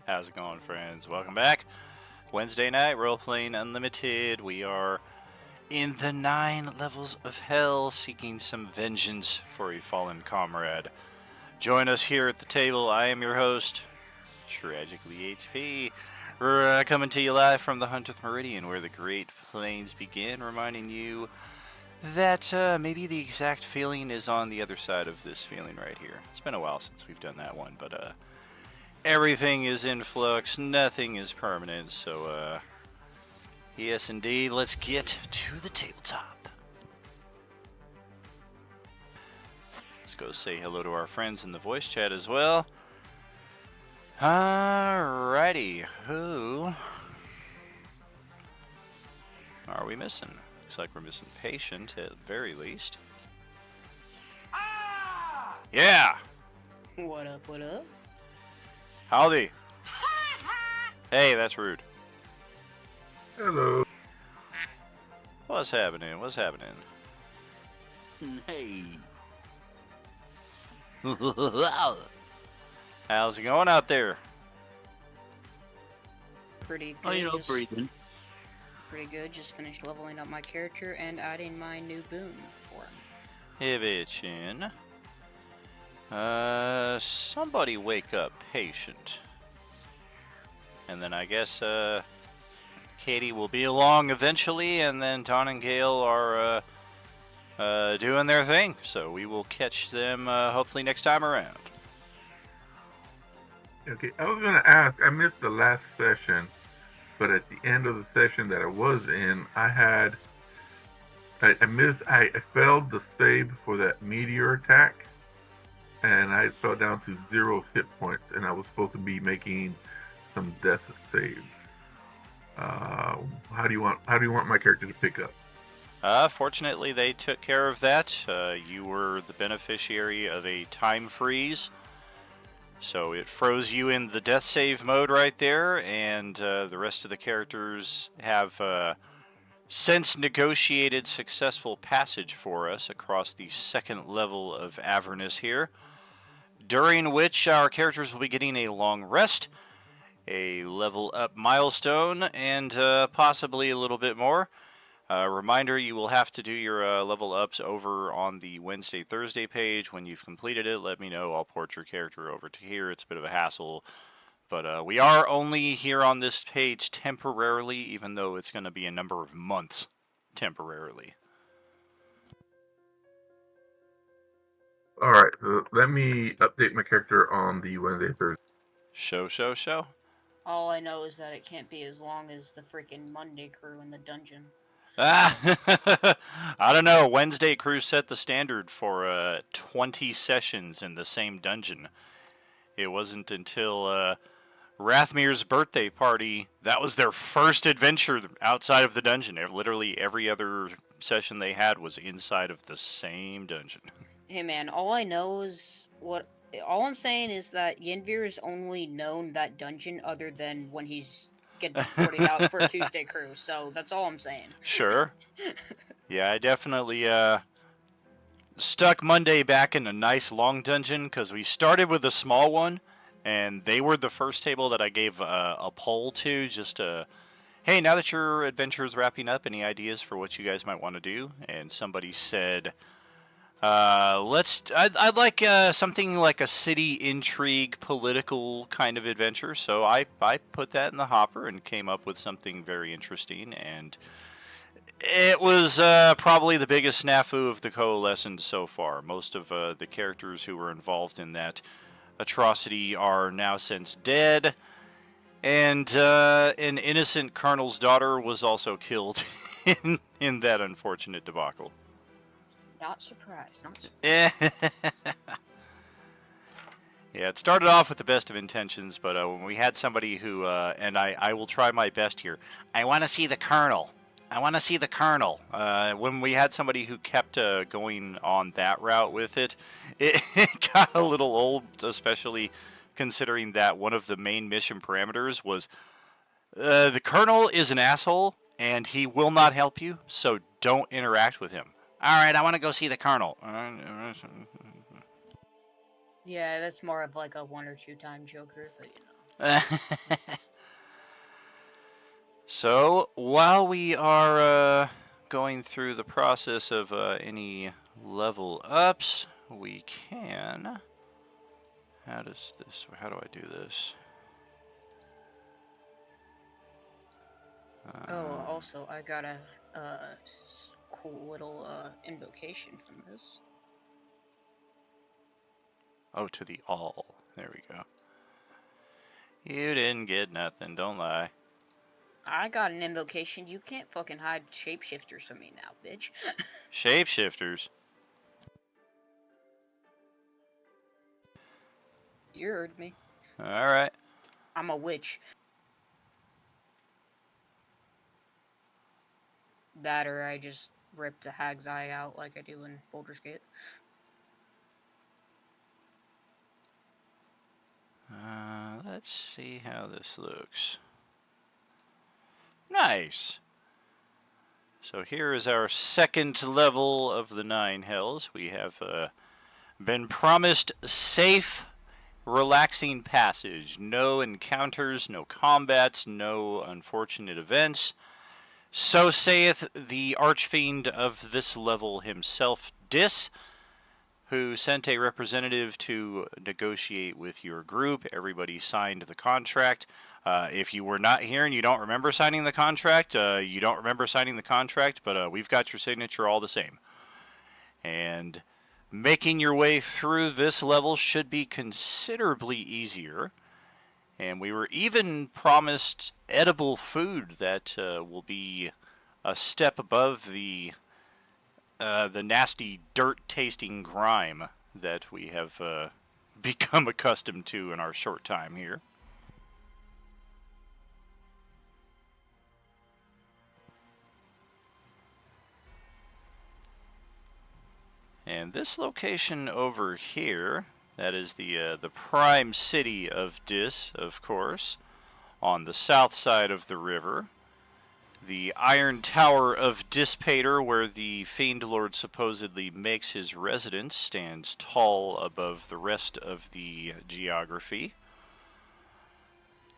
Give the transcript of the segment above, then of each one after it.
How's it going, friends? Welcome back. Wednesday night, Role-Playing Unlimited. We are in the 9 levels of hell, seeking some vengeance for a fallen comrade. Join us here at the table. I am your host, Tragically HP. We're coming to you live from the Hunteth Meridian, where the Great Plains begin, reminding you that maybe the exact feeling is on the other side of this feeling right here. It's been a while since we've done that one, but everything is in flux, nothing is permanent, so yes indeed, let's get to the tabletop. Let's go say hello to our friends in the voice chat as well. Alrighty, who are we missing? Looks like we're missing Patient at the very least. Yeah! What up, what up? Howdy. Hey, that's rude. Hello. What's happening? What's happening? Hey. How's it going out there? Pretty good. Oh, you know, breathing. Pretty good. Just finished leveling up my character and adding my new boon for him. Hey, bitchin'. Somebody wake up Patient. And then I guess, Katie will be along eventually, and then Don and Gale are, doing their thing. So we will catch them, hopefully next time around. Okay, I was gonna ask. I missed the last session, but at the end of the session that I was in, I failed the save for that meteor attack, and I fell down to 0 hit points, and I was supposed to be making some death saves. How do you want my character to pick up? Fortunately, they took care of that. You were the beneficiary of a time freeze. So it froze you in the death save mode right there, and the rest of the characters have since negotiated successful passage for us across the second level of Avernus here, during which our characters will be getting a long rest, a level up milestone, and possibly a little bit more. Reminder, you will have to do your level ups over on the Wednesday-Thursday page. When you've completed it, let me know. I'll port your character over to here. It's a bit of a hassle. But we are only here on this page temporarily, even though it's going to be a number of months temporarily. All right, so let me update my character on the Wednesday, Thursday. Show. All I know is that it can't be as long as the freaking Monday crew in the dungeon. I don't know. Wednesday crew set the standard for 20 sessions in the same dungeon. It wasn't until Rathmir's birthday party that was their first adventure outside of the dungeon. Literally every other session they had was inside of the same dungeon. Hey man, all I know is all I'm saying is that Yenvir is only known that dungeon other than when he's getting ported out for Tuesday crew, so that's all I'm saying. Sure. Yeah, I definitely stuck Monday back in a nice long dungeon because we started with a small one, and they were the first table that I gave a poll to, just hey, now that your adventure is wrapping up, any ideas for what you guys might want to do? And somebody said, I'd like something like a city intrigue, political kind of adventure. So I put that in the hopper and came up with something very interesting, and it was probably the biggest snafu of the coalescence so far. Most of the characters who were involved in that atrocity are now since dead, and an innocent colonel's daughter was also killed in that unfortunate debacle. Not surprised. Yeah, it started off with the best of intentions, but when we had somebody who, and I will try my best here, I want to see the colonel. When we had somebody who kept going on that route with it, it got a little old, especially considering that one of the main mission parameters was the colonel is an asshole, and he will not help you, so don't interact with him. All right, I want to go see the colonel. Yeah, that's more of like a 1 or 2 time Joker, but you know. So, while we are going through the process of any level ups, we can. How do I do this? Oh, also, I got a cool little invocation from this. Oh, to the all. There we go. You didn't get nothing, don't lie. I got an invocation. You can't fucking hide shapeshifters from me now, bitch. Shapeshifters. You heard me. Alright. I'm a witch. That or I just rip the hag's eye out like I do in Baldur's Gate. Let's see how this looks. Nice. So here is our second level of the 9 hells. We have been promised safe, relaxing passage. No encounters, no combats, no unfortunate events. So saith the archfiend of this level himself, Dis, who sent a representative to negotiate with your group. Everybody signed the contract. If you were not here and you don't remember signing the contract, you don't remember signing the contract, but we've got your signature all the same. And making your way through this level should be considerably easier. And we were even promised edible food that will be a step above the nasty dirt-tasting grime that we have become accustomed to in our short time here. And this location over here, that is the prime city of Dis, of course, on the south side of the river. The Iron Tower of Dispater, where the Fiend Lord supposedly makes his residence, stands tall above the rest of the geography.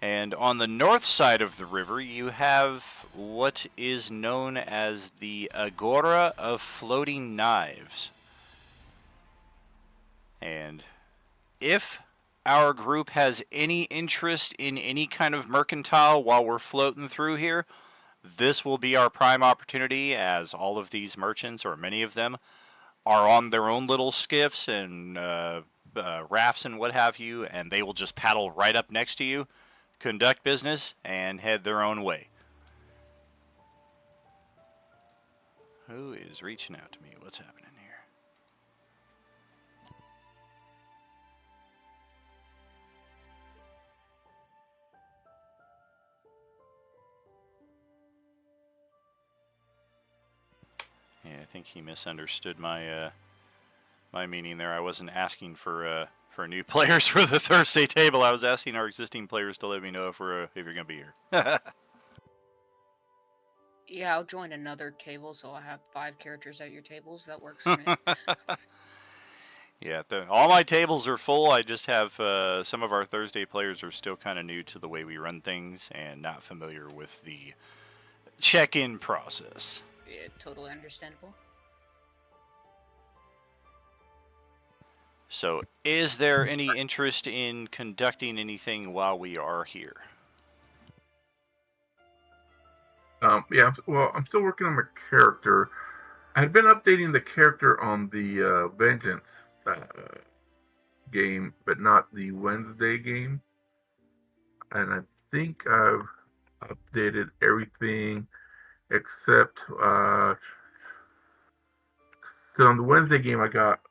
And on the north side of the river, you have what is known as the Agora of Floating Knives. And if our group has any interest in any kind of mercantile while we're floating through here, this will be our prime opportunity, as all of these merchants, or many of them, are on their own little skiffs and rafts and what have you, and they will just paddle right up next to you, conduct business, and head their own way. Who is reaching out to me? What's happening here? Yeah, I think he misunderstood my my meaning there. I wasn't asking for new players for the Thursday table. I was asking our existing players to let me know if you're gonna be here. Yeah, I'll join another table, so I have 5 characters at your tables. That works for me. Yeah, all my tables are full. I just have some of our Thursday players are still kind of new to the way we run things and not familiar with the check-in process. Yeah, totally understandable. So, is there any interest in conducting anything while we are here? Yeah, well, I'm still working on my character. I've been updating the character on the Vengeance game, but not the Wednesday game. And I think I've updated everything except because on the Wednesday game I got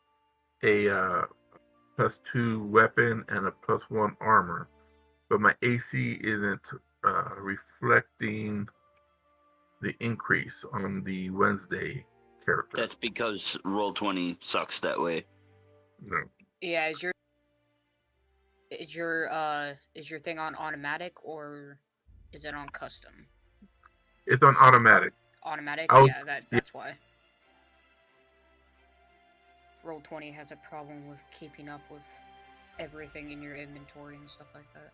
a +2 weapon and a +1 armor, but my AC isn't reflecting the increase on the Wednesday character. That's because Roll20 sucks that way. No. Yeah, is your thing on automatic or is it on custom? It's on automatic. Automatic? Yeah, that's why. Roll20 has a problem with keeping up with everything in your inventory and stuff like that.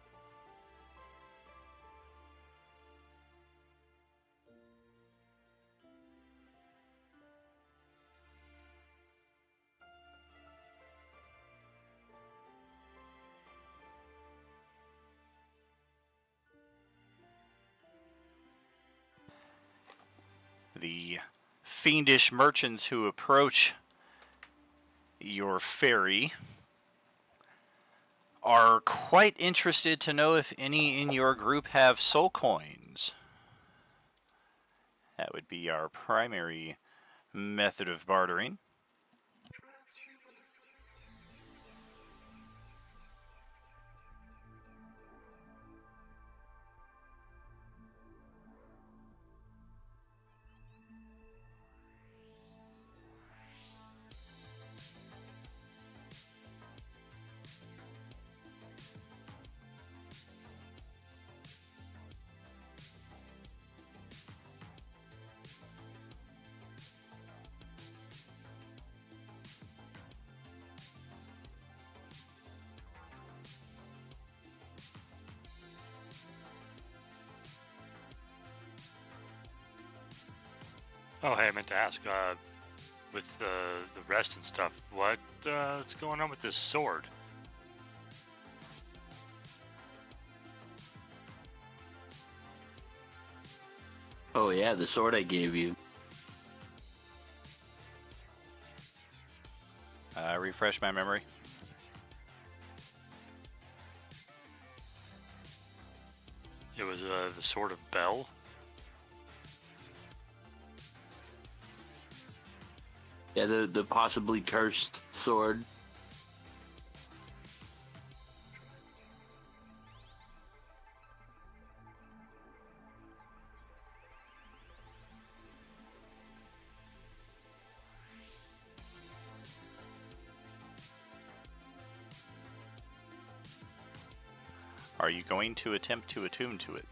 The fiendish merchants who approach your ferry are quite interested to know if any in your group have soul coins. That would be our primary method of bartering. Oh, hey, I meant to ask, with the rest and stuff, what's going on with this sword? Oh yeah, the sword I gave you. Refresh my memory. It was the Sword of Bel. Yeah, the possibly cursed sword. Are you going to attempt to attune to it?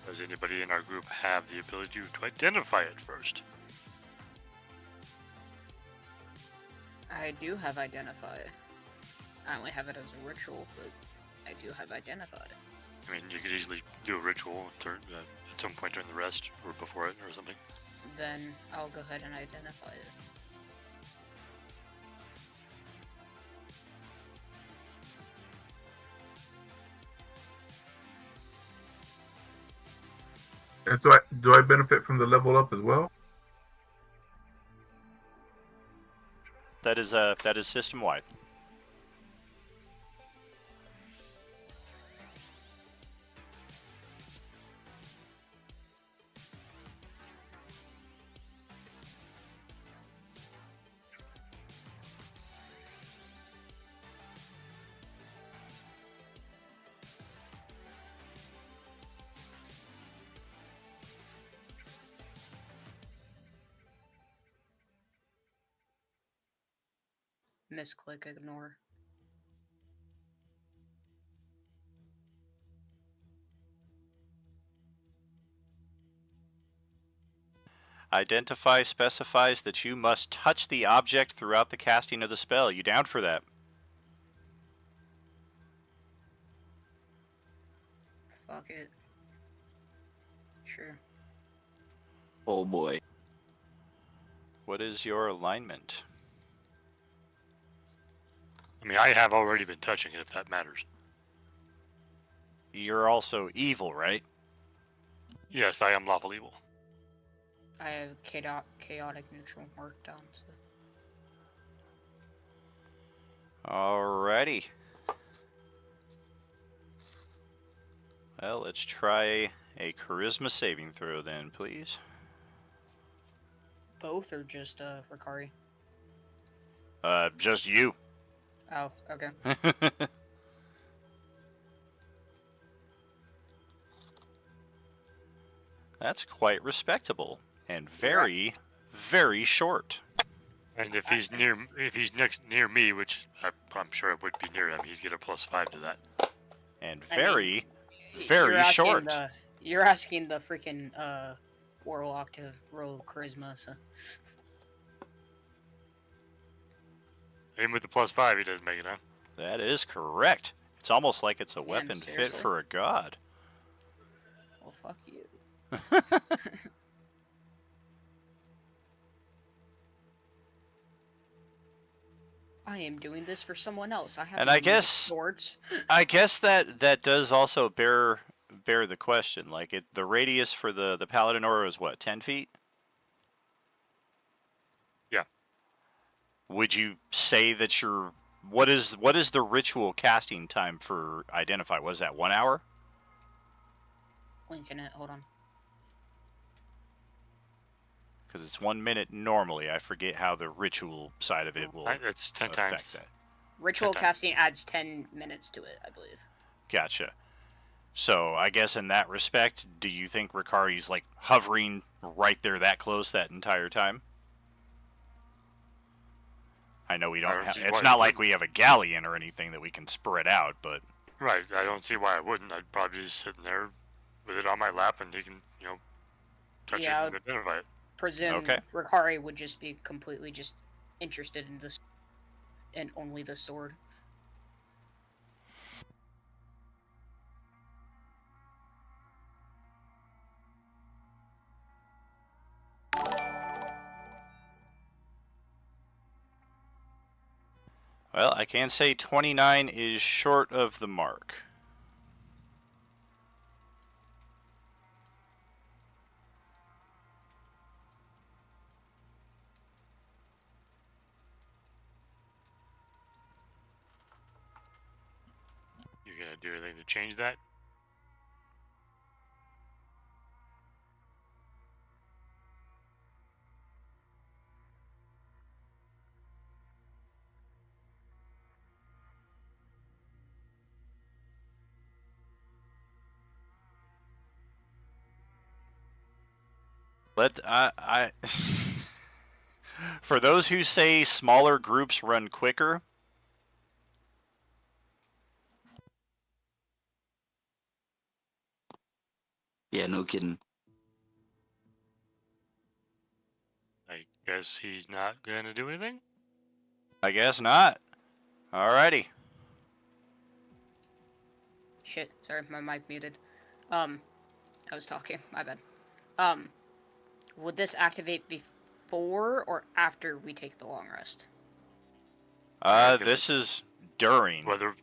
Does anybody in our group have the ability to identify it first? I do have Identify. I only have it as a ritual, but I do have Identify. I mean, you could easily do a ritual at some point during the rest or before it or something. Then I'll go ahead and identify it. And so, do I benefit from the level up as well? That is system wide. Misclick, ignore. Identify specifies that you must touch the object throughout the casting of the spell. You down for that? Fuck it. Sure. Oh boy. What is your alignment? I mean, I have already been touching it, if that matters. You're also evil, right? Yes, I am lawful evil. I have chaotic neutral marked down, so. Alrighty. Well, let's try a charisma saving throw then, please. Both or just Ricari? Just you. Oh, okay. That's quite respectable and very, very short. And if he's near me, which I'm sure it would be near him, he'd get a +5 to that. And very, very short. You're asking the freaking warlock to roll charisma, so. Even with the +5, he doesn't make it, huh? That is correct. It's almost like it's a Damn, weapon fit seriously? for a god. Well, fuck you. I am doing this for someone else. I have And I no guess- swords. I guess that does also bear bear the question. Like, the radius for the Paladin Aura is what, 10 feet? Yeah. Would you say that what is the ritual casting time for Identify? Was that 1 hour? Linking it. Hold on. Because it's 1 minute normally. I forget how the ritual side of it will It's 10 affect times. that. Ritual 10 times. casting adds 10 minutes to it, I believe. Gotcha. So I guess in that respect, do you think Ricari's like hovering right there that close that entire time? I know we I don't don't have, see it's why not you like we have a galleon or anything that we can spread out, but Right. I don't see why I wouldn't. I'd probably be just sitting there with it on my lap, and he can, touch Yeah, it and identify it. Presume Okay. Ricari would just be completely just interested in this and only the sword. well, I can say 29 is short of the mark. You gonna do anything to change that? I for those who say smaller groups run quicker, Yeah, no kidding. I guess he's not gonna do anything. I guess not. Alrighty. Shit, sorry, my mic muted. I was talking, my bad. Would this activate before or after we take the long rest? I guess This is during. Whether,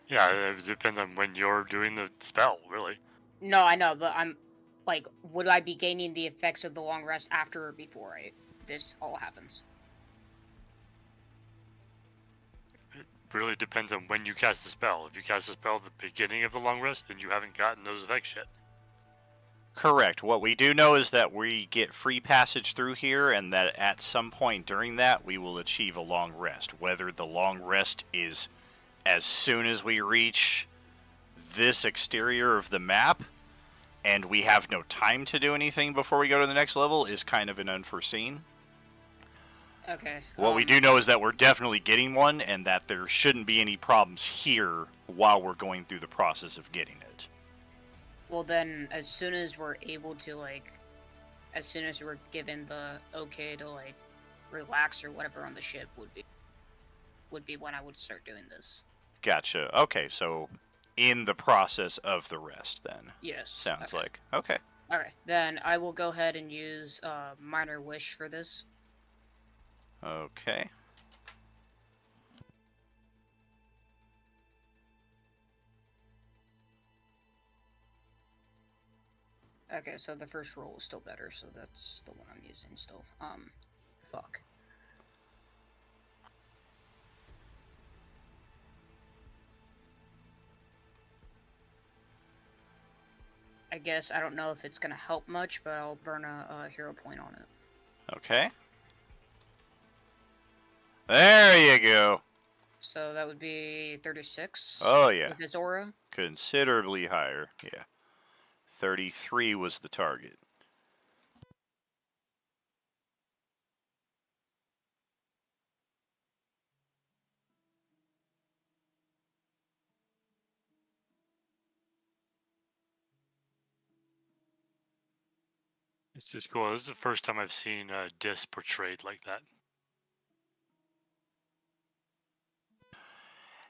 yeah, it would depend on when you're doing the spell, really. No, I know, but I'm like, would I be gaining the effects of the long rest after or before this all happens? It really depends on when you cast the spell. If you cast the spell at the beginning of the long rest, then you haven't gotten those effects yet. Correct. What we do know is that we get free passage through here, and that at some point during that, we will achieve a long rest. Whether the long rest is as soon as we reach this exterior of the map, and we have no time to do anything before we go to the next level, is kind of an unforeseen. Okay. What we do know is that we're definitely getting one, and that there shouldn't be any problems here while we're going through the process of getting it. Well, then, as soon as we're able to, as soon as we're given the okay to, relax or whatever on the ship would be when I would start doing this. Gotcha. Okay, so in the process of the rest, then. Yes. Sounds okay. like. Okay. Alright, then I will go ahead and use Minor Wish for this. Okay. Okay, so the first roll is still better, so that's the one I'm using still. Fuck. I guess I don't know if it's gonna help much, but I'll burn a hero point on it. Okay. There you go. So that would be 36. Oh, yeah. With his aura. Considerably higher. Yeah. 33 was the target. It's just cool. This is the first time I've seen Dis portrayed like that.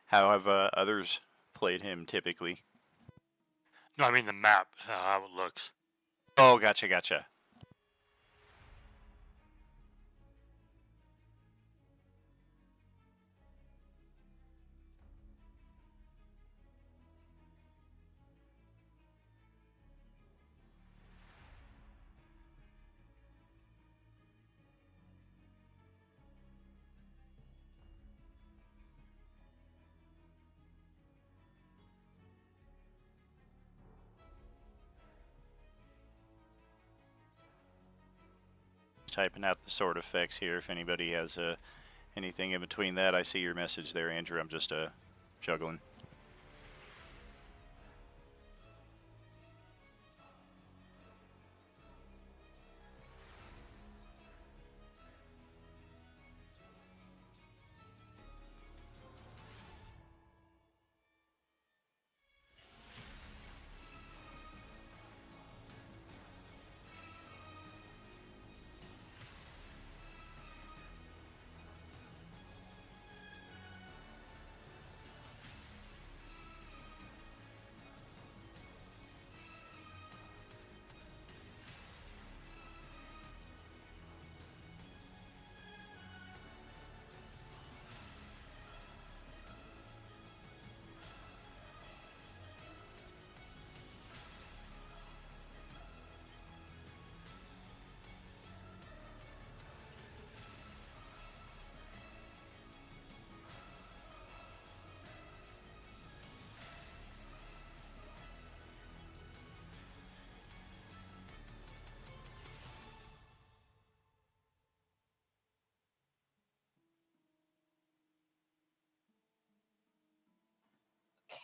How have others played him typically? No, I mean the map, how it looks. Oh, gotcha. typing out the sword effects here. If anybody has anything in between that, I see your message there, Andrew. I'm just juggling.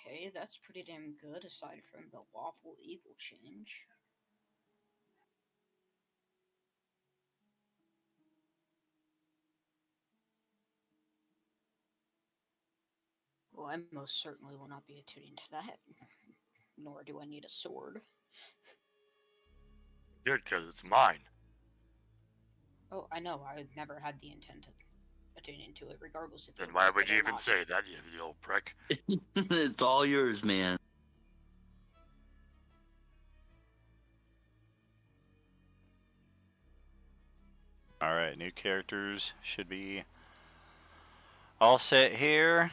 Okay, that's pretty damn good aside from the lawful evil change. Well, I most certainly will not be attuning to that. Nor do I need a sword. Good, because it's mine. Oh, I know, I never had the intent of attuning to it, regardless if Then it why was would good you or even not. say that, you old prick? It's all yours, man. Alright, new characters should be all set here.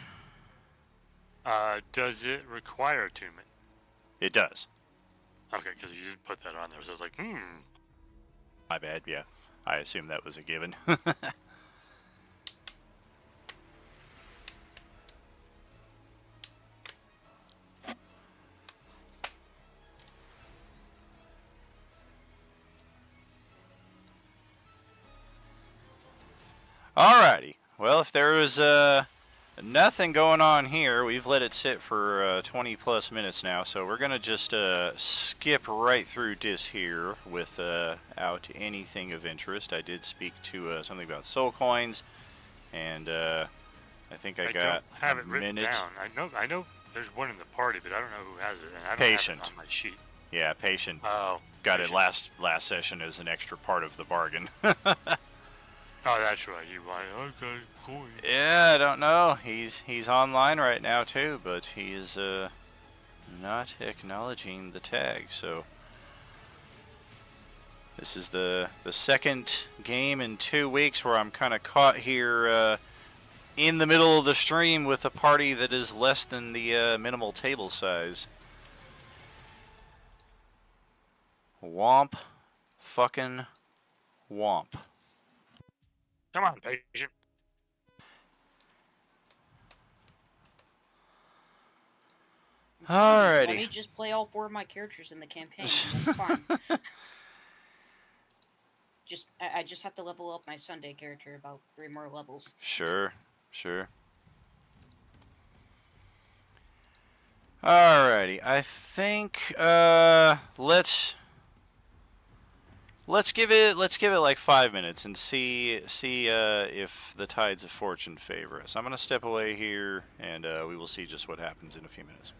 Does it require attunement? It does. Okay, because you didn't put that on there, so I was like, My bad, yeah. I assume that was a given. Alrighty. Well, if there was nothing going on here, we've let it sit for 20 plus minutes now, so we're gonna just skip right through this here without anything of interest. I did speak to something about soul coins, and I think I got don't have it a written minute. down. I know there's one in the party, but I don't know who has it, and I don't Patient. have it on my sheet. Yeah, patient. Oh, Got patient. it last session as an extra part of the bargain. Oh, that's right. You want okay, cool. Yeah, I don't know. He's online right now too, but he is not acknowledging the tag. So this is the second game in 2 weeks where I'm kind of caught here in the middle of the stream with a party that is less than the minimal table size. Womp, fucking womp. Come on, patient. Alrighty. Let me just play all 4 of my characters in the campaign, and that's fine. I just have to level up my Sunday character about 3 more levels. Sure. Alrighty, I think let's give it like 5 minutes and see if the tides of fortune favor us. I'm gonna step away here, and we will see just what happens in a few minutes.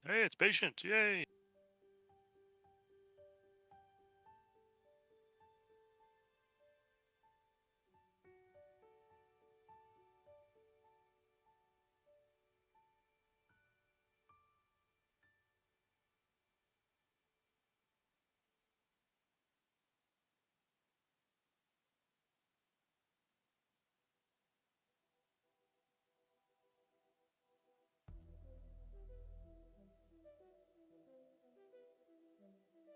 Hey, it's patient. Yay.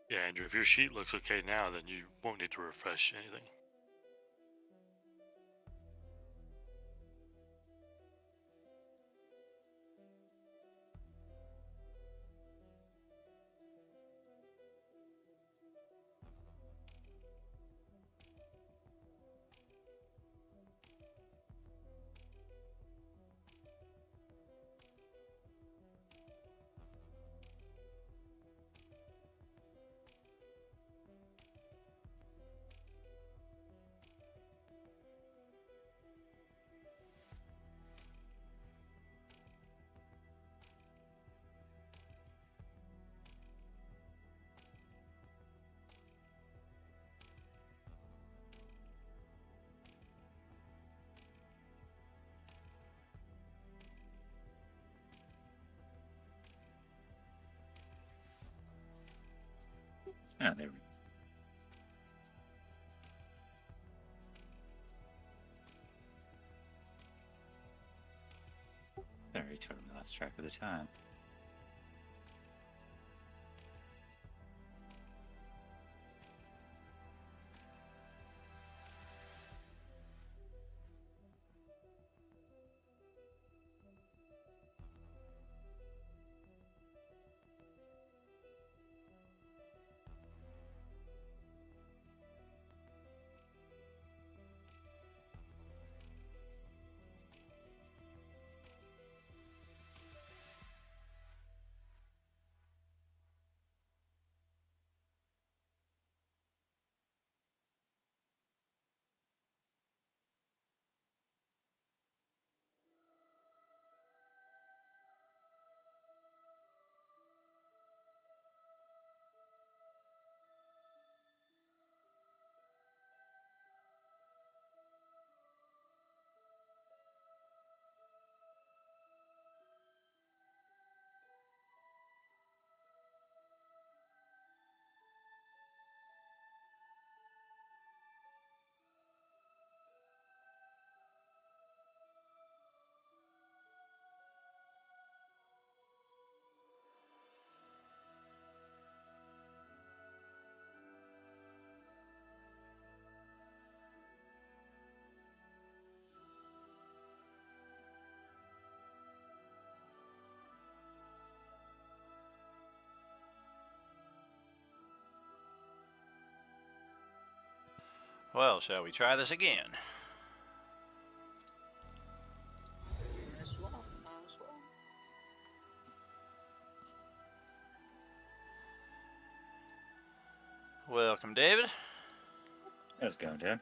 Yeah, Andrew, if your sheet looks okay now, then you won't need to refresh anything. Ah, there we go. Sorry, totally lost track of the time. Well, shall we try this again? As well. As well. Welcome, David. How's it going, Dan?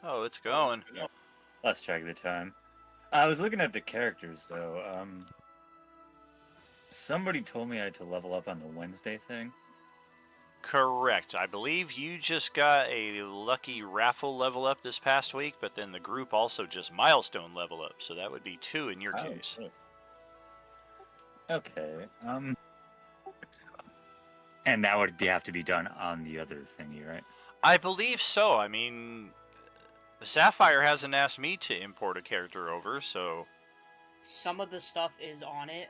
Oh, it's going. Lost track of the time. I was looking at the characters, though. Somebody told me I had to level up on the Wednesday thing. Correct. I believe you just got a lucky raffle level up this past week, but then the group also just milestone level up, so that would be 2 in your case. Shit. Okay. And that would have to be done on the other thingy, right? I believe so. I mean, Sapphire hasn't asked me to import a character over, so Some of the stuff is on it.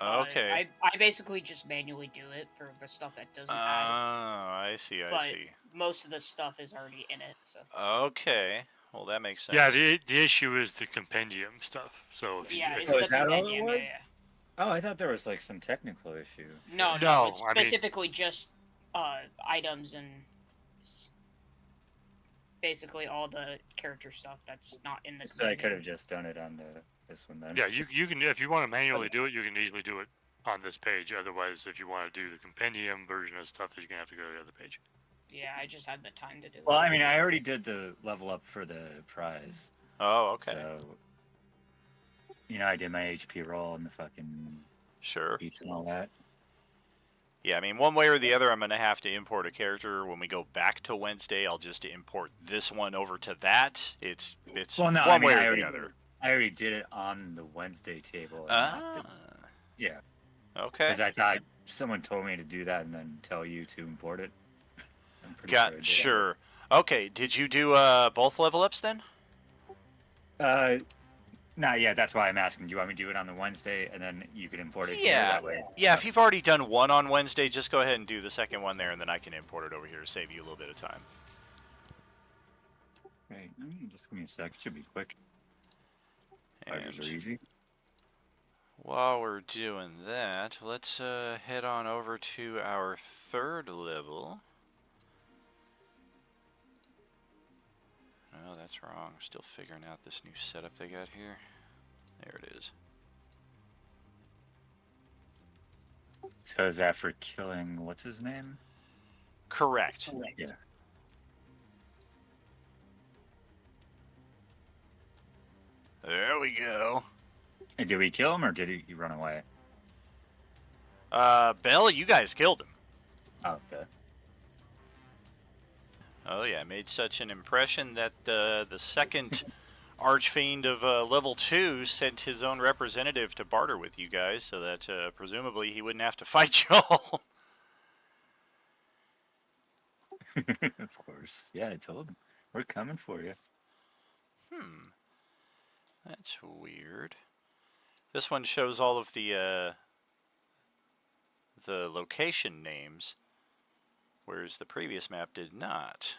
okay. I basically just manually do it for the stuff that doesn't Oh, add. I see. I But see. most of the stuff is already in it. So Okay. Well, that makes sense. Yeah, the issue is the compendium stuff. So if you, yeah, if it's Oh, the is that all it compendium, was? yeah. Oh, I thought there was like some technical issue. No, No, it's I mean- specifically just items and basically all the character stuff that's not in the So I could compendium. have just done it on this one then. yeah, you can, if you want to manually do it, you can easily do it on this page. Otherwise, if you want to do the compendium version of stuff, you're gonna have to go to the other page. Yeah, I just had the time to do Well, it. I mean, I already did the level up for the prize. Oh, okay. So, I did my HP roll and the fucking Sure. beats and all that. Yeah, I mean, one way or the other, I'm going to have to import a character. When we go back to Wednesday, I'll just import this one over to that. It's Well, no, one way I or already, the other. I already did it on the Wednesday table. And Ah, yeah, okay. because I thought someone told me to do that and then tell you to import it. I'm pretty sure I did. Sure. Okay, did you do both level ups then? Not yet. That's why I'm asking. Do you want me to do it on the Wednesday and then you can import it? Yeah. That way? Yeah, if you've already done one on Wednesday, just go ahead and do the second one there, and then I can import it over here to save you a little bit of time. Right. Just give me a sec. It should be quick. Fighters And are easy. while we're doing that, let's head on over to our third level. Oh, that's wrong. I'm still figuring out this new setup they got here. There it is. So is that for killing, what's his name? Correct. Yeah. There we go. Hey, did we kill him or did he run away? Bell, you guys killed him. Oh, okay. Oh yeah, made such an impression that the second Archfiend of level 2 sent his own representative to barter with you guys, so that presumably he wouldn't have to fight y'all. Of course. Yeah, I told him. We're coming for you. That's weird. This one shows all of the location names, whereas the previous map did not.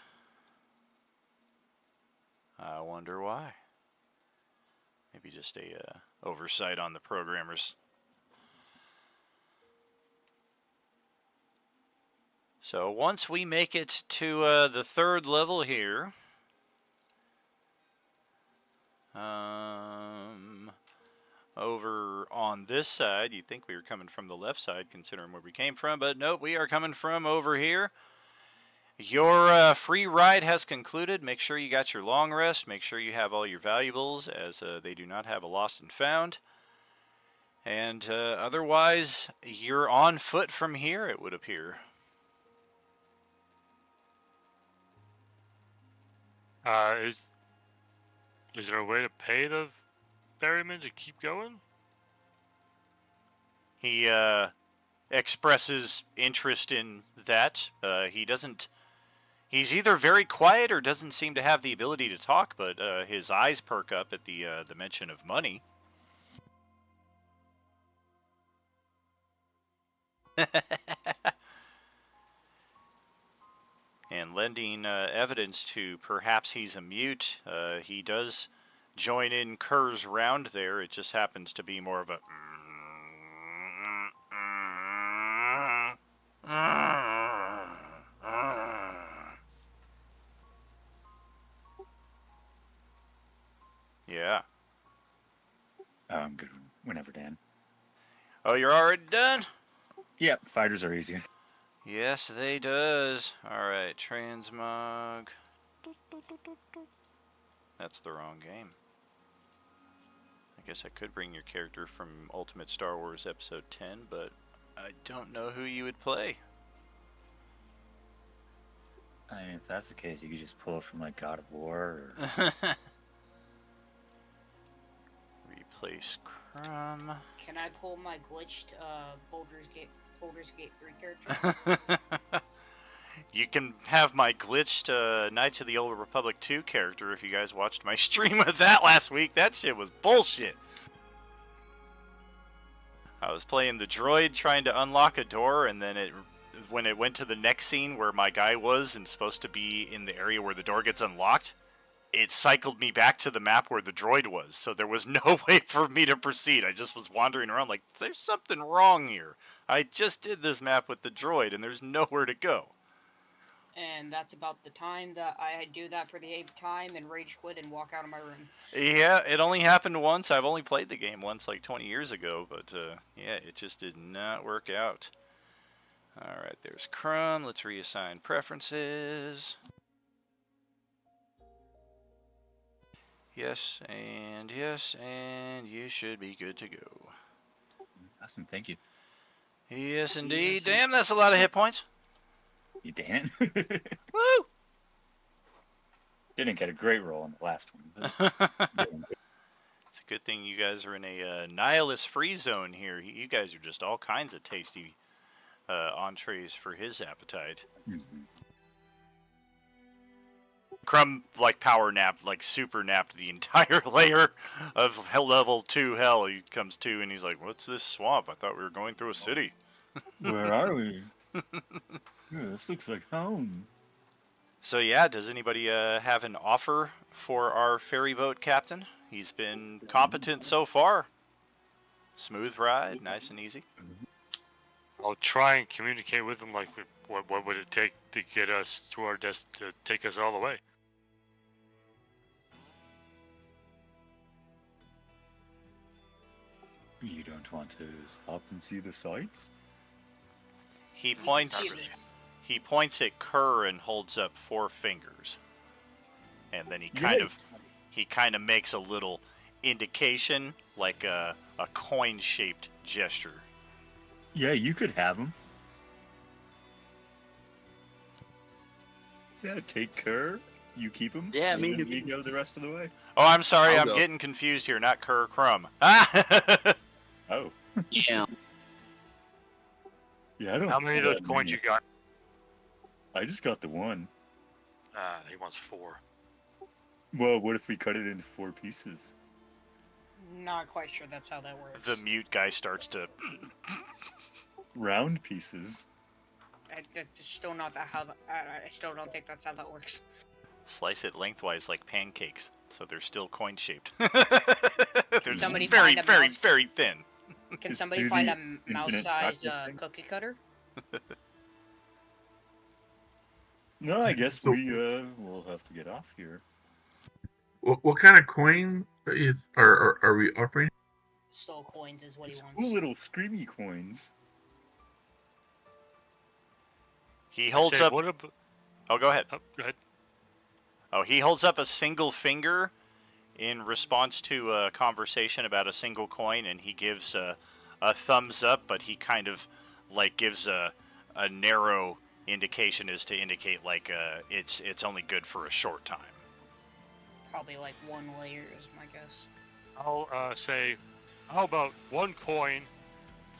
I wonder why. Maybe just a oversight on the programmers. So once we make it to the third level here, over on this side, you'd think we were coming from the left side considering where we came from, but nope, we are coming from over here. Your free ride has concluded. Make sure you got your long rest. Make sure you have all your valuables, as they do not have a lost and found. And otherwise, you're on foot from here, it would appear. Is there a way to pay the ferryman to keep going? He expresses interest in that. He doesn't... He's either very quiet or doesn't seem to have the ability to talk, but his eyes perk up at the mention of money. And lending evidence to perhaps he's a mute, he does join in Kerr's round there. It just happens to be more of a... Yeah. Oh, I'm good whenever, Dan. Oh, you're already done? Yep, fighters are easy. Yes, they does. Alright, transmog. That's the wrong game. I guess I could bring your character from Ultimate Star Wars Episode 10, but I don't know who you would play. I mean, if that's the case, you could just pull it from, like, God of War or... Replace Crumb. Can I pull my glitched Baldur's Gate 3 character? You can have my glitched Knights of the Old Republic 2 character if you guys watched my stream of that last week. That shit was bullshit. I was playing the droid trying to unlock a door, and then when it went to the next scene where my guy was and supposed to be in the area where the door gets unlocked, it cycled me back to the map where the droid was, so there was no way for me to proceed. I just was wandering around like, there's something wrong here. I just did this map with the droid, and there's nowhere to go. And that's about the time that I do that for the 8th time and rage quit and walk out of my room. Yeah, it only happened once. I've only played the game once, like 20 years ago, but yeah, it just did not work out. Alright, there's Crumb. Let's reassign preferences. Yes, and you should be good to go. Awesome, thank you. Yes, indeed. Damn, that's a lot of hit points. You damn. Woo! Didn't get a great roll on the last one. It's a good thing you guys are in a nihilist free zone here. You guys are just all kinds of tasty entrees for his appetite. Mm-hmm. Crumb, like, power napped, like, super napped the entire layer of level 2 hell. He comes to and he's like, what's this swamp? I thought we were going through a city. Where are we? This looks like home. So yeah, does anybody have an offer for our ferry boat captain? He's been competent so far. Smooth ride, nice and easy. I'll try and communicate with them. Like, what would it take to get us to our desk to take us all the way? You don't want to stop and see the sights? He points. Jesus. He points at Kerr and holds up 4 fingers, and then he kind of makes a little indication, like a coin-shaped gesture. Yeah, you could have them. Yeah, take care. You keep them. Yeah, and me then too. we go the rest of the way. Oh, I'm sorry, I'll I'm go. getting confused here. Not Kerr, Crumb. Oh. Yeah. Yeah, I don't. How many of those coins you got? I just got the one. He wants 4. Well, what if we cut it into 4 pieces? Not quite sure that's how that works. The mute guy starts to. Round pieces. That's still not that how. I still don't think that's how that works. Slice it lengthwise like pancakes, so they're still coin-shaped. They're just Somebody very, find a very, mouse? very thin. Can Just somebody do find the a infinite mouse-sized chocolate thing. cookie cutter? No, I guess we will have to get off here. What kind of coin are we offering? Soul coins is what It's he cool wants. little screamy coins. He holds Say, up. What Oh, go ahead. go ahead. Oh, he holds up a single finger in response to a conversation about a single coin, and he gives a thumbs up, but he kind of like gives a narrow indication as to indicate like it's only good for a short time. Probably like 1 layer is my guess. I'll say, how about 1 coin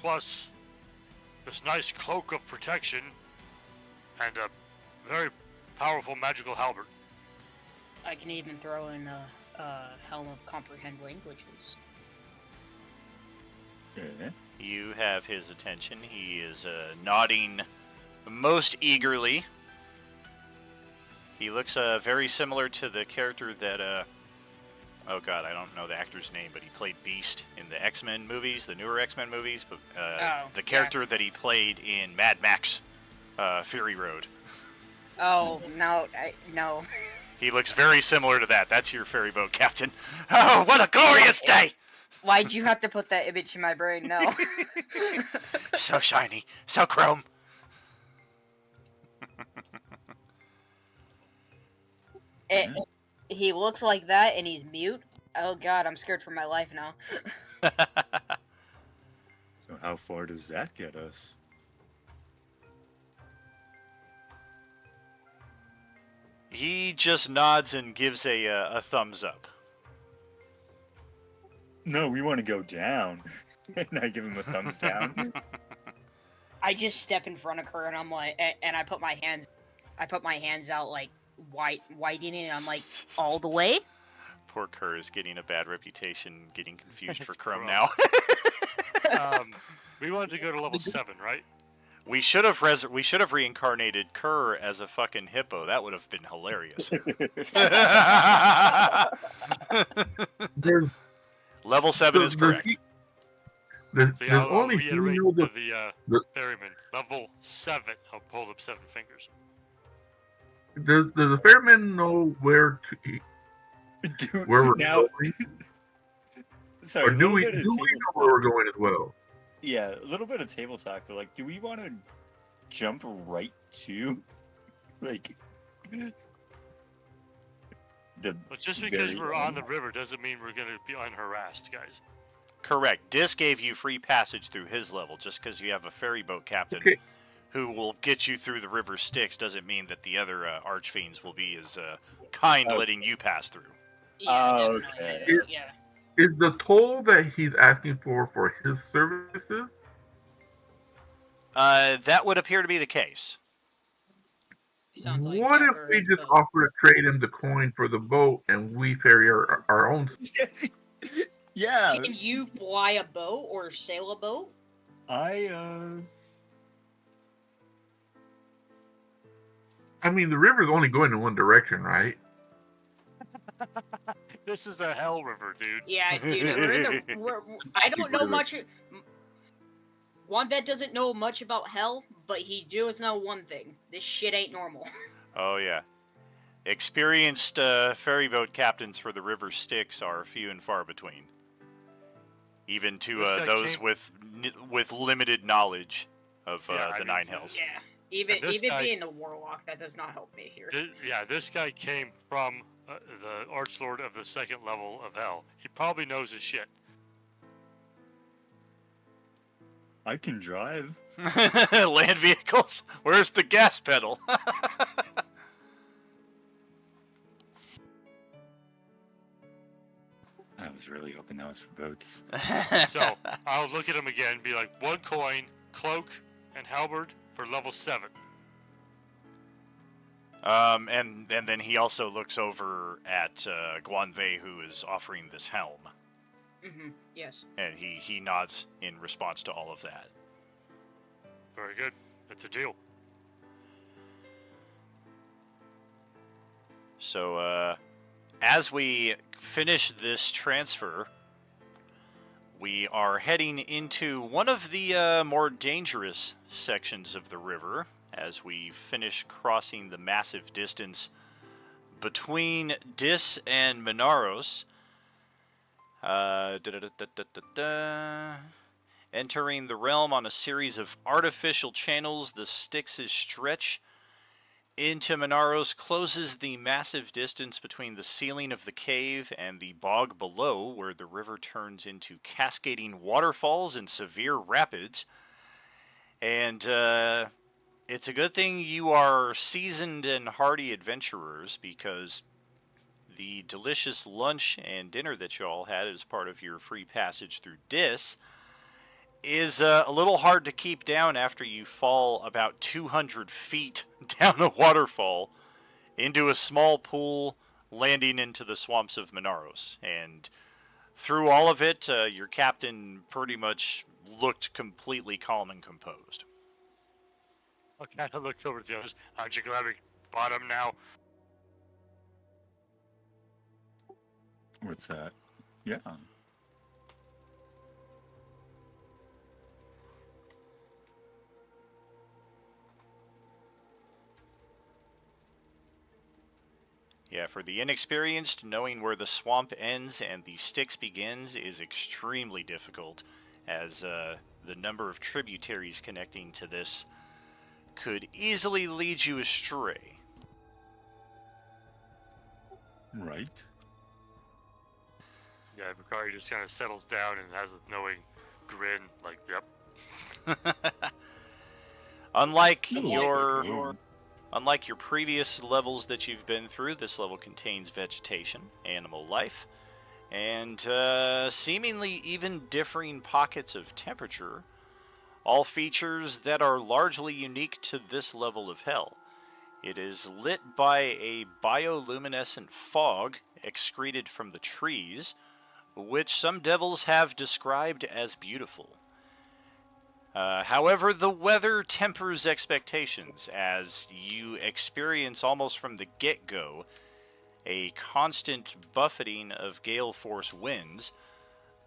plus this nice cloak of protection and a very powerful magical halberd? I can even throw in a helm of comprehend languages. Yeah. You have his attention. He is nodding most eagerly. He looks very similar to the character that, oh god, I don't know the actor's name, but he played Beast in the X-Men movies, the newer X-Men movies, but the character that he played in Mad Max, Fury Road. Oh, no, no. He looks very similar to that. That's your ferry boat captain. Oh, what a glorious day! Why'd you have to put that image in my brain? No. So shiny, so chrome. He looks like that and he's mute. Oh god, I'm scared for my life now. So how far does that get us? He just nods and gives a thumbs up. No, we want to go down. And I give him a thumbs down. I just step in front of her and I'm like, and I put my hands out like widening, and I'm like, all the way. Poor Kerr is getting a bad reputation, getting confused for It's Crumb Crumb. now. We wanted to go to level 7, right? We should have reincarnated Kerr as a fucking hippo. That would have been hilarious. There's, Level 7 is correct. There's So yeah, I'll only reiterate female to that the ferryman. Level 7. I'll hold up 7 fingers. does the ferryman know where to Dude, where we're now, going, sorry, or a do little we bit of know table where we're talk. going as well? Yeah, a little bit of table talk, but like, do we want to jump right to, like, the But just because very we're on end? the river doesn't mean we're going to be unharassed, guys. Correct. Dis gave you free passage through his level. Just because you have a ferry boat captain Okay. who will get you through the river Styx doesn't mean that the other archfiends will be as kind letting you pass through. Yeah, Oh, definitely. okay. Yeah. Is the toll that he's asking for his services? That would appear to be the case. Sounds like What if Gabber we is just both. offer to trade him the coin for the boat and we ferry our own? Yeah. Can you fly a boat or sail a boat? I mean, the river's only going in one direction, right? This is a hell river, dude. Yeah, dude. I don't know much. One that doesn't know much about hell, but he does know one thing: this shit ain't normal. Oh, yeah. Experienced ferry boat captains for the river Styx are few and far between. Even to This guy those came- with limited knowledge of Yeah, I the mean, Nine Hells. Yeah, even And this guy- being a warlock, that does not help me here. This guy came from the Archlord of the second level of hell. He probably knows his shit. I can drive. Land vehicles? Where's the gas pedal? I was really hoping that was for boats. So I'll look at him again and be like, 1 coin, cloak, and halberd for level 7. And then he also looks over at Guanve, who is offering this helm, Yes. and he nods in response to all of that. Very good. That's a deal. So, as we finish this transfer, we are heading into one of the more dangerous sections of the river as we finish crossing the massive distance between Dis and Minaros. Entering the realm on a series of artificial channels, the Styx's stretch into Minaros closes the massive distance between the ceiling of the cave and the bog below, where the river turns into cascading waterfalls and severe rapids. And it's a good thing you are seasoned and hardy adventurers, because the delicious lunch and dinner that you all had as part of your free passage through Dis is a little hard to keep down after you fall about 200 feet down a waterfall into a small pool, landing into the swamps of Minaros. And through all of it, your captain pretty much looked completely calm and composed. I kind of looked over at the others. Aren't you glad we bought him now? What's that? Yeah. Yeah, for the inexperienced, knowing where the swamp ends and the Styx begins is extremely difficult, as the number of tributaries connecting to this could easily lead you astray. Right. Yeah, Bakari just kind of settles down and has a knowing grin, like, yep. Unlike Ooh. your previous levels that you've been through, this level contains vegetation, animal life, and seemingly even differing pockets of temperature, all features that are largely unique to this level of hell. It is lit by a bioluminescent fog excreted from the trees, which some devils have described as beautiful. However, the weather tempers expectations, as you experience almost from the get-go a constant buffeting of gale force winds,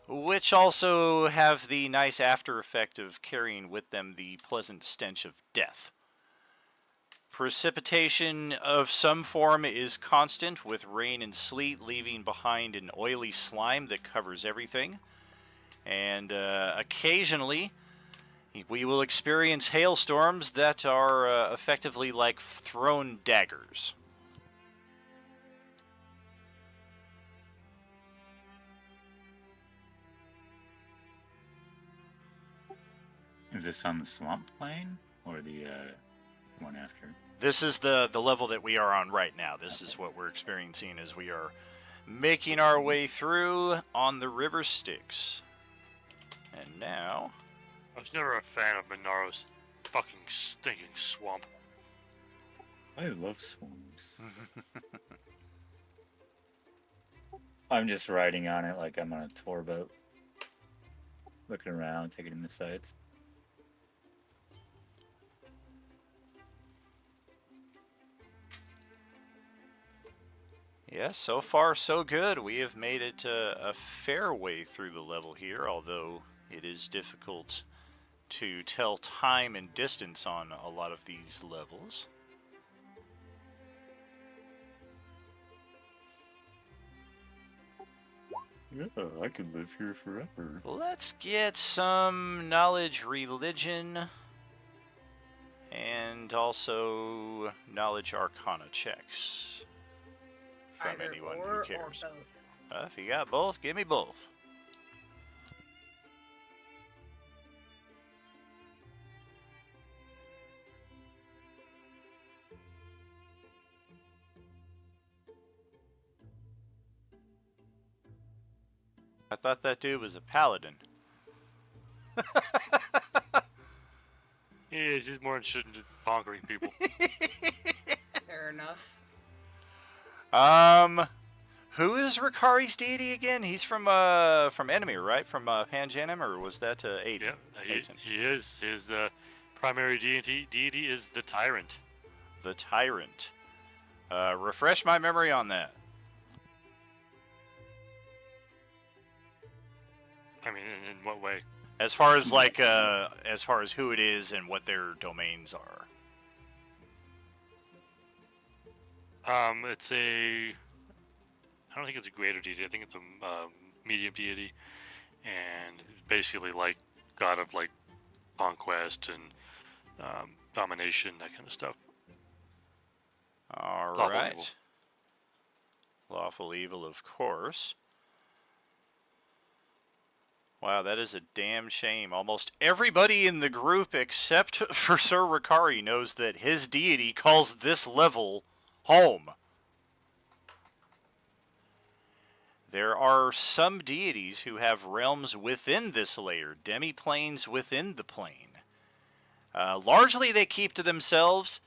which also have the nice after effect of carrying with them the pleasant stench of death. Precipitation of some form is constant, with rain and sleet leaving behind an oily slime that covers everything. And occasionally, we will experience hailstorms that are effectively like thrown daggers. Is this on the swamp plane or the one after? This is the level that we are on right now. This is what we're experiencing as we are making our way through on the River Styx. And now... I was never a fan of Minaro's fucking stinking swamp. I love swamps. I'm just riding on it like I'm on a tour boat. Looking around, taking in the sights. Yeah, so far so good. We have made it a fair way through the level here, although it is difficult to tell time and distance on a lot of these levels. Yeah, I could live here forever. Let's get some knowledge religion and also knowledge arcana checks from Either anyone or, who or cares. both. If you got both, give me both. I thought that dude was a paladin. He is. He's more interested in conquering people. Fair enough. Who is Ricari's deity again? He's from Enemy, right? From Panjanim, or was that Aiden? Yeah, he is. His primary deity is the Tyrant. The Tyrant. Refresh my memory on that. I mean, in what way? As far as like, as far as who it is and what their domains are. It's a. I don't think it's a greater deity. I think it's a medium deity, and basically like god of like conquest and domination, that kind of stuff. All Lawful right. evil. Lawful evil, of course. Wow, that is a damn shame. Almost everybody in the group except for Sir Ricari knows that his deity calls this level home. There are some deities who have realms within this layer, demi-planes within the plane. Largely they keep to themselves.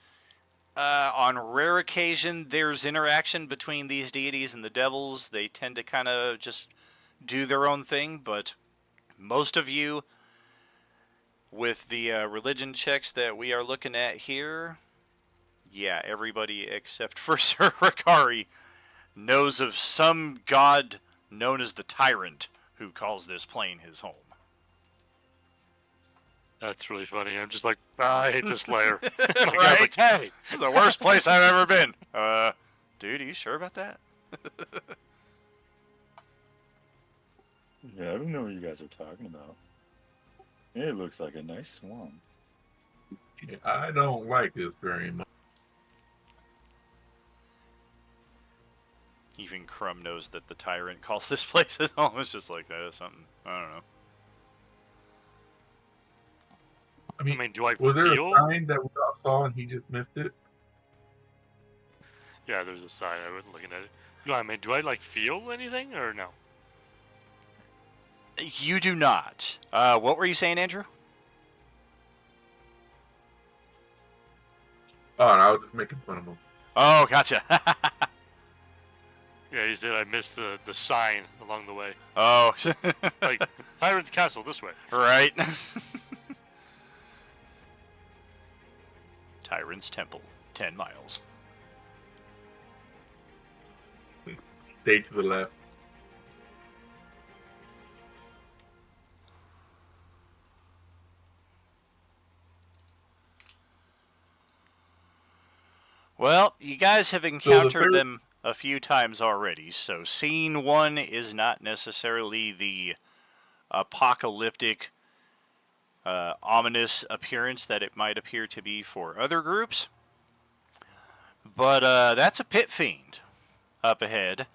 On rare occasion, there's interaction between these deities and the devils. They tend to kind of just do their own thing, but most of you, with the religion checks that we are looking at here, yeah, everybody except for Sir Ricari knows of some god known as the Tyrant who calls this plane his home. That's really funny. I'm just like, I hate this layer. My Right? guy's like, hey, It's the worst place I've ever been. Dude, are you sure about that? Yeah, I don't know what you guys are talking about. It looks like a nice swamp. Yeah, I don't like this very much. Even Crumb knows that the Tyrant calls this place his home. It's just like that. Something, I don't know. I I mean, mean, do I was there feel? a sign that we all saw and he just missed it? Yeah, there's a sign. I wasn't looking at it. No, I mean, do I like feel anything or no? You do not. What were you saying, Andrew? Oh, no, I was just making fun of him. Oh, gotcha. Yeah, he said I missed the sign along the way. Oh, Like, Tyrant's Castle this way. right. Tyrant's Temple, 10 miles. Stay to the left. Well, you guys have encountered third- them a few times already, so scene one is not necessarily the apocalyptic, ominous appearance that it might appear to be for other groups. But that's a pit fiend up ahead.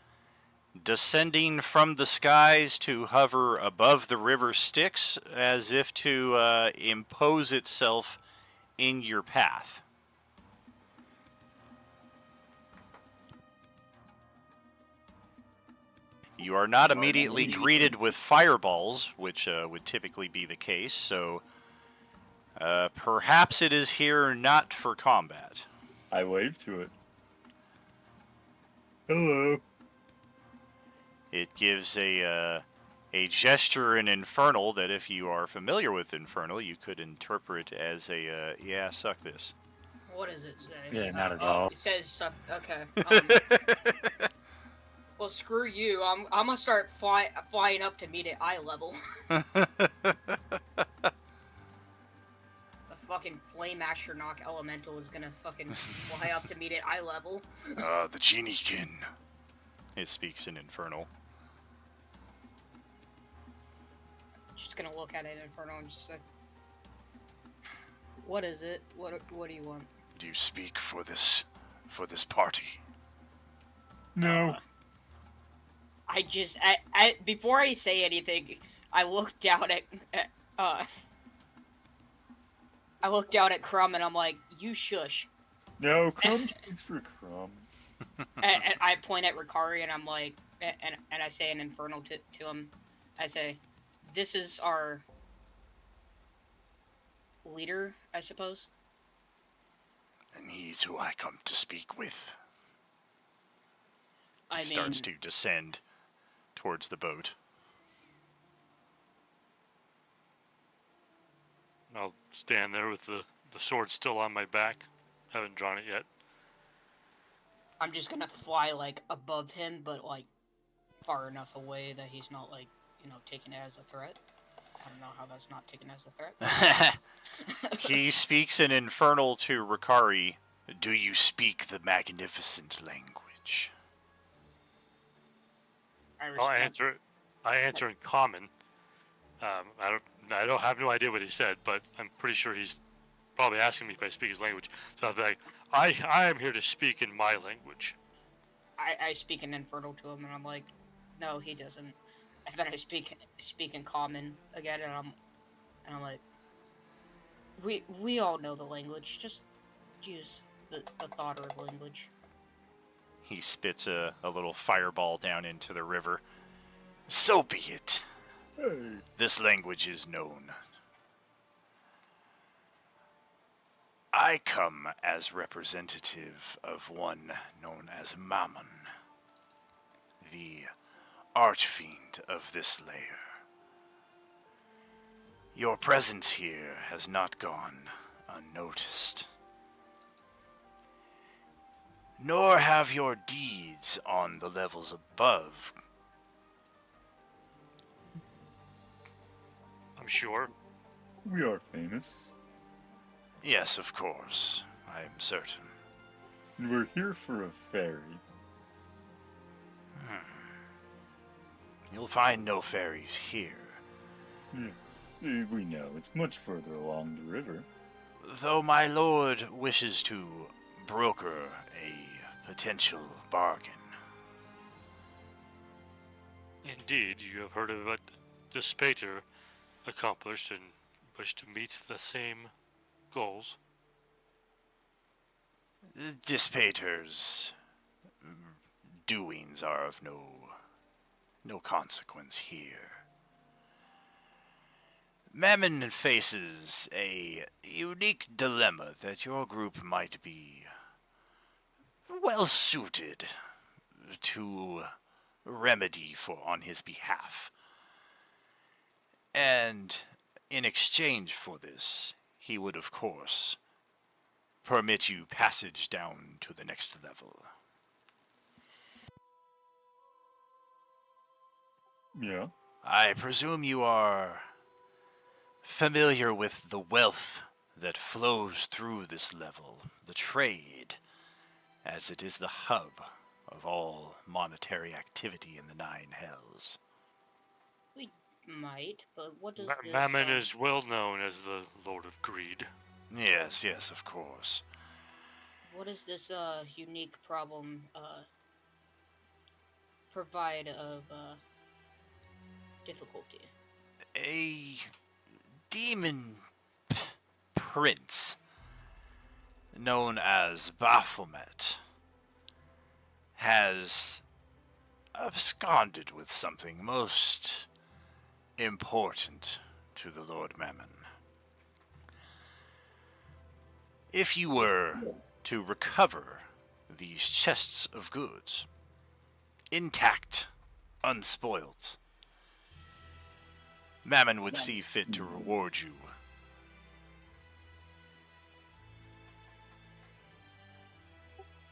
descending from the skies to hover above the river Styx as if to impose itself in your path. You are not immediately greeted with fireballs, which would typically be the case, so perhaps it is here not for combat. I wave to it. Hello. It gives a gesture in Infernal that, if you are familiar with Infernal, you could interpret as a, yeah, suck this. What does it say? Yeah, not at Oh, all. it says suck. Okay. Well, screw you. I'm gonna start flying up to meet at eye level. The fucking Flame Astronaut Elemental is gonna fucking fly up to meet at eye level. The Geniekin. It speaks in Infernal. Just gonna look at it in Infernal and just like, what is it? What do you want? Do you speak for this party? No. I before I say anything, I look down at Crumb and I'm like, you shush. No, Crumb speaks for Crumb. and I point at Ricari and I'm like, and I say in Infernal to him, I say, this is our leader, I suppose. And he's who I come to speak with. I He mean, starts to descend towards the boat. I'll stand there with the sword still on my back. Haven't drawn it yet. I'm just gonna fly like above him, but like far enough away that he's not like, taking it as a threat. I don't know how that's not taken as a threat. He speaks in Infernal to Ricari. Do you speak the magnificent language? I answer in common. I don't have no idea what he said, but I'm pretty sure he's probably asking me if I speak his language. So I'll be like, I am here to speak in my language. I speak in Infernal to him, and I'm like, no, he doesn't. And then I speak in Common again, and I'm like, we all know the language. Just use the Thotter language. He spits a little fireball down into the river. So be it. Hey. This language is known. I come as representative of one known as Mammon, the archfiend of this lair. Your presence here has not gone unnoticed, nor have your deeds on the levels above. I'm sure. We are famous. Yes, of course, I am certain. And we're here for a ferry. You'll find no fairies here. Yes, we know. It's much further along the river. Though my lord wishes to broker a potential bargain. Indeed, you have heard of what Despater accomplished and wish to meet the same goals. Despater's doings are of no consequence here. Mammon faces a unique dilemma that your group might be well suited to remedy for on his behalf. And in exchange for this, he would, of course, permit you passage down to the next level. Yeah. I presume you are familiar with the wealth that flows through this level, the trade, as it is the hub of all monetary activity in the Nine Hells. We might, but what does this... Mammon is well known as the Lord of Greed. Yes, of course. What is this unique problem provide of difficulty? A demon prince known as Baphomet has absconded with something most important to the Lord Mammon. If you were to recover these chests of goods, intact, unspoiled, Mammon would see fit to reward you.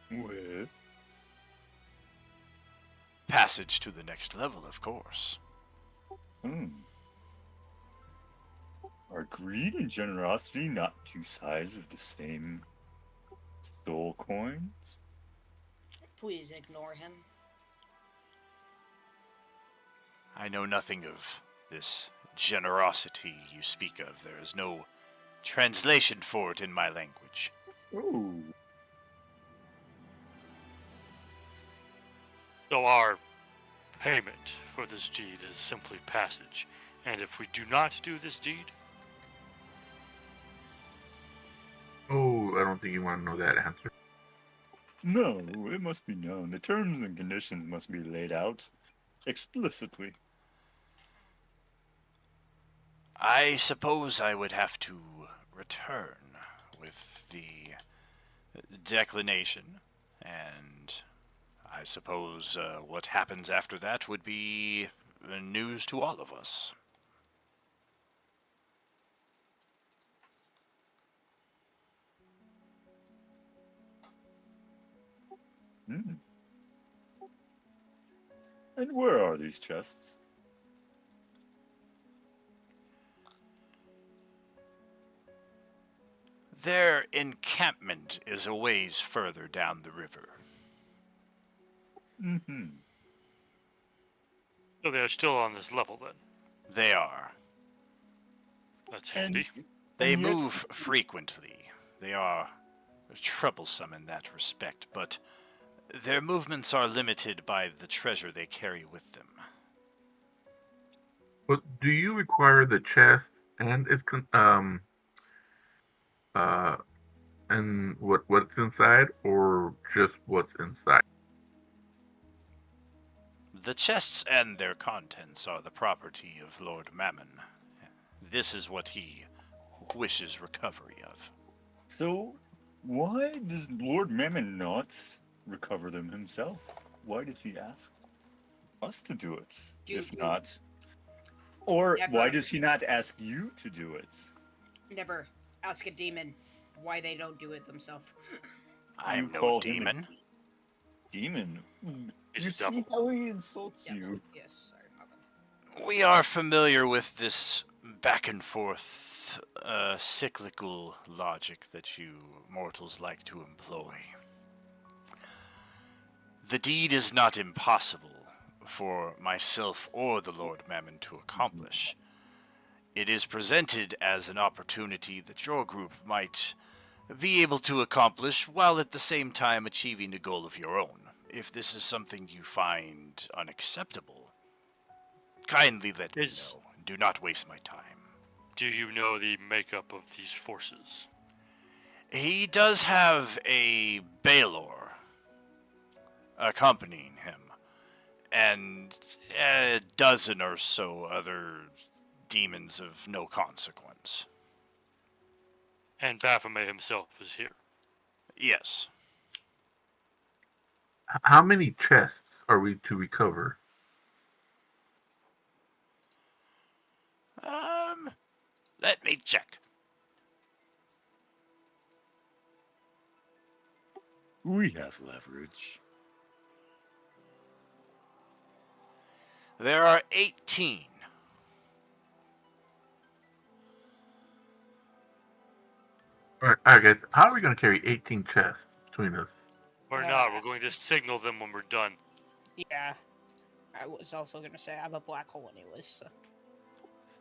With Passage to the next level, of course. Are greed and generosity not two sides of the same soul coins? Please ignore him. I know nothing of this generosity you speak of. There is no translation for it in my language. Oh. So our payment for this deed is simply passage. And if we do not do this deed, Oh, I don't think you want to know that answer. No, it must be known. The terms and conditions must be laid out explicitly. I suppose I would have to return with the declination, and I suppose what happens after that would be news to all of us. Hmm. And where are these chests? Their encampment is a ways further down the river. Mm-hmm. so they are still on this level then. They are. That's handy. They And yet- move frequently. They are troublesome in that respect, but their movements are limited by the treasure they carry with them. But do you require the chest and its and what's inside, or just what's inside? The chests and their contents are the property of Lord Mammon. This is what he wishes recovery of. So, why does Lord Mammon not recover them himself? Why does he ask us to do it? If not, or why Never. does he not ask you to do it? Never ask a demon why they don't do it themselves. I'm You no call him a demon. demon. He's You a see devil. how he insults you. Yes, sorry, my bad. We are familiar with this back and forth cyclical logic that you mortals like to employ. The deed is not impossible for myself or the Lord Mammon to accomplish. It is presented as an opportunity that your group might be able to accomplish while at the same time achieving a goal of your own. If this is something you find unacceptable, kindly let me Is- know. Do not waste my time. Do you know the makeup of these forces? He does have a Baelor accompanying him, and a dozen or so other demons of no consequence. And Baphomet himself is here. Yes. How many chests are we to recover? Let me check. We have leverage. There are 18. All right, guys. How are we going to carry 18 chests between us? We're not. We're going to signal them when we're done. Yeah. I was also gonna say I have a black hole anyways, so.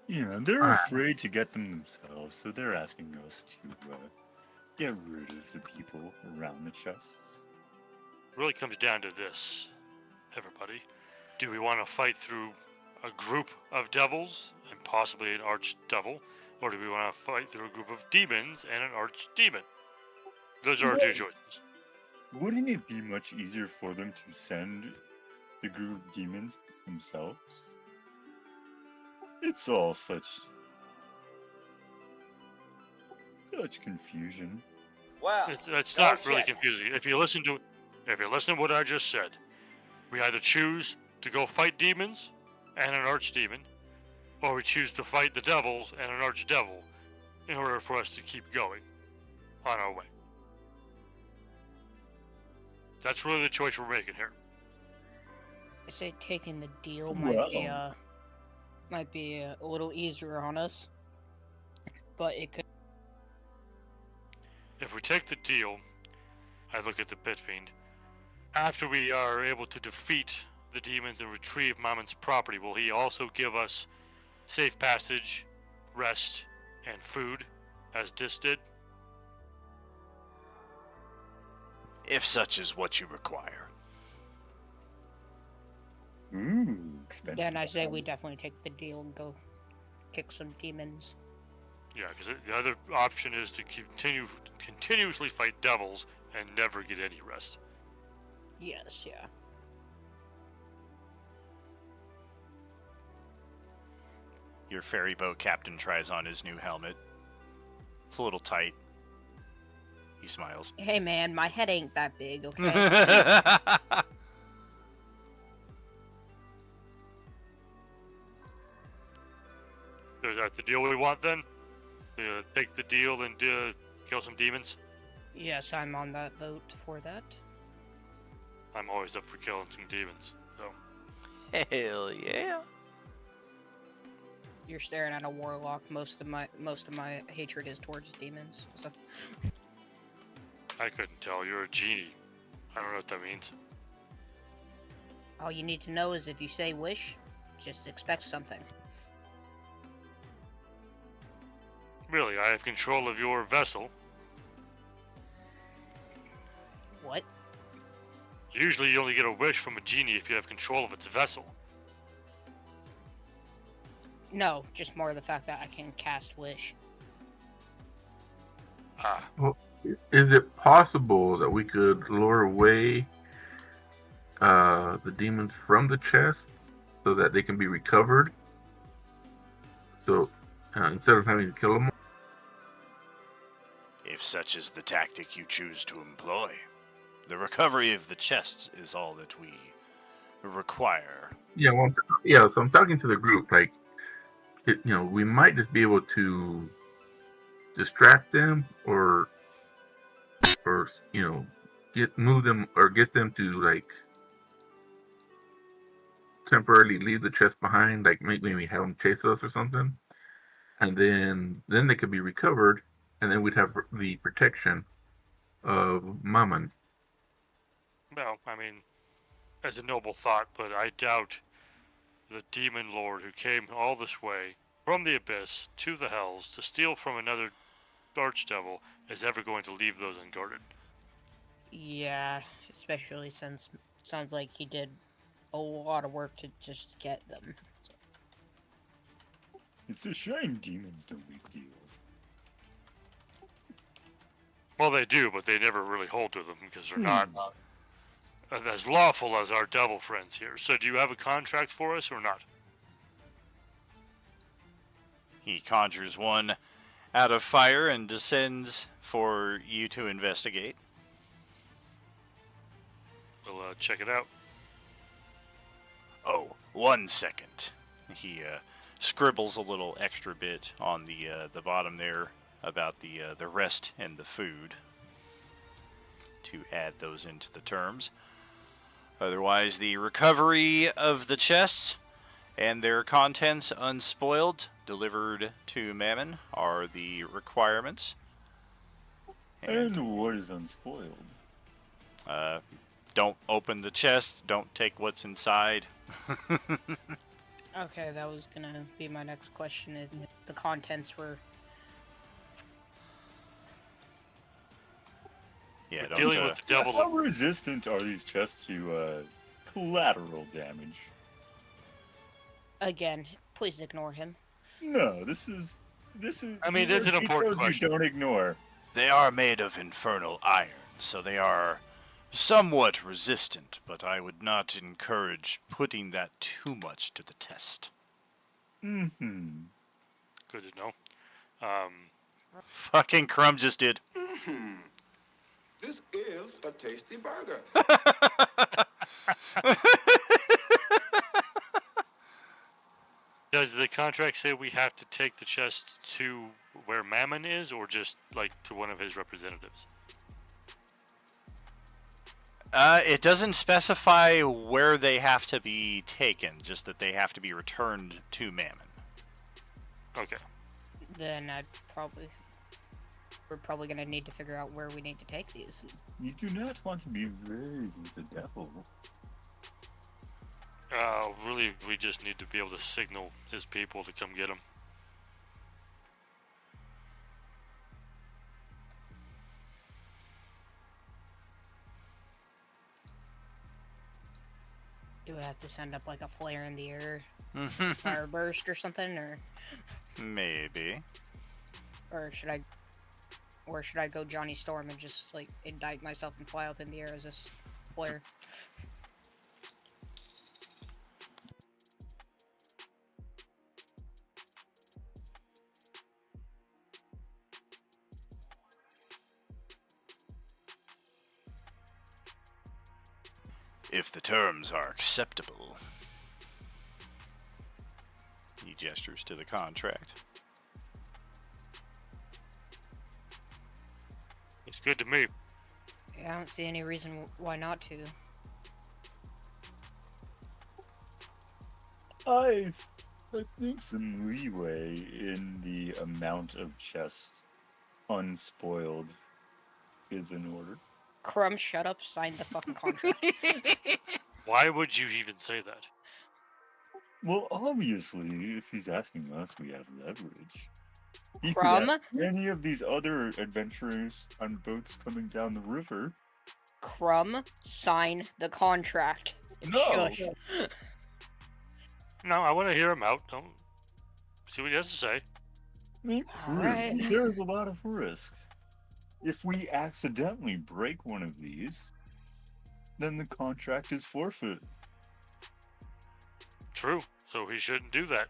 Yeah, they're Alright. afraid to get them themselves, so they're asking us to get rid of the people around the chests. It really comes down to this, everybody. Do we want to fight through a group of devils and possibly an archdevil, or do we want to fight through a group of demons and an archdemon? Those are our two choices. Wouldn't it be much easier for them to send the group of demons themselves? It's all such confusion. Well, It's no not really shit. confusing. If you listen to what I just said, we either choose to go fight demons and an archdemon, or we choose to fight the devils and an archdevil in order for us to keep going on our way. That's really the choice we're making here. I say taking the deal Well. might be a little easier on us, but it could. If we take the deal, I look at the Pit Fiend. After we are able to defeat the demons and retrieve Mammon's property, will he also give us safe passage, rest, and food, as Dis did? If such is what you require. Ooh, expensive. Then I say we definitely take the deal and go kick some demons. Yeah, because the other option is to continuously fight devils and never get any rest. Yes, yeah. Your ferry boat captain tries on his new helmet. It's a little tight. He smiles. Hey man, my head ain't that big, okay? Is that the deal we want then? Take the deal and kill some demons? Yes, I'm on that vote for that. I'm always up for killing some demons. So Hell yeah. You're staring at a warlock. Most of my hatred is towards demons. So I couldn't tell. You're a genie. I don't know what that means. all you need to know is if you say wish, just expect something. Really, I have control of your vessel. What? Usually you only get a wish from a genie if you have control of its vessel. No, just more the fact that I can cast wish. Ah, Is it possible that we could lure away the demons from the chest so that they can be recovered? So instead of having to kill them, If such is the tactic you choose to employ, the recovery of the chests is all that we require. yeah, well, yeah. So I'm talking to the group, like, we might just be able to distract them, or move them, or get them to like temporarily leave the chest behind, like maybe have them chase us or something, and then they could be recovered, and then we'd have the protection of Mammon. well, I mean, as a noble thought, but I doubt the demon lord who came all this way from the abyss to the hells to steal from another archdevil is ever going to leave those unguarded. Yeah, especially since sounds like he did a lot of work to just get them. So, It's a shame demons don't make deals. Well, they do, but they never really hold to them because they're not as lawful as our devil friends here. So do you have a contract for us or not? He conjures one out of fire and descends for you to investigate. We'll check it out. Oh, 1 second. He scribbles a little extra bit on the bottom there about the rest and the food to add those into the terms. Otherwise, the recovery of the chests and their contents unspoiled, delivered to Mammon, are the requirements. And what is unspoiled? Don't open the chest, don't take what's inside. okay, that was gonna be my next question. If the contents were Yeah, We're don't, dealing with the devil. How resistant are these chests to collateral damage? Again, please ignore him. No, this is. I mean, these that's are an important details question. You don't ignore. They are made of infernal iron, so they are somewhat resistant, but I would not encourage putting that too much to the test. Mm-hmm. Good to know. Fucking Crumb just did. This is a tasty burger. Does the contract say we have to take the chest to where Mammon is, or just like to one of his representatives? It doesn't specify where they have to be taken, just that they have to be returned to Mammon. Okay. Then we're probably gonna need to figure out where we need to take these. You do not want to be vague with the devil. Really, we just need to be able to signal his people to come get him. Do I have to send up like a flare in the air, fire burst or something, Maybe. or should I go Johnny Storm and just like indict myself and fly up in the air as this flare? If the terms are acceptable. He gestures to the contract. It's good to me. Yeah, I don't see any reason why not to. I think some leeway in the amount of chests unspoiled is in order. Crumb, shut up, sign the fucking contract. Why would you even say that? Well, obviously, if he's asking us, we have leverage. He could Crumb? ask any of these other adventurers on boats coming down the river. Crumb, sign the contract. No. Shush. No, I want to hear him out. Don't see what he has to say. I mean, Alright. there's a lot of risk. If we accidentally break one of these, then the contract is forfeit. True. So he shouldn't do that.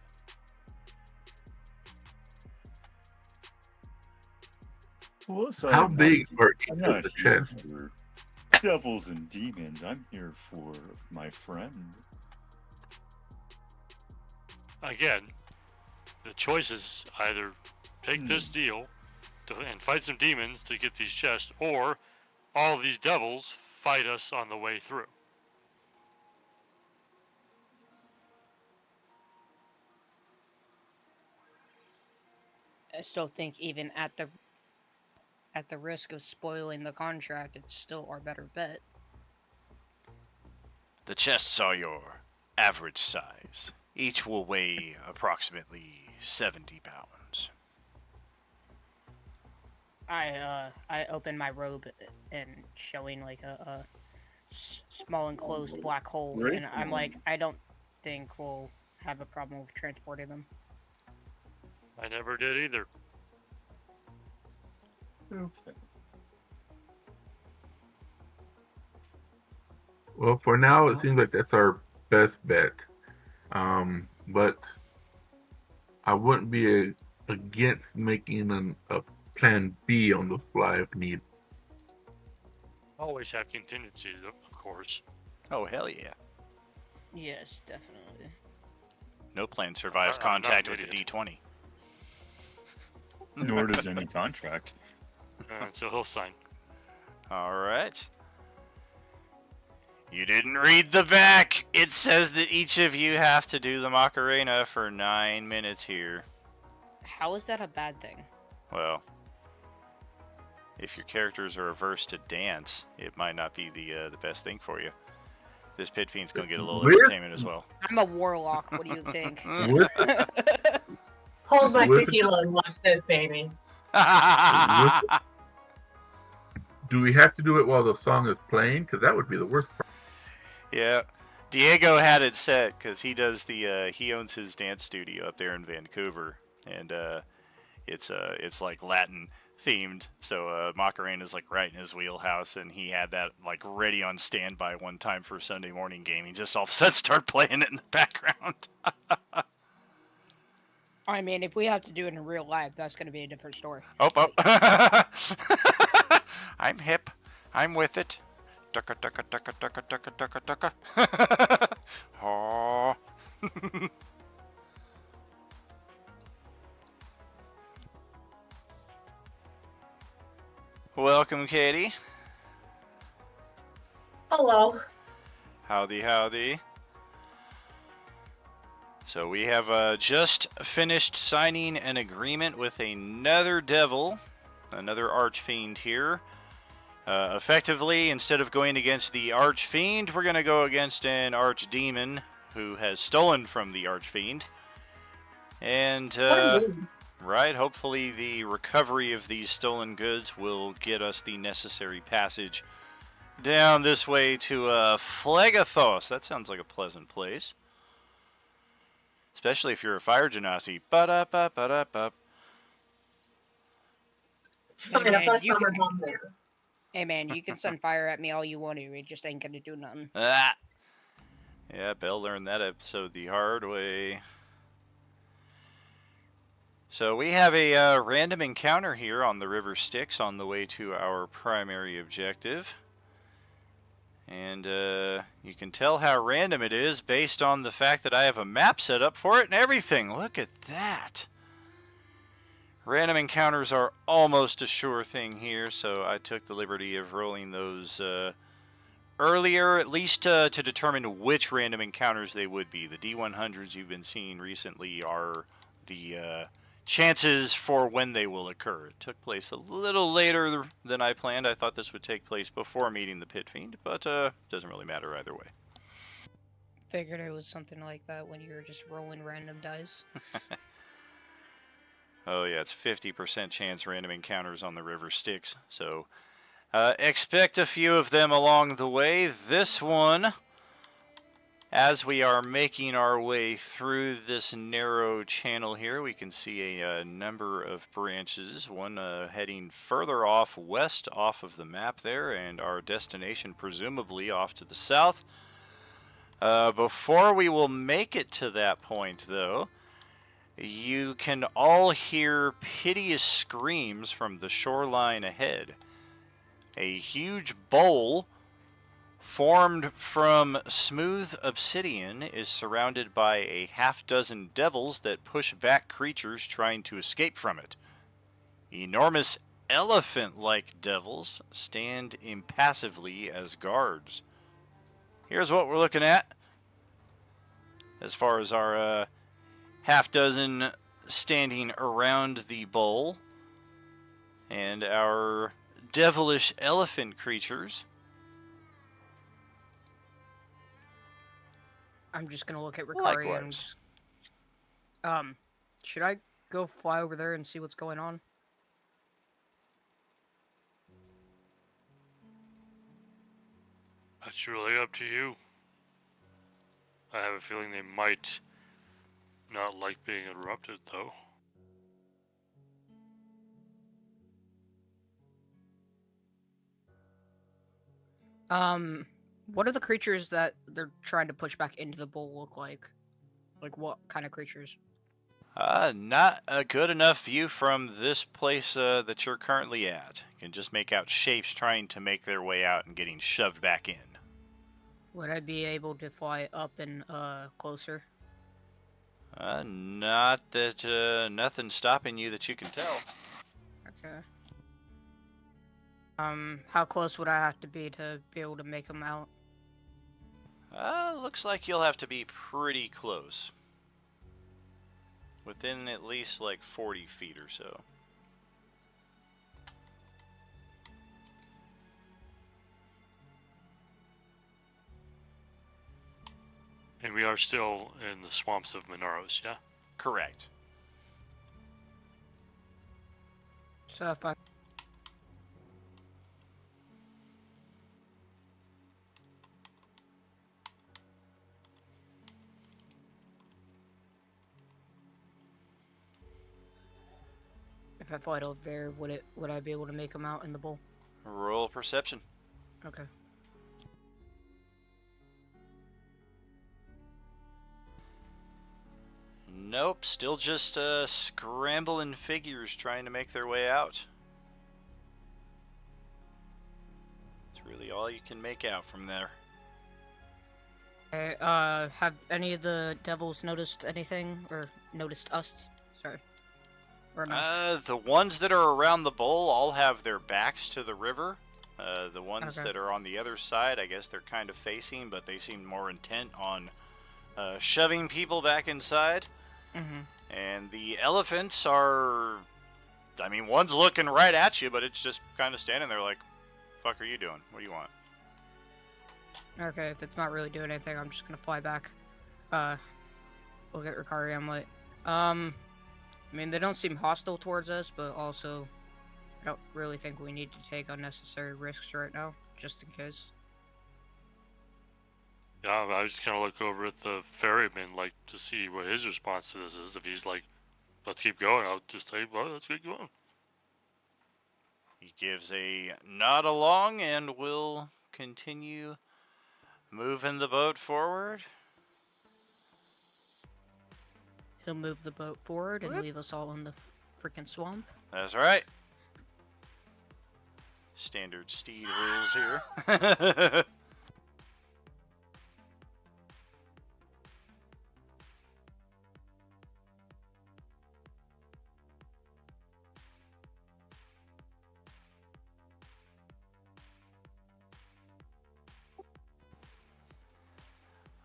Plus, How I'm big not- are I'm each not of the here chests? for devils and demons. I'm here for my friend. Again, the choice is either take this deal and fight some demons to get these chests, or all these devils fight us on the way through. I still think even at the risk of spoiling the contract, it's still our better bet. The chests are your average size. Each will weigh approximately 70 pounds. I open my robe and showing like a small enclosed black hole, Great and I'm one. like, I don't think we'll have a problem with transporting them. I never did either. Okay. Well, for now, it seems like that's our best bet. But I wouldn't be against making a plan B on the fly if need. Always have contingencies, of course. Oh, hell yeah. Yes, definitely. No plan survives I'm not an contact with the idiot. D20. Nor does any contract. So he'll sign. Alright. You didn't read the back! It says that each of you have to do the Macarena for 9 minutes here. How is that a bad thing? Well, if your characters are averse to dance, it might not be the best thing for you. This pit fiend's gonna get a little With- entertainment as well. I'm a warlock. What do you think? With, Hold my With- tequila and watch this, baby. do we have to do it while the song is playing? Because that would be the worst part. Yeah. Diego had it set because he does he owns his dance studio up there in Vancouver, and it's like Latin themed. So Macarena's like right in his wheelhouse, and he had that like ready on standby one time for Sunday morning gaming. Just all of a sudden start playing it in the background. I mean, if we have to do it in real life, that's going to be a different story. Oh. I'm hip. I'm with it. Ducka, ducka, ducka, ducka, ducka, ducka, ducka. Oh. Welcome, Katie. Hello. Howdy, howdy. So we have just finished signing an agreement with another devil, another archfiend here. Effectively, instead of going against the archfiend, we're going to go against an archdemon who has stolen from the archfiend. And, right, hopefully the recovery of these stolen goods will get us the necessary passage down this way to Phlegathos. That sounds like a pleasant place. Especially if you're a fire genasi. Ba-da-ba-ba-da-ba. It's fine. I've got a summer home there. Hey man, you can send fire at me all you want to. It just ain't gonna do nothing. Ah. Yeah, Belle learned that episode the hard way. So we have a random encounter here on the River Styx on the way to our primary objective. And you can tell how random it is based on the fact that I have a map set up for it and everything. Look at that. Random encounters are almost a sure thing here, so I took the liberty of rolling those earlier, at least to determine which random encounters they would be. The D100s you've been seeing recently are the chances for when they will occur. It took place a little later than I planned. I thought this would take place before meeting the Pit Fiend, but doesn't really matter either way. Figured it was something like that when you were just rolling random dice. Oh yeah, it's 50% chance random encounters on the River Styx, so expect a few of them along the way. This one, as we are making our way through this narrow channel here, we can see a number of branches, one heading further off west off of the map there, and our destination presumably off to the south. Before we will make it to that point, though, you can all hear piteous screams from the shoreline ahead. A huge bowl formed from smooth obsidian is surrounded by a half-dozen devils that push back creatures trying to escape from it. Enormous elephant-like devils stand impassively as guards. Here's what we're looking at as far as our half-dozen standing around the bowl and our devilish elephant creatures. I'm just gonna look at Ricari. Likewise. Should I go fly over there and see what's going on? That's really up to you. I have a feeling they might not like being interrupted, though. What are the creatures that they're trying to push back into the bowl look like? Like, what kind of creatures? Not a good enough view from this place that you're currently at. You can just make out shapes trying to make their way out and getting shoved back in. Would I be able to fly up and closer? Not that nothing's stopping you that you can tell. Okay. How close would I have to be able to make them out? Looks like you'll have to be pretty close. Within at least like 40 feet or so. And we are still in the swamps of Minaros, yeah? Correct. So if I... If I fight over there, would I be able to make him out in the bowl? Roll perception. Okay. Nope, still just scrambling figures trying to make their way out. It's really all you can make out from there. Okay, have any of the devils noticed anything, or noticed us? Sorry. Or no? The ones that are around the bowl all have their backs to the river. The ones Okay. that are on the other side, I guess they're kind of facing, but they seem more intent on shoving people back inside. Mm-hmm. And the elephants are, I mean, one's looking right at you, but it's just kind of standing there like, fuck are you doing? What do you want? Okay, if it's not really doing anything, I'm just gonna fly back. We'll get Ricari Amulet. I mean, they don't seem hostile towards us, but also, I don't really think we need to take unnecessary risks right now, just in case. Yeah, I was just kind of look over at the ferryman, like, to see what his response to this is. If he's like, let's keep going, I'll just say, well, let's keep going. He gives a nod along and will continue moving the boat forward. He'll move the boat forward and leave us all in the freaking swamp. That's right. Standard steed rules here.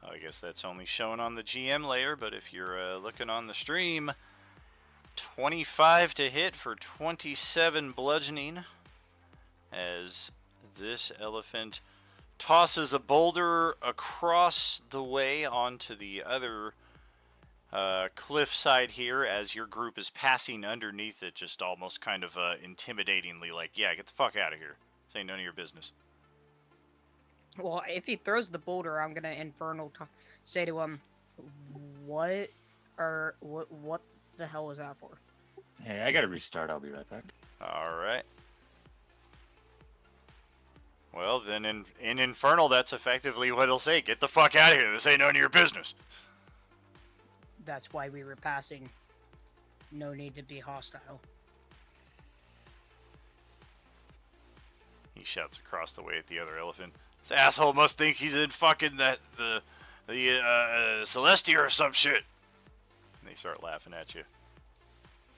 I guess that's only shown on the GM layer, but if you're looking on the stream, 25 to hit for 27 bludgeoning, as this elephant tosses a boulder across the way onto the other cliff side here, as your group is passing underneath it, just almost kind of intimidatingly, like, yeah, get the fuck out of here. This ain't none of your business. Well, if he throws the boulder, I'm gonna infernal say to him, what the hell is that for? Hey, I gotta restart. I'll be right back. Alright. Well, then in Infernal, that's effectively what it'll say. Get the fuck out of here. This ain't none of your business. That's why we were passing. No need to be hostile. He shouts across the way at the other elephant. This asshole must think he's in fucking the Celestia or some shit. And they start laughing at you.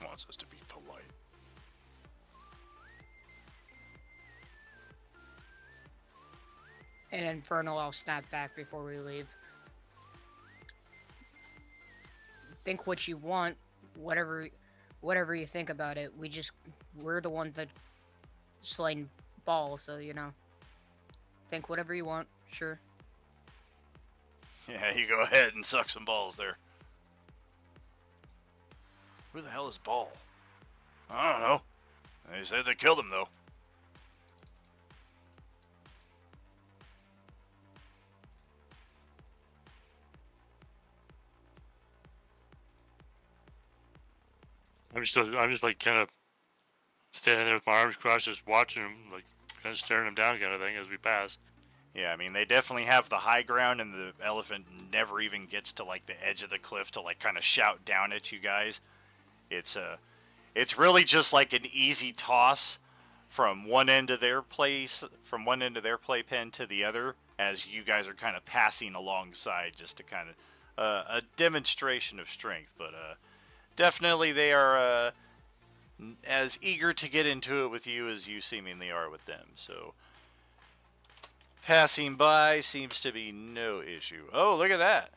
Wants us to be polite. And Infernal, I'll snap back before we leave. Think what you want, whatever you think about it. We're the ones that slain Ball, so you know. Think whatever you want, sure. Yeah, you go ahead and suck some balls there. Who the hell is Ball? I don't know. They said they killed him, though. I'm just like kind of standing there with my arms crossed, just watching him, like kind of staring him down, kind of thing, as we pass. Yeah, I mean, they definitely have the high ground, and the elephant never even gets to, like, the edge of the cliff to, like, kind of shout down at you guys. It's really just, like, an easy toss from one end of their playpen to the other, as you guys are kind of passing alongside, just to kind of, a demonstration of strength. But, definitely they are, as eager to get into it with you as you seemingly are with them, so... Passing by seems to be no issue. Oh, look at that.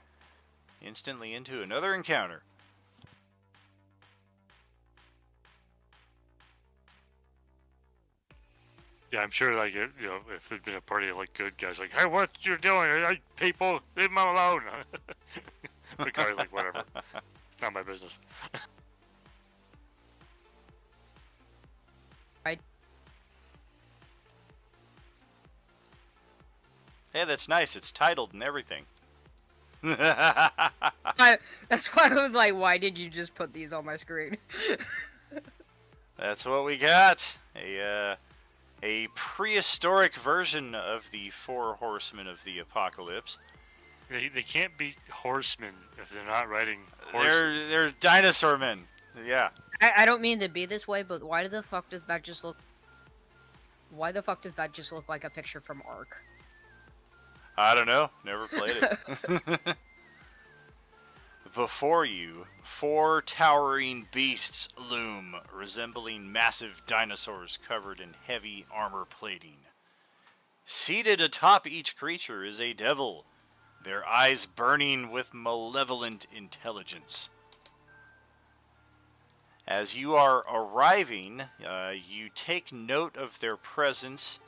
Instantly into another encounter. Yeah, I'm sure, like, you know, if it'd been a party of, like, good guys, like, hey, what you doing? Hey, people, leave them alone. The guy's like, whatever. It's not my business. Hey, that's nice. It's titled and everything. That's why I was like, why did you just put these on my screen? That's what we got. A prehistoric version of the four horsemen of the apocalypse. They can't be horsemen if they're not riding horses. They're dinosaur men. Yeah. I don't mean to be this way, but why the fuck does that just look? Why the fuck does that just look like a picture from Ark? I don't know. Never played it. Before you, four towering beasts loom, resembling massive dinosaurs covered in heavy armor plating. Seated atop each creature is a devil, their eyes burning with malevolent intelligence. As you are arriving, you take note of their presence.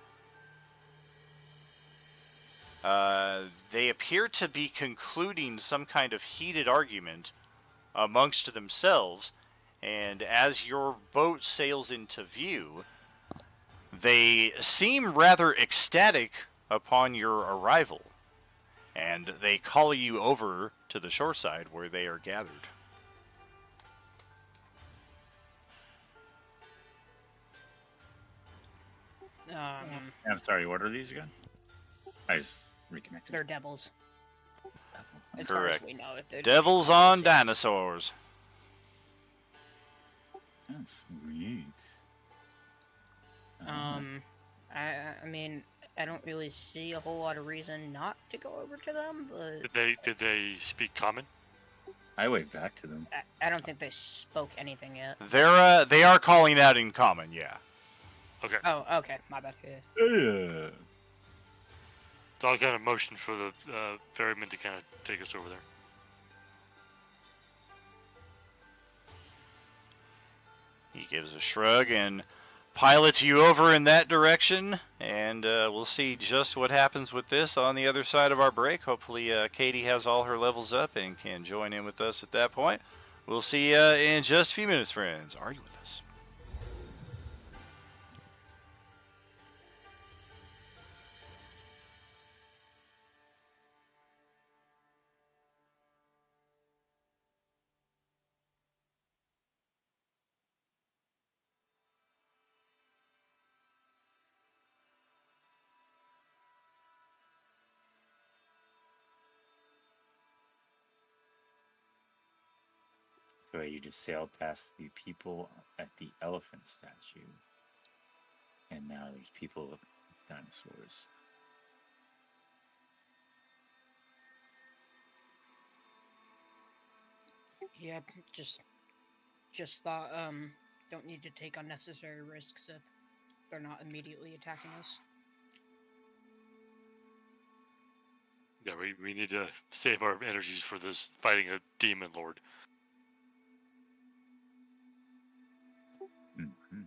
They appear to be concluding some kind of heated argument amongst themselves, and as your boat sails into view, they seem rather ecstatic upon your arrival, and they call you over to the shoreside where they are gathered. I'm sorry, what are these again? I just reconnected. They're devils. As Correct. far as we know it. They're Devils just on devils. dinosaurs. That's sweet. I mean, I don't really see a whole lot of reason not to go over to them, but Did they speak common? I waved back to them. I don't think they spoke anything yet. They are calling out in common, yeah. Okay. Oh, okay, my bad. Yeah. Yeah. So I'll kind of motion for the ferryman to kind of take us over there. He gives a shrug and pilots you over in that direction, and we'll see just what happens with this on the other side of our break. Hopefully Katie has all her levels up and can join in with us at that point. We'll see you in just a few minutes, friends. Are you with us? So you just sailed past the people at the elephant statue, and now there's people with dinosaurs. Yeah, just thought don't need to take unnecessary risks if they're not immediately attacking us. Yeah, we need to save our energies for this fighting a demon lord. Mm-hmm.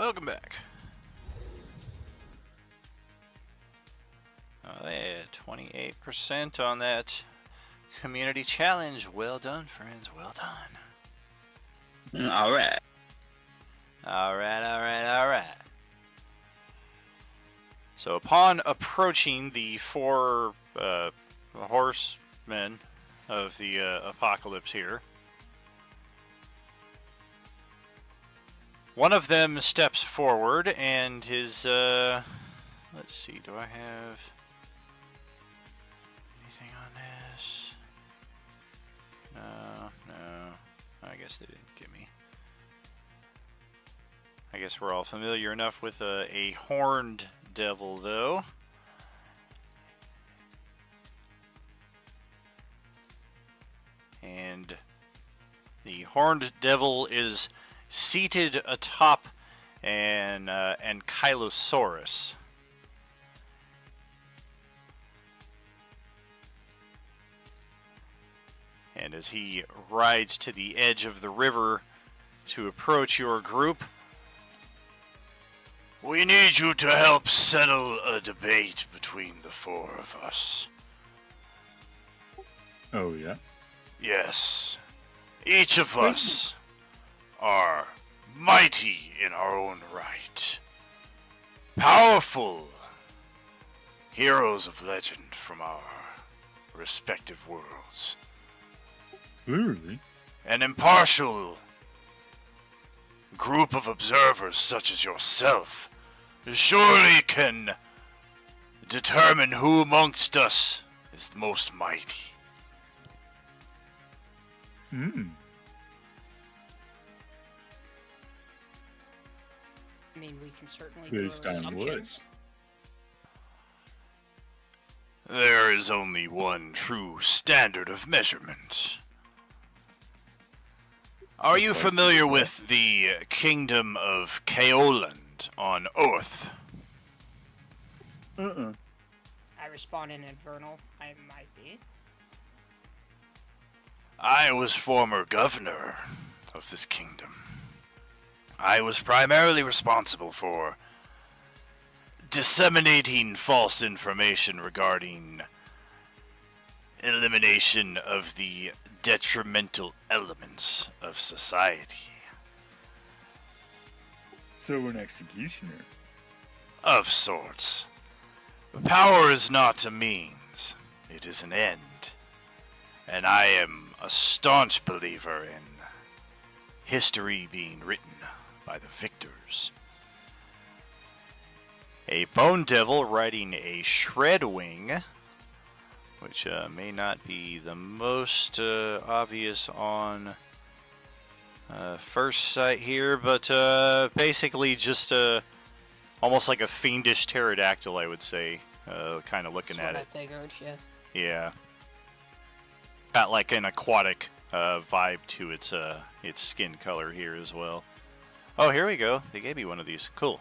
Welcome back. Oh, yeah, 28% on that community challenge. Well done, friends. Well done. All right. Alright. So upon approaching the four horsemen of the apocalypse here, one of them steps forward and his, let's see, do I have anything on this? No, I guess they didn't give me. I guess we're all familiar enough with a horned devil, though. And the horned devil is seated atop an Ankylosaurus. And as he rides to the edge of the river to approach your group, we need you to help settle a debate between the four of us. Oh, yeah? Yes. Each of us are mighty in our own right. Powerful heroes of legend from our respective worlds. Clearly. An impartial group of observers such as yourself surely can determine who amongst us is the most mighty. Hmm. I mean, we can certainly Based do our on what? assumptions. There is only one true standard of measurement. Are you familiar with the kingdom of Kaoland on Earth? I respond in Infernal. I might be. I was former governor of this kingdom. I was primarily responsible for disseminating false information regarding elimination of the detrimental elements of society. So an executioner. Of sorts. Power is not a means, it is an end. And I am a staunch believer in history being written by the victors. A bone devil riding a shredwing, which may not be the most obvious on first sight here, but basically just almost like a fiendish pterodactyl, I would say, kind of looking at it. That's what I figured, yeah. Yeah. Got like an aquatic vibe to its skin color here as well. Oh, here we go. They gave me one of these. Cool.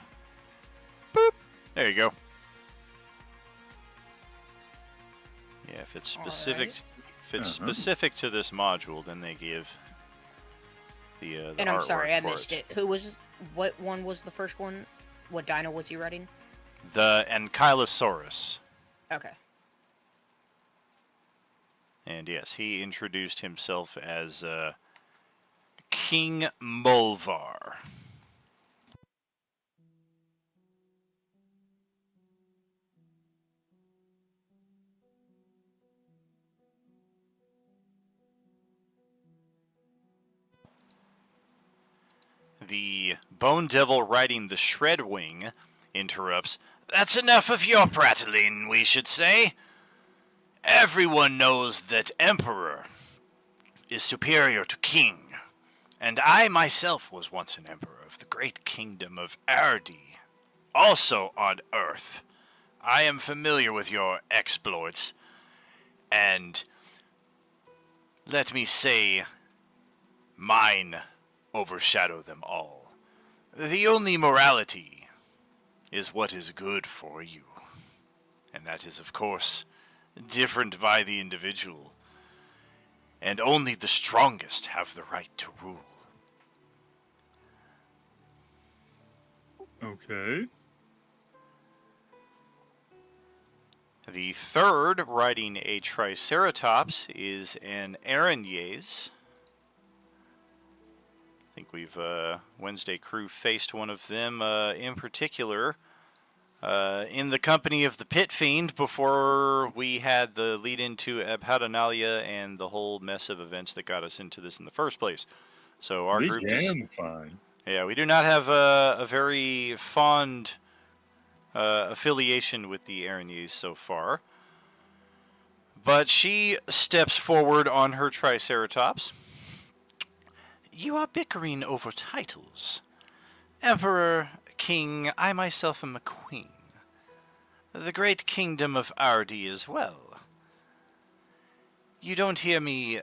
Boop. There you go. Yeah, if it's specific, Alright. if it's specific to this module, then they give the And I'm artwork sorry, I for missed it. Who was... What one was the first one? What dino was he riding? The Ankylosaurus. Okay. And yes, he introduced himself as King Mulvar. The Bone Devil riding the Shredwing interrupts. That's enough of your prattling, we should say. Everyone knows that Emperor is superior to King, and I myself was once an Emperor of the great kingdom of Ardi, also on Earth. I am familiar with your exploits, and let me say, mine overshadow them all. The only morality is what is good for you, and that is, of course, different by the individual, and only the strongest have the right to rule. Okay. The third riding a Triceratops is an Araignées. I think we've, Wednesday crew faced one of them in particular in the company of the Pit Fiend before we had the lead into Abhadanalia and the whole mess of events that got us into this in the first place. So our They group damn fine. Yeah, we do not have a very fond affiliation with the Araignées so far. But she steps forward on her Triceratops. You are bickering over titles. Emperor, king, I myself am a queen. The great kingdom of Ardi as well. You don't hear me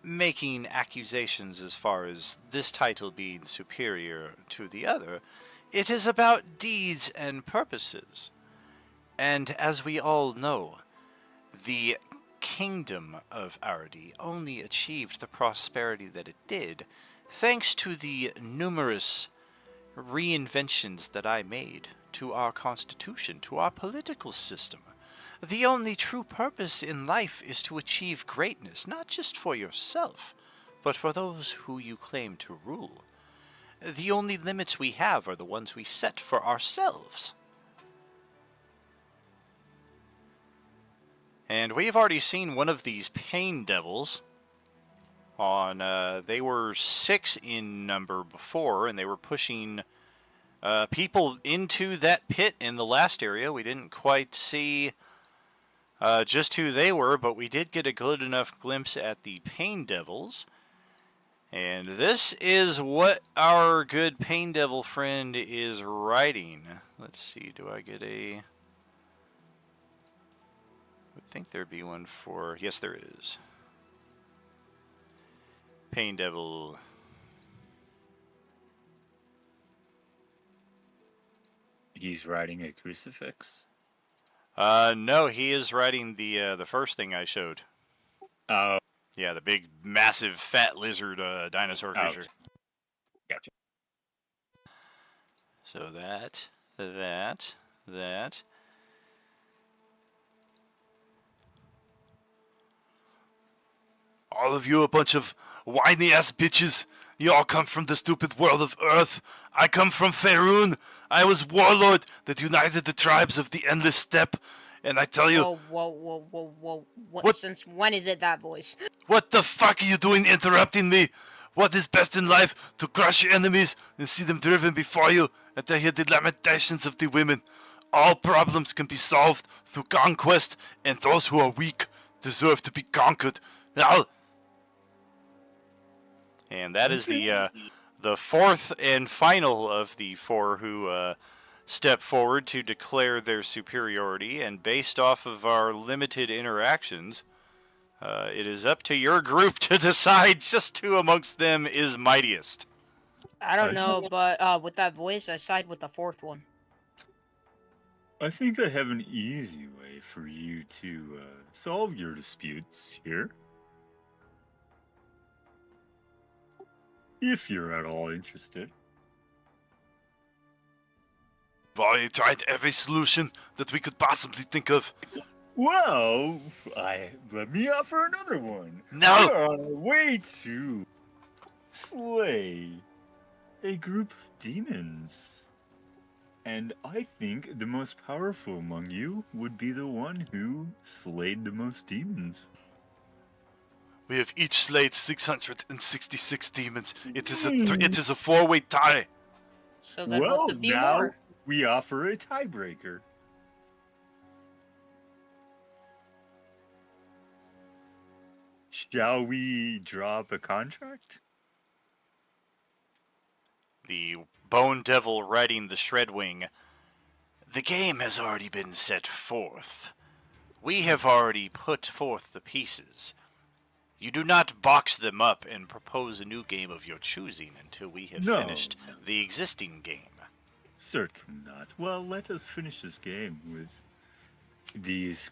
making accusations as far as this title being superior to the other. It is about deeds and purposes. And as we all know, the kingdom of Ardi only achieved the prosperity that it did thanks to the numerous reinventions that I made to our constitution, to our political system. The only true purpose in life is to achieve greatness, not just for yourself, but for those who you claim to rule. The only limits we have are the ones we set for ourselves. And we have already seen one of these pain devils on, they were 6 in number before, and they were pushing people into that pit in the last area. We didn't quite see just who they were, but we did get a good enough glimpse at the pain devils. And this is what our good pain devil friend is riding. Let's see, do I get a... I would think there'd be one for... Yes, there is. Pain devil. He's riding a crucifix. No, he is riding the first thing I showed. Oh. Yeah, the big, massive, fat lizard dinosaur creature. Gotcha. So that. All of you a bunch of whiny-ass bitches. You all come from the stupid world of Earth. I come from Faerun. I was warlord that united the tribes of the Endless Steppe. And I tell you... Whoa. What? Since when is it that voice? What the fuck are you doing interrupting me? What is best in life? To crush your enemies and see them driven before you, and to hear the lamentations of the women. All problems can be solved through conquest, and those who are weak deserve to be conquered. Now... And that is the fourth and final of the 4 who step forward to declare their superiority. And based off of our limited interactions, it is up to your group to decide just who amongst them is mightiest. I don't know, but with that voice, I side with the 4th one. I think I have an easy way for you to solve your disputes here. If you're at all interested. We've already tried every solution that we could possibly think of. Well, let me offer another one. No! We're on our way to slay a group of demons. And I think the most powerful among you would be the one who slayed the most demons. We have each slayed 666 demons. It is a 4-way tie. So there Well, must be now more. we offer a tiebreaker. Shall we draw up a contract? The Bone Devil riding the Shredwing. The game has already been set forth. We have already put forth the pieces. You do not box them up and propose a new game of your choosing until we have finished the existing game. Certainly not. Well, let us finish this game with this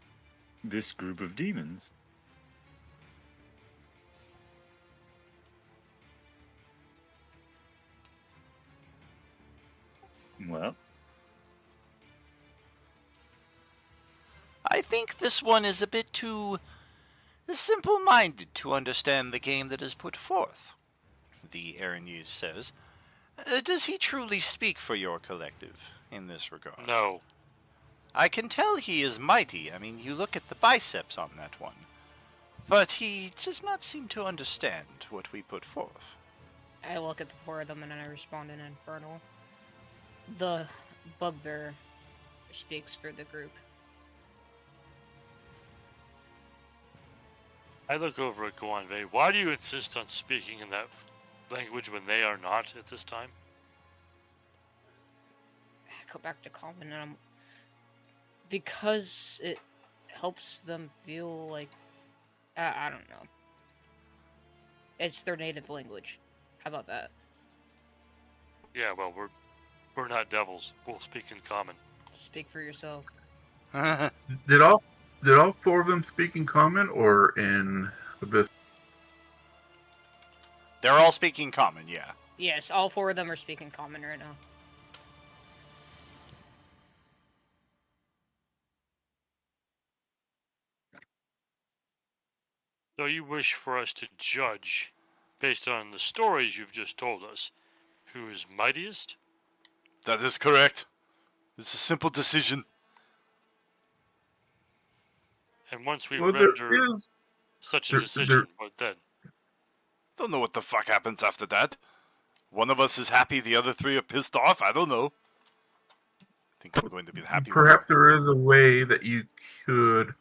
group of demons. Well, I think this one is a bit too simple-minded to understand the game that is put forth, the Aranese says. Does he truly speak for your collective in this regard? No. I can tell he is mighty. I mean, you look at the biceps on that one. But he does not seem to understand what we put forth. I look at the four of them and I respond in Infernal. The bugbear speaks for the group. I look over at Guanve. Why do you insist on speaking in that language when they are not at this time? I go back to common and I'm... Because it helps them feel like... I don't know. It's their native language. How about that? Yeah, well, we're not devils. We'll speak in common. Speak for yourself. Did all four of them speak in common or in Abyss? They're all speaking common, yeah. Yes, all four of them are speaking common right now. So you wish for us to judge, based on the stories you've just told us, who is mightiest? That is correct. It's a simple decision. And once we Well, render such a decision, what then? Don't know what the fuck happens after that. One of us is happy, the other three are pissed off. I don't know. I think I'm going to be happy. Perhaps there is a way that you could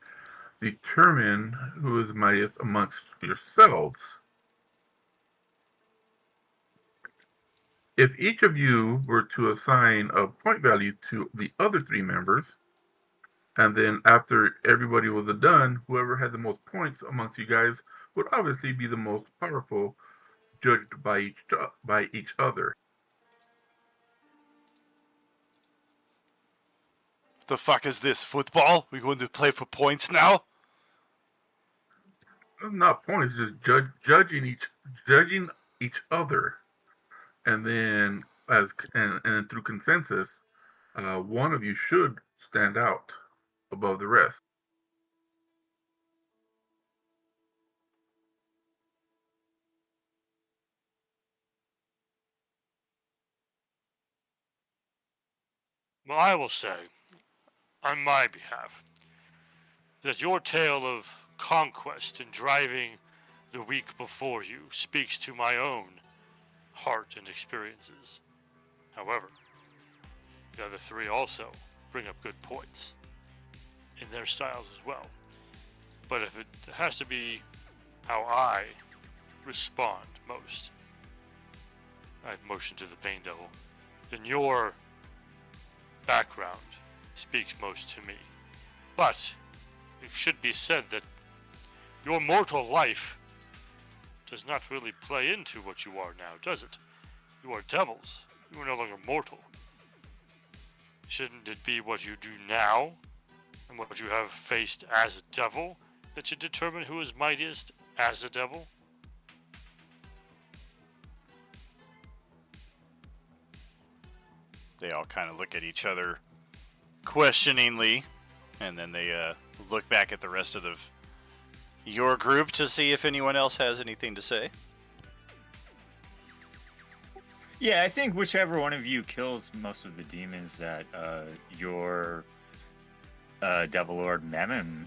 determine who is mightiest amongst yourselves. If each of you were to assign a point value to the other three members, and then after everybody was done, whoever had the most points amongst you guys would obviously be the most powerful, judged by each other. The fuck is this? Football? We going to play for points now? Not points, just judging each other, and then and through consensus, one of you should stand out above the rest. Well, I will say, on my behalf, that your tale of conquest and driving the weak before you speaks to my own heart and experiences. However, the other three also bring up good points in their styles as well. But if it has to be how I respond most, I've motioned to the Pain Devil, then your background speaks most to me. But it should be said that your mortal life does not really play into what you are now, does it? You are devils. You are no longer mortal. Shouldn't it be what you do now and what you have faced as a devil that should determine who is mightiest as a devil? They all kind of look at each other questioningly, and then they look back at the rest of your group to see if anyone else has anything to say. Yeah, I think whichever one of you kills most of the demons that your Devil Lord Mammon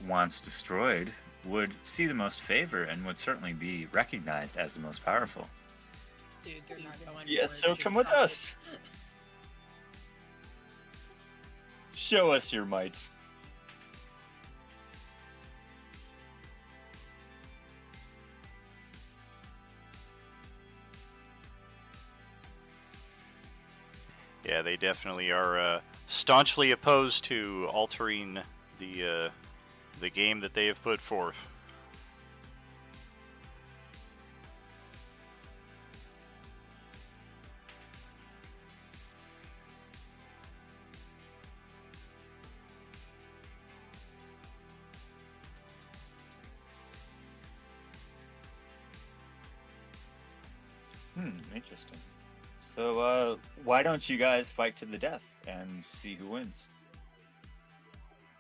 wants destroyed would see the most favor and would certainly be recognized as the most powerful. Dude, they're not going Yes, for it, so just come with fuck it. us. Show us your mights. Yeah, they definitely are staunchly opposed to altering the game that they have put forth. Interesting. So, why don't you guys fight to the death and see who wins?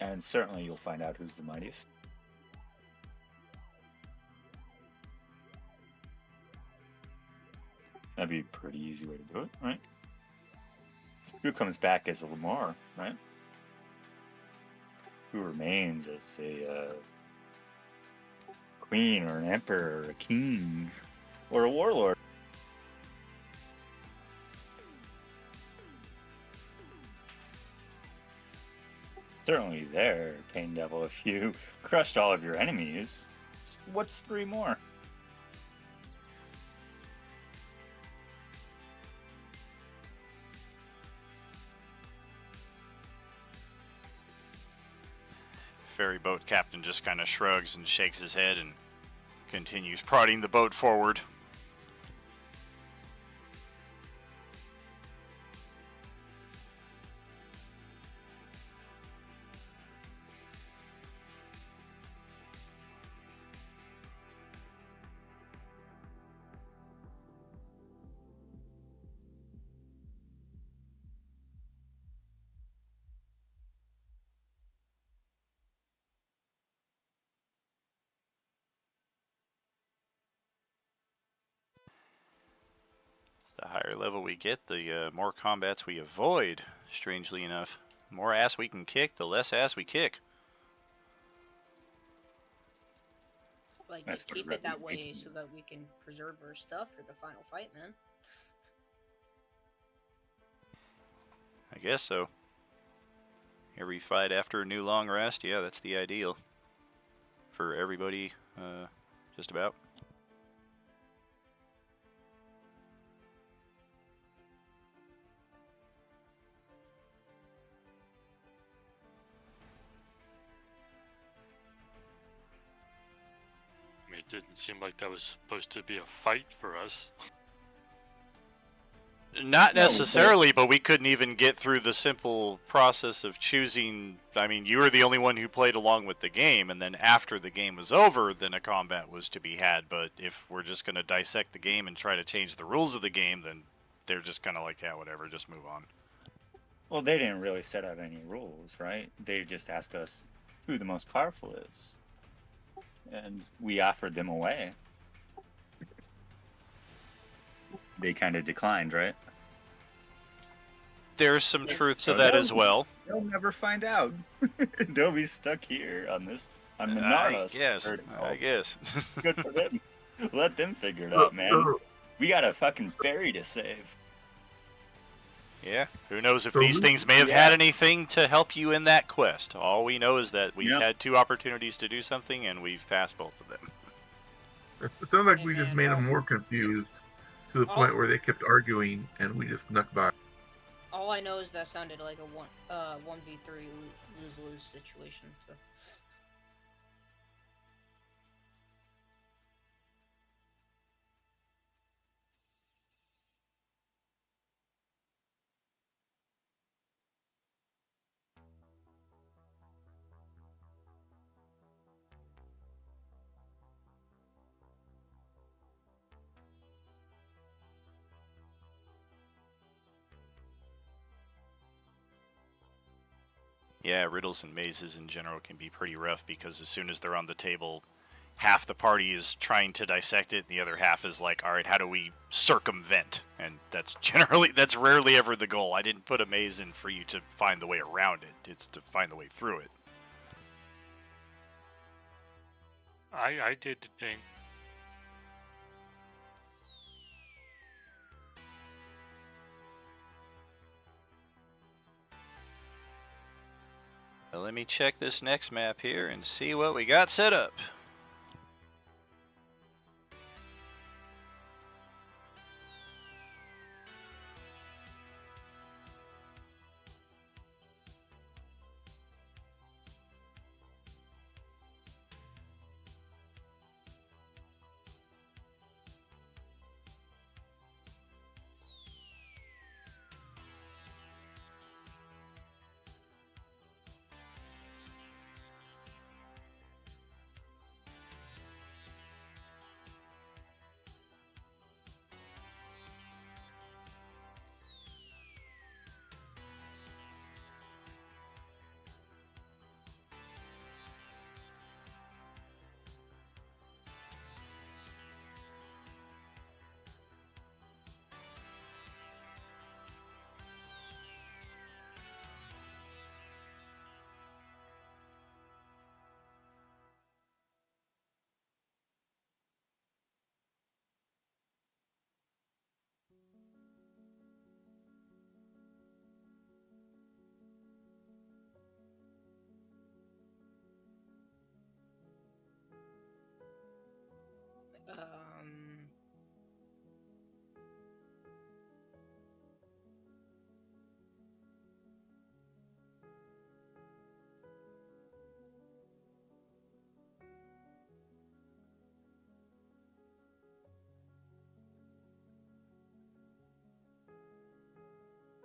And certainly you'll find out who's the mightiest. That'd be a pretty easy way to do it, right? Who comes back as a Lamar, right? Who remains as a queen or an emperor or a king or a warlord? Certainly there, Pain Devil, if you crushed all of your enemies, what's 3 more? Ferry boat captain just kind of shrugs and shakes his head and continues prodding the boat forward. The higher level we get, the more combats we avoid, strangely enough. The more ass we can kick, the less ass we kick. Like, That's just what keep Red it that Dead way Redemption so that we can preserve our stuff for the final fight, man. I guess so. Every fight after a new long rest, yeah, that's the ideal. For everybody, just about. I mean, it didn't seem like that was supposed to be a fight for us. Not No, necessarily, but we couldn't even get through the simple process of choosing. I mean, you were the only one who played along with the game, and then after the game was over, then a combat was to be had. But if we're just going to dissect the game and try to change the rules of the game, then they're just kind of like, yeah, whatever, just move on. Well, they didn't really set out any rules, right? They just asked us who the most powerful is. And we offered them away. They kind of declined, right? There's some truth to So that they'll- as well. They'll never find out. They'll be stuck here on the I Naros. guess. I guess. Good for them. Let them figure it So- out, man. so- We got a fucking ferry to save. Yeah, who knows if So these we- things may have yeah. had anything to help you in that quest. All we know is that we've Yep. had 2 opportunities to do something, and we've passed both of them. It sounds like Hey, we just man, made them more confused to the point where they kept arguing, and we just snuck by. All I know is that sounded like a 1v3 lose-lose situation. So. Yeah, riddles and mazes in general can be pretty rough because as soon as they're on the table, half the party is trying to dissect it, and the other half is like, all right, how do we circumvent? And that's rarely ever the goal. I didn't put a maze in for you to find the way around it. It's to find the way through it. I did the thing. Well, let me check this next map here and see what we got set up.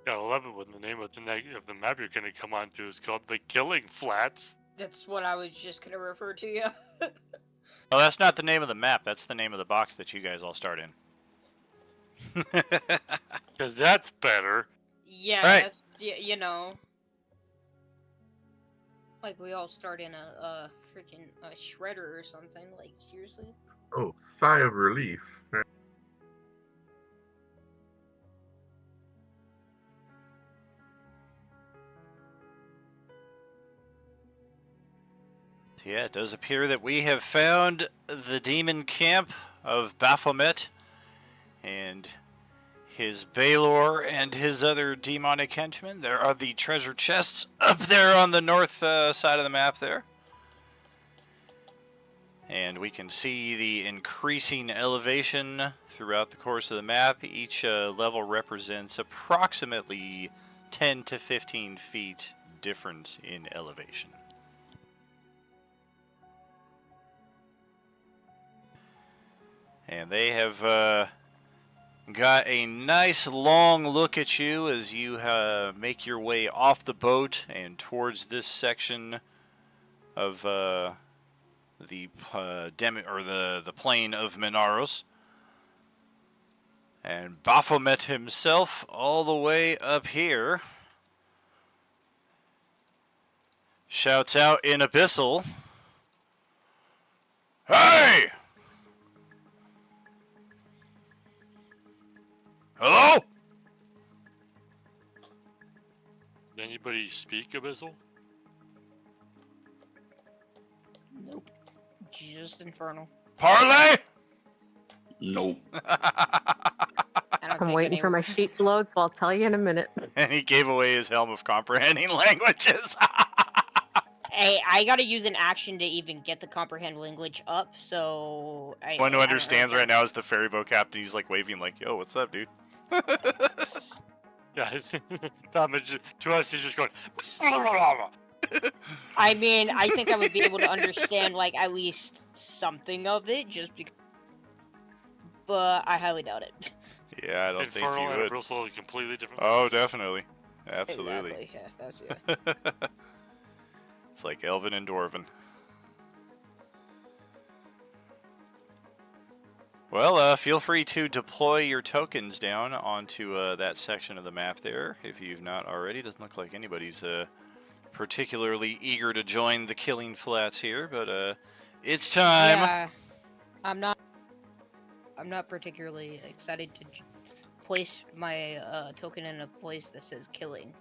Gotta love it when the name of the map you're gonna come onto is called the Killing Flats. That's what I was just gonna refer to, yeah. Oh, that's not the name of the map. That's the name of the box that you guys all start in. Because that's better. Yeah, Right. that's, you know. Like, we all start in a freaking shredder or something. Like, seriously? Oh, sigh of relief. Yeah, it does appear that we have found the demon camp of Baphomet and his Baelor and his other demonic henchmen. There are the treasure chests up there on the north side of the map there. And we can see the increasing elevation throughout the course of the map. Each level represents approximately 10 to 15 feet difference in elevation. And they have got a nice long look at you as you make your way off the boat and towards this section of the plain of Minaros. And Baphomet himself, all the way up here, shouts out in Abyssal, "Hey! Hello?" Did anybody speak Abyssal? Nope. Just Infernal. Parlay? Nope. I don't I'm think waiting for my sheet to load, so I'll tell you in a minute. And he gave away his helm of comprehending languages. Hey, I gotta use an action to even get the comprehend language up, so... One who I don't understands know. right now is the ferry boat captain. He's like waving like, "Yo, what's up, dude?" Yeah, to us, he's just going. I mean, I think I would be able to understand, like, at least something of it, just because... But I highly doubt it. Yeah, I don't think Infernal you and would. Abyssal are completely different. Oh, definitely. Absolutely. Exactly, yeah, that's it. It's like Elven and Dwarven. Well, feel free to deploy your tokens down onto that section of the map there, if you've not already. Doesn't look like anybody's particularly eager to join the Killing Flats here, but it's time. Yeah, I'm not particularly excited to place my token in a place that says killing.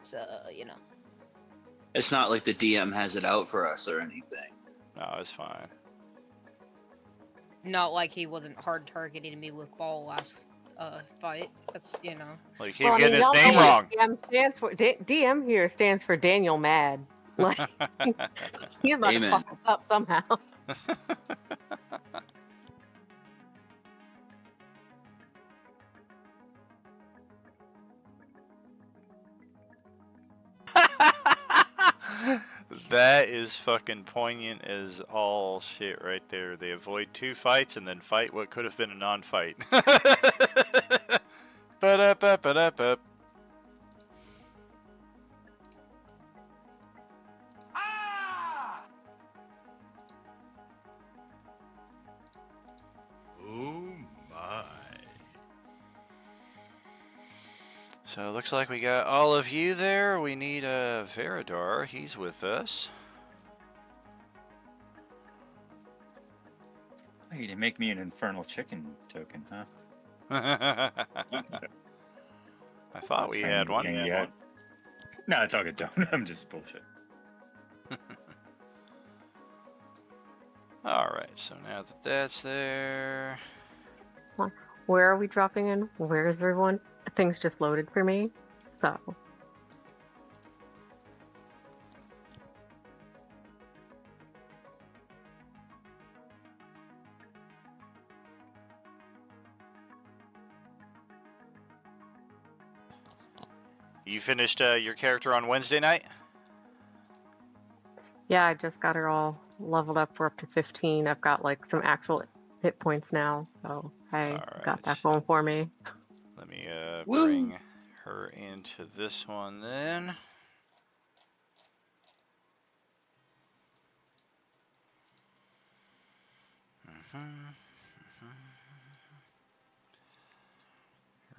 So, you know. It's not like the DM has it out for us or anything. No, it's fine. Not like he wasn't hard targeting me with ball last fight. That's, you know. Like, he getting his name wrong. DM here stands for Daniel Mad. Like, he's about to fuck us up somehow. That is fucking poignant as all shit right there. They avoid 2 fights and then fight what could have been a non-fight. Ba-da-ba-ba-da-ba. Oh my. So it looks like we got all of you there. We need Veradar. He's with us. Oh, you didn't make me an infernal chicken token, huh? I thought we had one. Yeah. No, it's all good, don't. I'm just bullshit. Alright, so now that that's there... Where are we dropping in? Where is everyone? Things just loaded for me, so... You finished your character on Wednesday night? Yeah, I just got her all leveled up. We're up to 15. I've got like some actual hit points now, so I got that going for me. Let me Woo. bring her into this one then.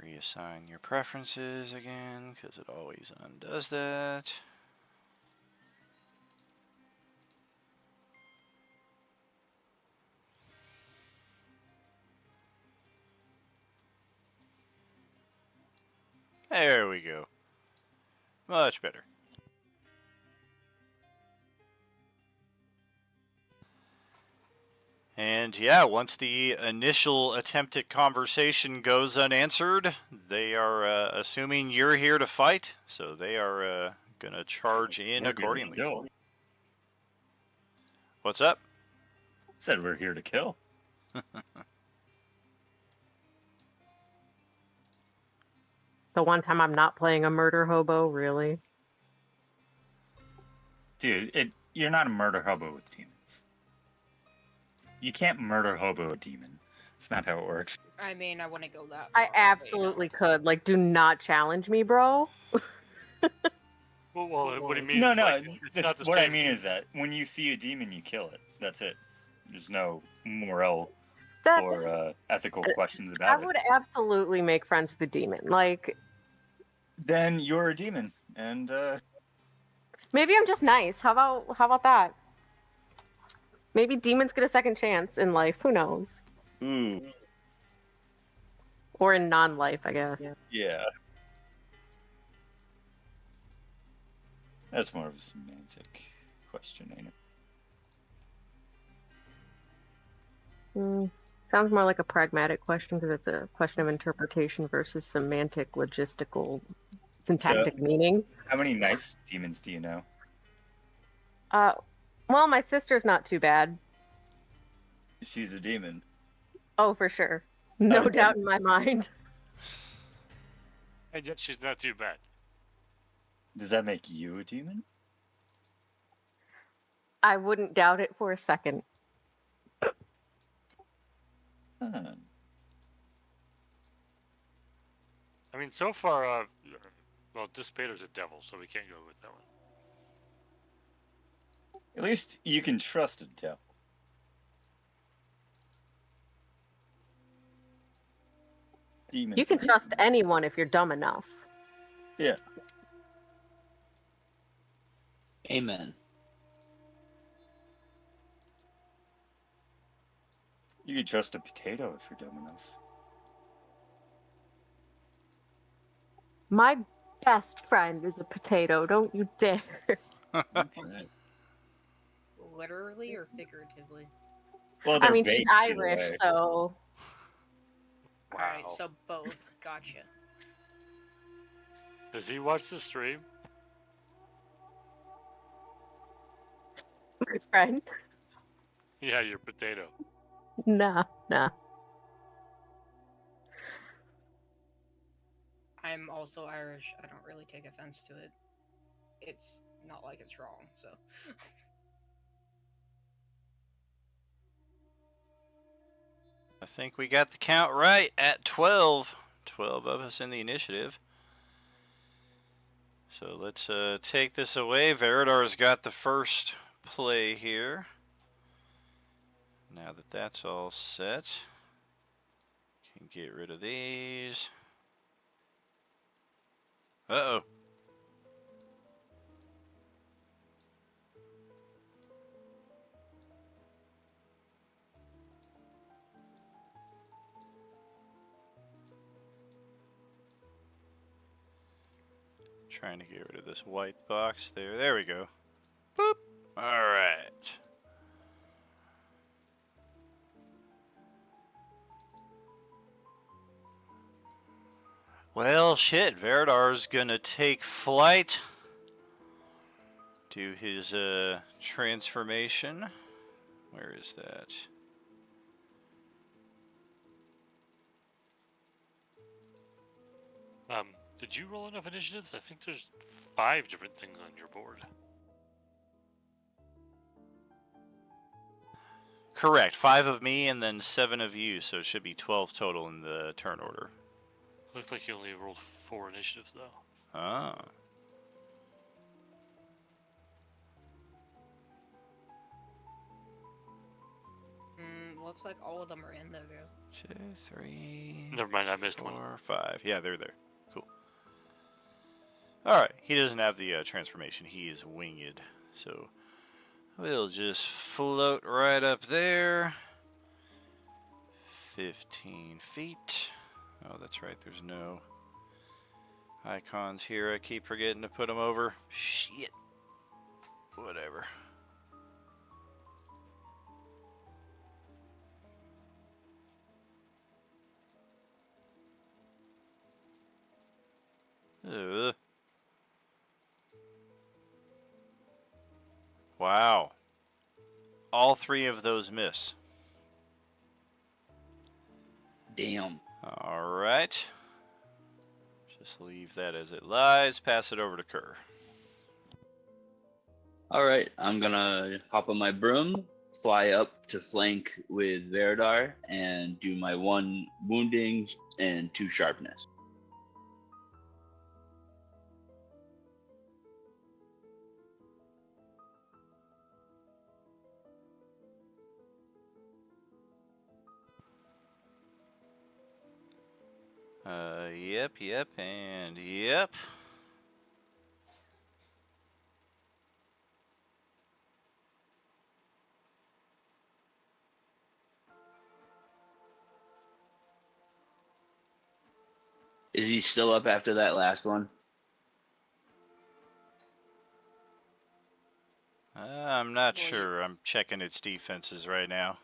Reassign your preferences again, because it always undoes that. There we go. Much better. And yeah, once the initial attempt at conversation goes unanswered, they are assuming you're here to fight, so they are going to charge in We're here to accordingly. kill. What's up? Said we're here to kill. The one time I'm not playing a murder hobo, really? Dude, you're not a murder hobo with demons. You can't murder hobo a demon. It's not how it works. I mean, I wouldn't go that I far, absolutely could. Like, do not challenge me, bro. Well, what do you mean? No, It's no. like, it's not the What I same. mean is that when you see a demon, you kill it. That's it. There's no moral That or ethical questions I about would it. absolutely make friends with a demon. Like, Then you're a demon, and maybe I'm just nice. How about that? Maybe demons get a second chance in life. Who knows? ooh, Or in non-life, I guess. yeah. That's more of a semantic question, ain't it? Sounds more like a pragmatic question because it's a question of interpretation versus semantic, logistical, syntactic meaning. How many nice demons do you know? Well, my sister's not too bad. She's a demon. Oh, for sure. No Oh, doubt in my mind. And yet she's not too bad. Does that make you a demon? I wouldn't doubt it for a second. Huh. I mean, so far, well, Dissipator's a devil, so we can't go with that one. At least you can trust a devil. Demons You can are- trust anyone if you're dumb enough. Yeah. Amen. You can trust a potato if you're dumb enough. My best friend is a potato. Don't you dare. Okay. Literally or figuratively? Well, I they're mean, she's baked either Irish, way. so Alright, Wow. so both. Gotcha. Does he watch the stream? my friend. Yeah, your potato. Nah. I'm also Irish. I don't really take offense to it. It's not like it's wrong, so. I think we got the count right at 12. 12 of us in the initiative. So let's take this away. Veridar's got the first play here. Now that that's all set, can get rid of these. Uh-oh. Trying to get rid of this white box there. There we go. Boop. All right. Well, shit. Veridar's gonna take flight. Do his transformation. Where is that? Did you roll enough initiatives? I think there's 5 different things on your board. Correct. 5 of me and then 7 of you, so it should be 12 total in the turn order. Looks like you only rolled 4 initiatives though. Ah. Looks like all of them are in there, though. 2, 3. Never mind, I missed 1. 4, 5. Yeah, they're there. Cool. Alright, he doesn't have the transformation. He is winged. So we'll just float right up there. 15 feet. Oh, that's right. There's no icons here. I keep forgetting to put them over. Shit. Whatever. Wow. All 3 of those miss. Damn. Alright. Just leave that as it lies. Pass it over to Kerr. Alright, I'm gonna hop on my broom, fly up to flank with Verdar, and do my 1 wounding and 2 sharpness. Yep, and yep. Is he still up after that last one? I'm not sure. I'm checking its defenses right now.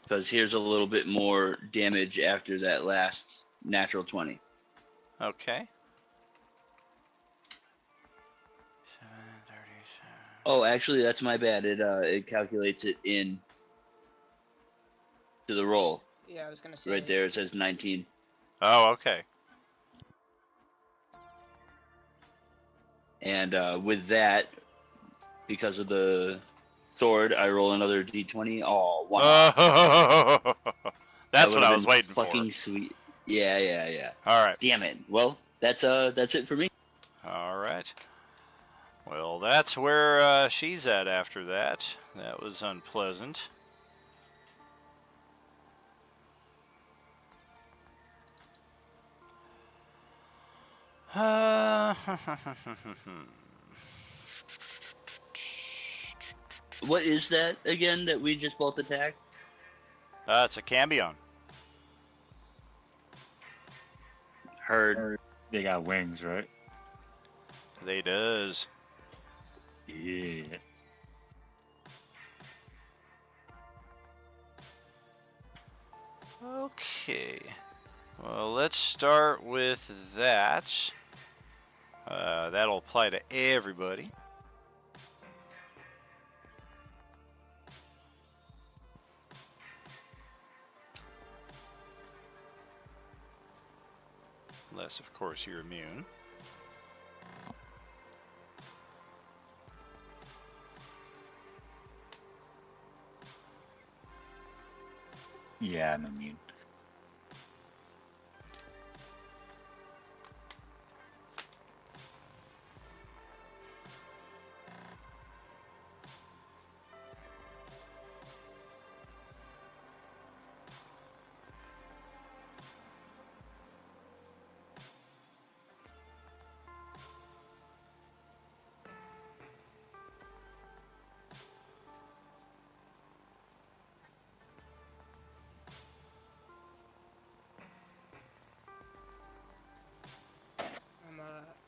Because here's a little bit more damage after that last natural 20. Okay. Oh, actually, that's my bad. It calculates it in to the roll. Yeah, I was gonna say. Right there, it says 19. Oh, okay. And with that, because of the sword, I roll another d20. Oh, wow. That's what I was waiting for. Fucking sweet. Yeah. All right. Damn it. Well, that's it for me. All right. Well, that's where she's at after that. That was unpleasant. What is that again that we just both attacked? It's a Cambion. Heard. They got wings, right? They does. Yeah. Okay. Well, let's start with that. That'll apply to everybody. Unless, of course, you're immune. Yeah, I'm immune.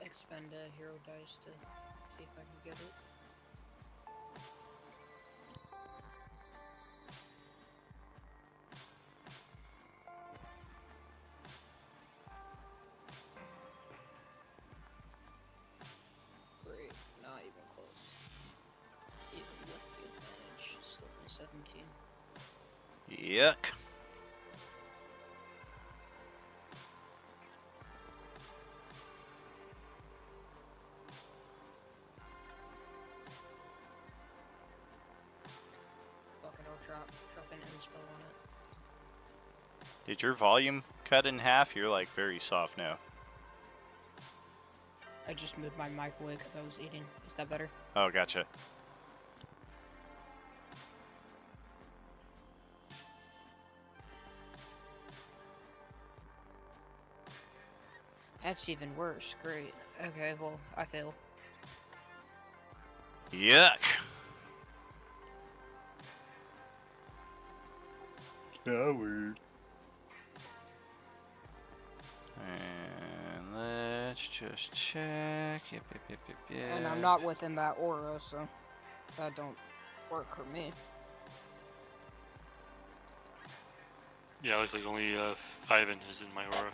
Expend a hero dice to see if I can get it. Great, not even close. Even with the advantage, still in 17. Yuck. drop an inspo on it. Did your volume cut in half? You're like very soft now. I just moved my mic away because I was eating. Is that better? Oh, gotcha. That's even worse. Great. Okay, well, I fail. Yuck. Coward. And let's just check. Yep. And I'm not within that aura, so that don't work for me. Yeah, looks like only Fiven is in my aura.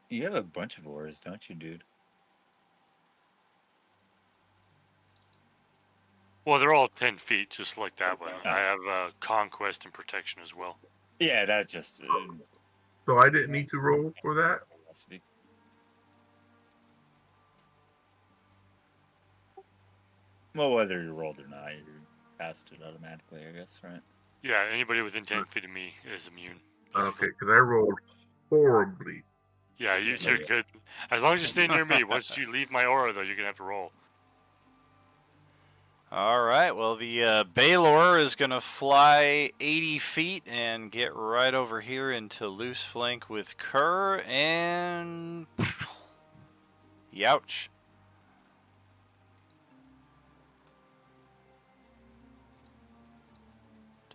You have a bunch of auras, don't you, dude? Well, they're all 10 feet, just like that one. I have Conquest and Protection as well. Yeah, that's just... So I didn't need to roll for that? Well, whether you rolled or not, you passed it automatically, I guess, right? Yeah, anybody within 10 feet of me is immune. Okay, because I rolled horribly. Yeah, you're good. As long as you stay near me. Once you leave my aura, though, you're going to have to roll. All right, well, the Baylor is going to fly 80 feet and get right over here into loose flank with Kerr, and... Youch.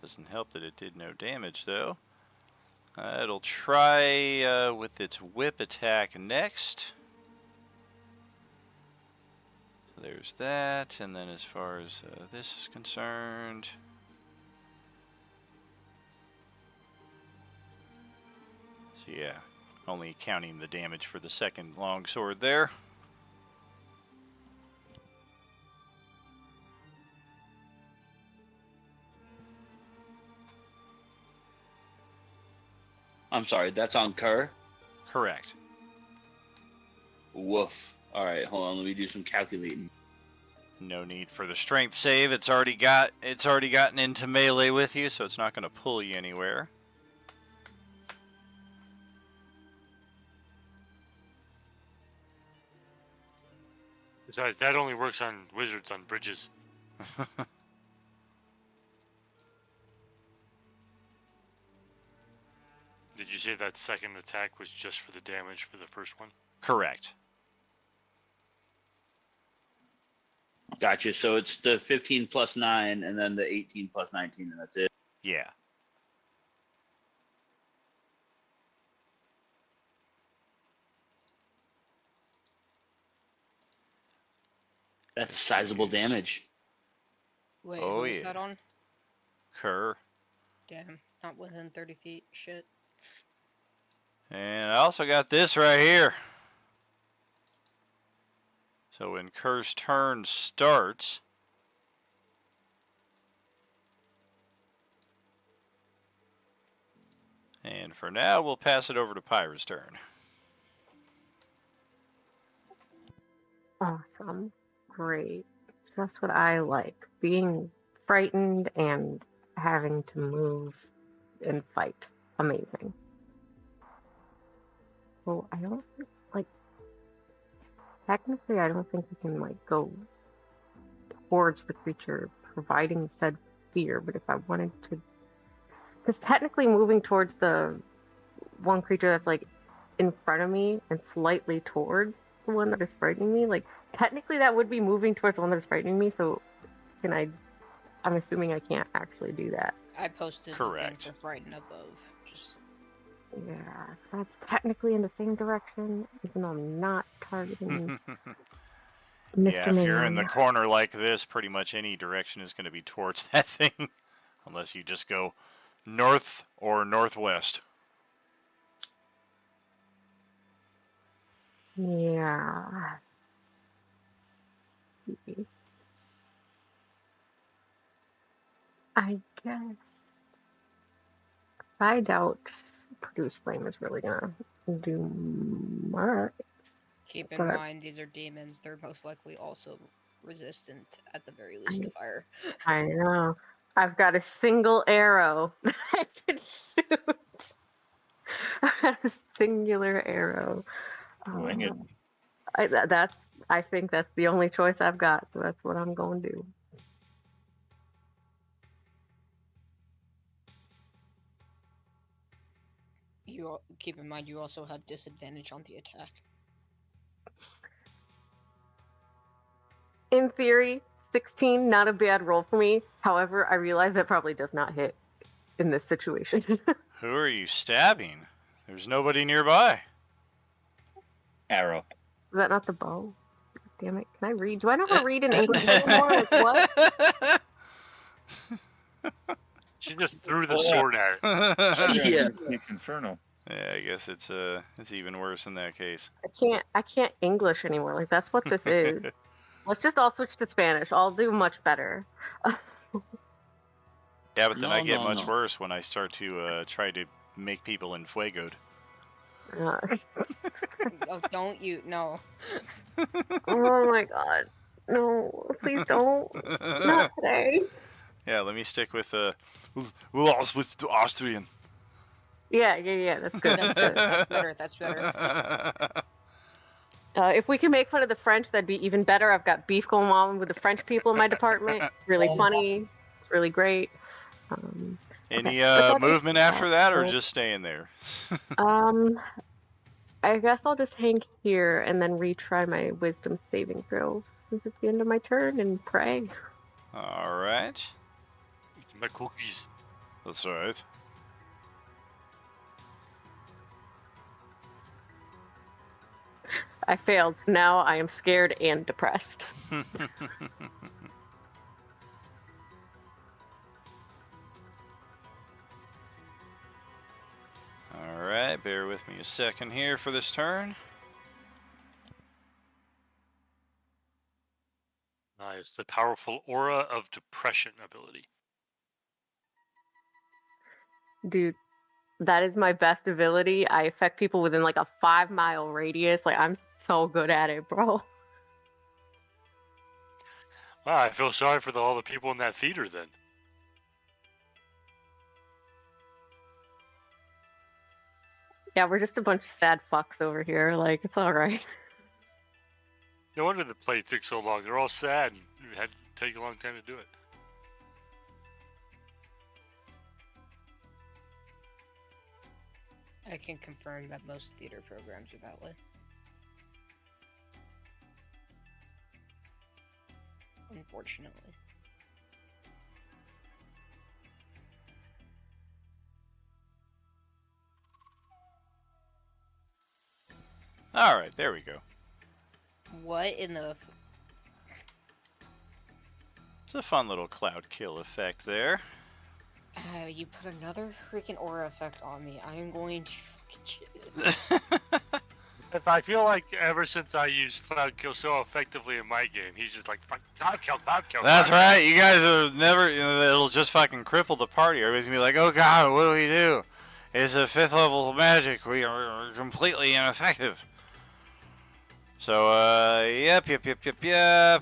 Doesn't help that it did no damage, though. It'll try with its whip attack next. So there's that, and then as far as this is concerned... So yeah, only counting the damage for the second longsword there. I'm sorry, that's on Kerr? Correct. Woof. Alright, hold on, let me do some calculating. No need for the strength save. It's already gotten into melee with you, so it's not going to pull you anywhere. Besides, that only works on wizards on bridges. Did you say that second attack was just for the damage for the first one? Correct. Gotcha, so it's the 15 plus 9, and then the 18 plus 19, and that's it? Yeah. That's sizable damage. Wait, Oh, who is yeah. that on? Kerr. Damn, not within 30 feet. Shit. And I also got this right here. So when Kerr's turn starts, and for now we'll pass it over to Pyra's turn. Awesome. Great. Just what I like. Being frightened and having to move and fight. Amazing. Well, I don't think, technically I don't think we can, go towards the creature providing said fear, but if I wanted to... Because technically moving towards the one creature that's, in front of me and slightly towards the one that is frightening me, technically that would be moving towards the one that is frightening me, so I'm assuming I can't actually do that. I posted Correct. the thing for frighten above. Just Yeah, that's technically in the same direction, even though I'm not targeting Mr. Yeah, if you're in the Man. corner like this, pretty much any direction is going to be towards that thing. Unless you just go north or northwest. Yeah. I guess. I doubt produce flame is really gonna do much. Keep in But mind, these are demons. They're most likely also resistant, at the very least, to fire. I know. I've got a single arrow that I can shoot. I have a singular arrow. Wing it. I think that's the only choice I've got, so that's what I'm going to do. You keep in mind, you also have disadvantage on the attack. In theory, 16, not a bad roll for me. However, I realize that probably does not hit in this situation. Who are you stabbing? There's nobody nearby. Arrow. Is that not the bow? Damn it. Can I read? Do I know how to read in English anymore? Like, what? She just threw the sword at it. Yeah. Speaks Infernal. Yeah, I guess it's even worse in that case. I can't English anymore. Like, that's what this is. Let's just all switch to Spanish. I'll do much better. Yeah, but then I No, get no, much no. worse when I start to try to make people enfuegoed. Oh, don't you? No. Oh my god. No, please don't. Not today. Yeah, let me stick with we'll all switch to Austrian. Yeah, that's good. That's good. That's better. If we can make fun of the French, that'd be even better. I've got beef going on with the French people in my department. Really funny. It's really great. Any okay. movement after that, or just staying there? I guess I'll just hang here and then retry my wisdom saving throw since it's the end of my turn and pray. All right. Eat my cookies. That's all right. I failed. Now I am scared and depressed. Alright, bear with me a second here for this turn. Nice. The powerful aura of depression ability. Dude, that is my best ability. I affect people within like a 5-mile radius. Like, I'm so good at it, bro. Wow, I feel sorry for all the people in that theater then. Yeah, we're just a bunch of sad fucks over here. Like, it's alright. No wonder the play took so long. They're all sad and it had to take a long time to do it. I can confirm that most theater programs are that way. Unfortunately. Alright, there we go. What in the... It's a fun little cloud kill effect there. You put another freaking aura effect on me. I am going to fucking If I feel like ever since I used Cloud Kill so effectively in my game, he's just like, fuck, Cloud Kill, Cloud Kill. That's Cloud right, you guys are never, it'll just fucking cripple the party. Everybody's gonna be like, oh god, what do we do? It's a 5th level magic, we are completely ineffective. So, yep.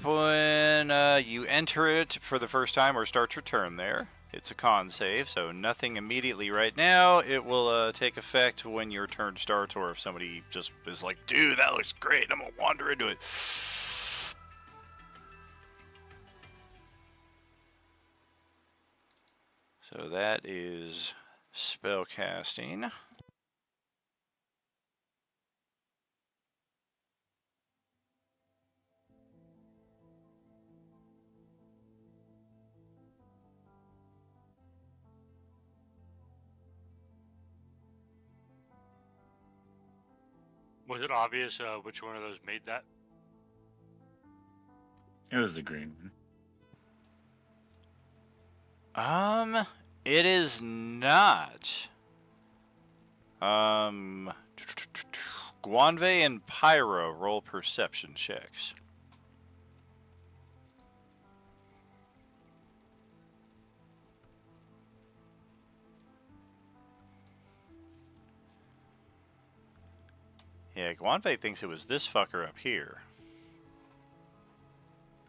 When you enter it for the first time or start your turn there, it's a con save, so nothing immediately right now. It will take effect when your turn starts, or if somebody just is like, dude, that looks great, I'm gonna wander into it. So that is spell casting. Was it obvious which one of those made that? It was the green one. It is not. Guanve and Pyro roll perception checks. Yeah, Guanfei thinks it was this fucker up here,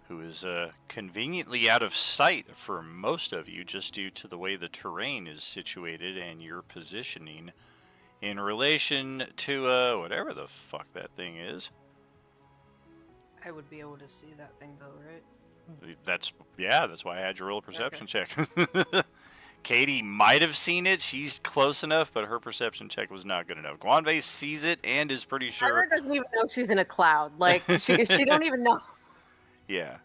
who is conveniently out of sight for most of you just due to the way the terrain is situated and your positioning in relation to whatever the fuck that thing is. I would be able to see that thing though, right? That's why I had you roll a perception check. Katie might have seen it. She's close enough, but her perception check was not good enough. Guanfei sees it and is pretty sure. Ira doesn't even know she's in a cloud. Like she don't even know. Yeah.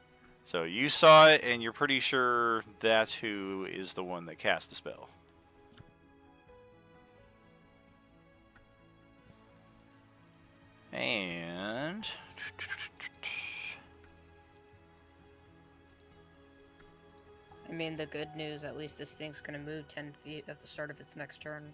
So you saw it, and you're pretty sure that's who is the one that cast the spell. And I mean, the good news, at least this thing's gonna move 10 feet at the start of its next turn.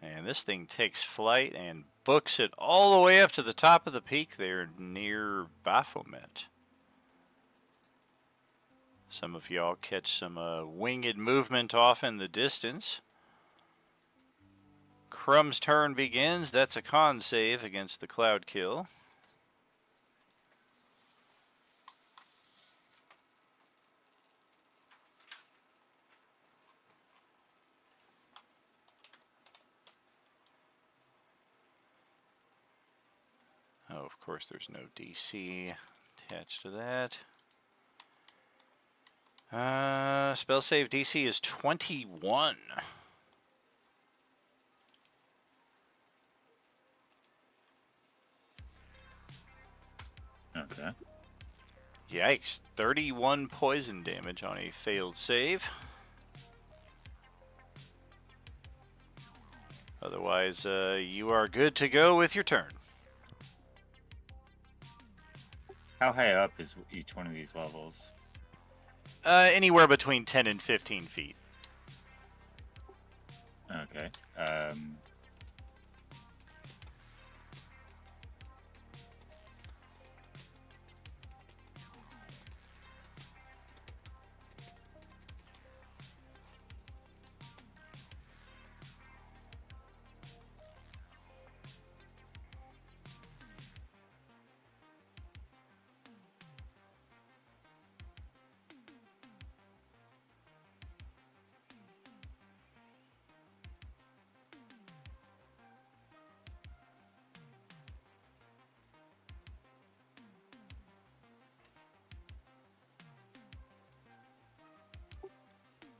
And this thing takes flight and books it all the way up to the top of the peak there near Baphomet. Some of y'all catch some winged movement off in the distance. Crumb's turn begins. That's a con save against the cloud kill. Oh, of course, there's no DC attached to that. Spell save DC is 21. Okay. Yikes. 31 poison damage on a failed save. Otherwise, you are good to go with your turn. How high up is each one of these levels? Anywhere between 10 and 15 feet. Okay.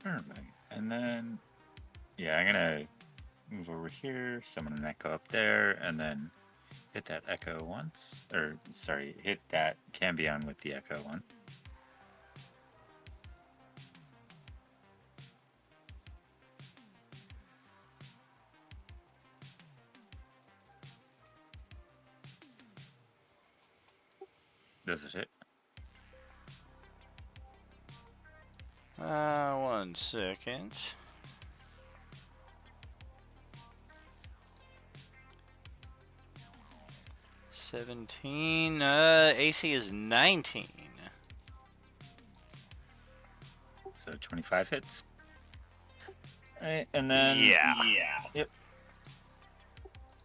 Perfect. And then, yeah, I'm gonna move over here, summon an echo up there, and then hit that echo once. Or, sorry, hit that Cambion with the echo one. Does it hit? 1 second. AC is 19. So 25 hits. Alright, and then... Yeah. Yep.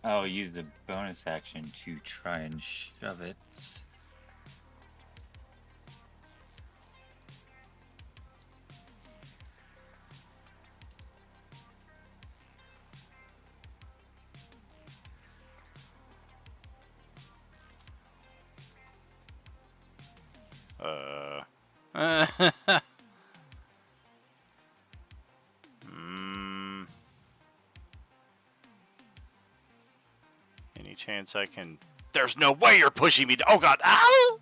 I'll use the bonus action to try and shove it. Any chance I can... There's no way you're pushing me. Oh, God. Ow!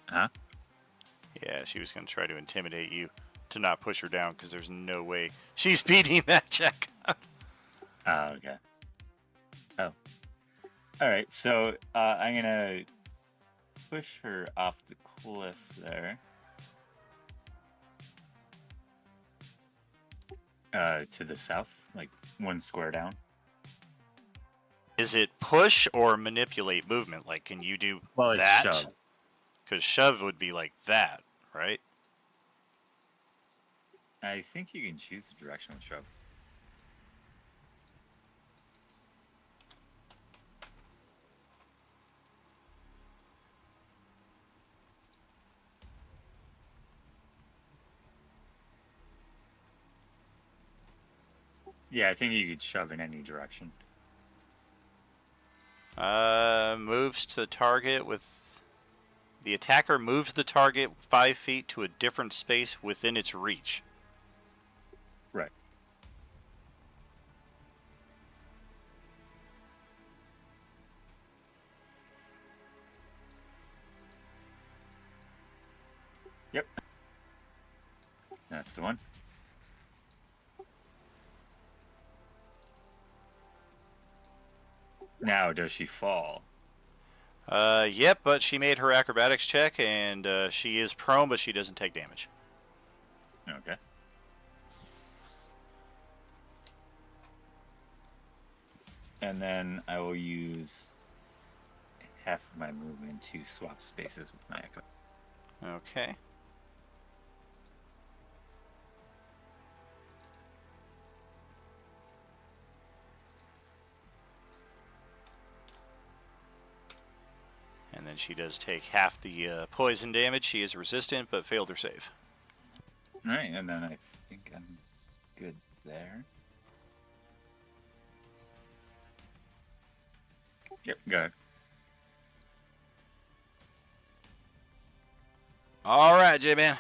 Huh? Yeah, she was going to try to intimidate you to not push her down because there's no way she's beating that check. Oh, okay. Oh. Alright, so I'm gonna push her off the cliff there. To the south, like 1 square down. Is it push or manipulate movement? Like, can you do Well, it's that? shove. Because shove would be like that, right? I think you can choose the direction with shove. Yeah, I think you could shove in any direction. Moves to the target with... The attacker moves the target 5 feet to a different space within its reach. Right. Yep. That's the one. Now, does she fall? Yep, but she made her acrobatics check, and she is prone, but she doesn't take damage. Okay. And then I will use half of my movement to swap spaces with my echo. Okay. And then she does take half the poison damage. She is resistant, but failed her save. Alright, and then I think I'm good there. Yep, go ahead. All right, J-Man.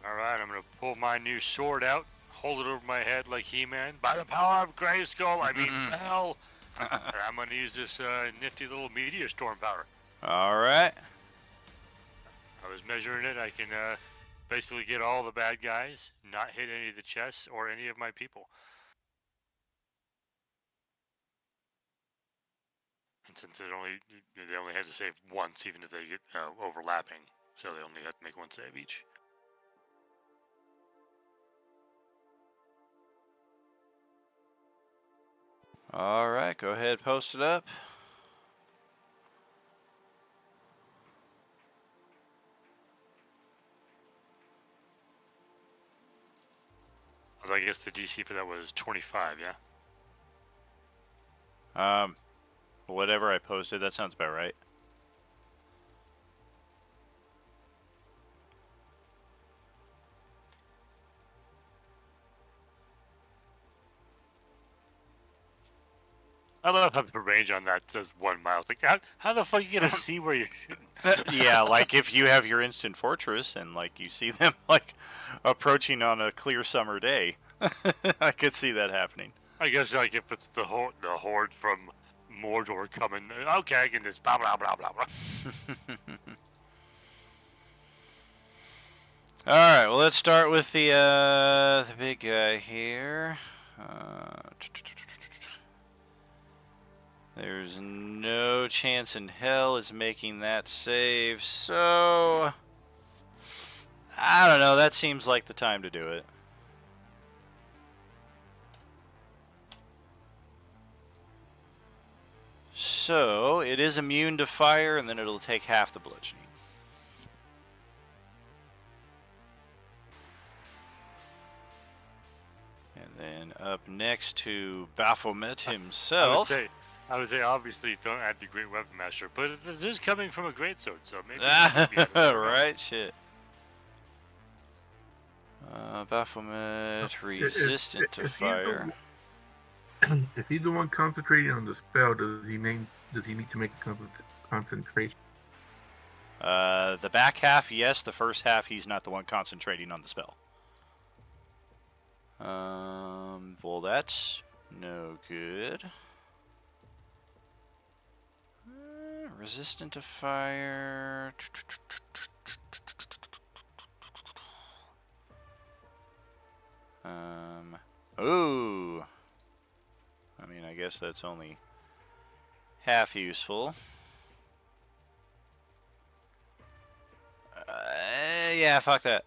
Alright, I'm gonna pull my new sword out, hold it over my head like He-Man. By the power of Grayskull, I mean hell. And I'm gonna use this nifty little meteor storm power. All right. I was measuring it. I can basically get all the bad guys, not hit any of the chests or any of my people. And since they only have to save once, even if they get overlapping, so they only have to make one save each. All right, go ahead, post it up. I guess the DC for that was 25, yeah? Whatever I posted, that sounds about right. I love how the range on that says 1 mile. Like, how the fuck are you gonna see where you're shooting? Yeah, like if you have your instant fortress and like you see them like approaching on a clear summer day, I could see that happening. I guess like if it's the horde from Mordor coming, okay, I can just blah blah blah blah blah. All right, well let's start with the big guy here. There's no chance in hell is making that save, so I don't know, that seems like the time to do it. So, it is immune to fire, and then it'll take half the bludgeoning. And then up next to Baphomet himself. I would say obviously don't add the Great Weapon Master, but this is coming from a greatsword, so maybe. Right, shit. Baphomet resistant to fire. If he's the one concentrating on the spell, does he need to make a concentration? The back half, yes. The first half, he's not the one concentrating on the spell. Well, that's no good. Resistant to fire. Ooh. I mean, I guess that's only half useful. Yeah, fuck that.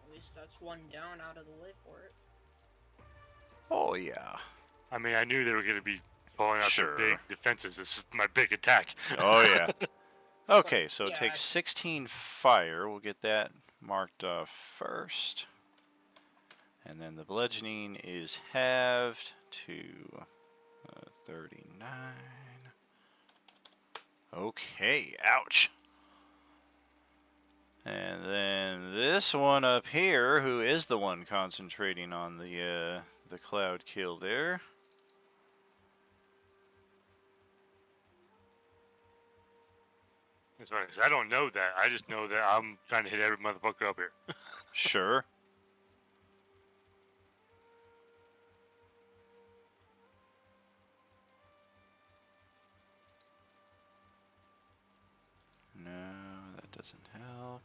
At least that's one down out of the way for it. Oh, yeah. I mean, I knew they were going to be pulling out Sure. their big defenses. This is my big attack. Oh, yeah. Okay, so it Yeah. takes 16 fire. We'll get that marked off first. And then the bludgeoning is halved to 39. Okay, ouch. And then this one up here, who is the one concentrating on the cloud kill there. That's right, 'cause I don't know that. I just know that I'm trying to hit every motherfucker up here. Sure. No, that doesn't help.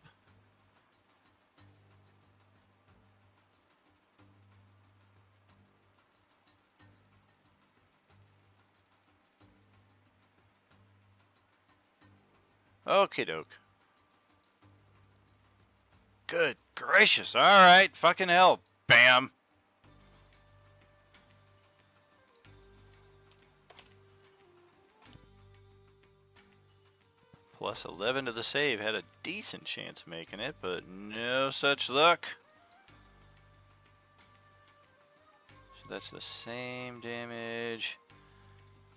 Okie doke. Good gracious. Alright, fucking hell. Bam. Plus 11 to the save. Had a decent chance of making it, but no such luck. So that's the same damage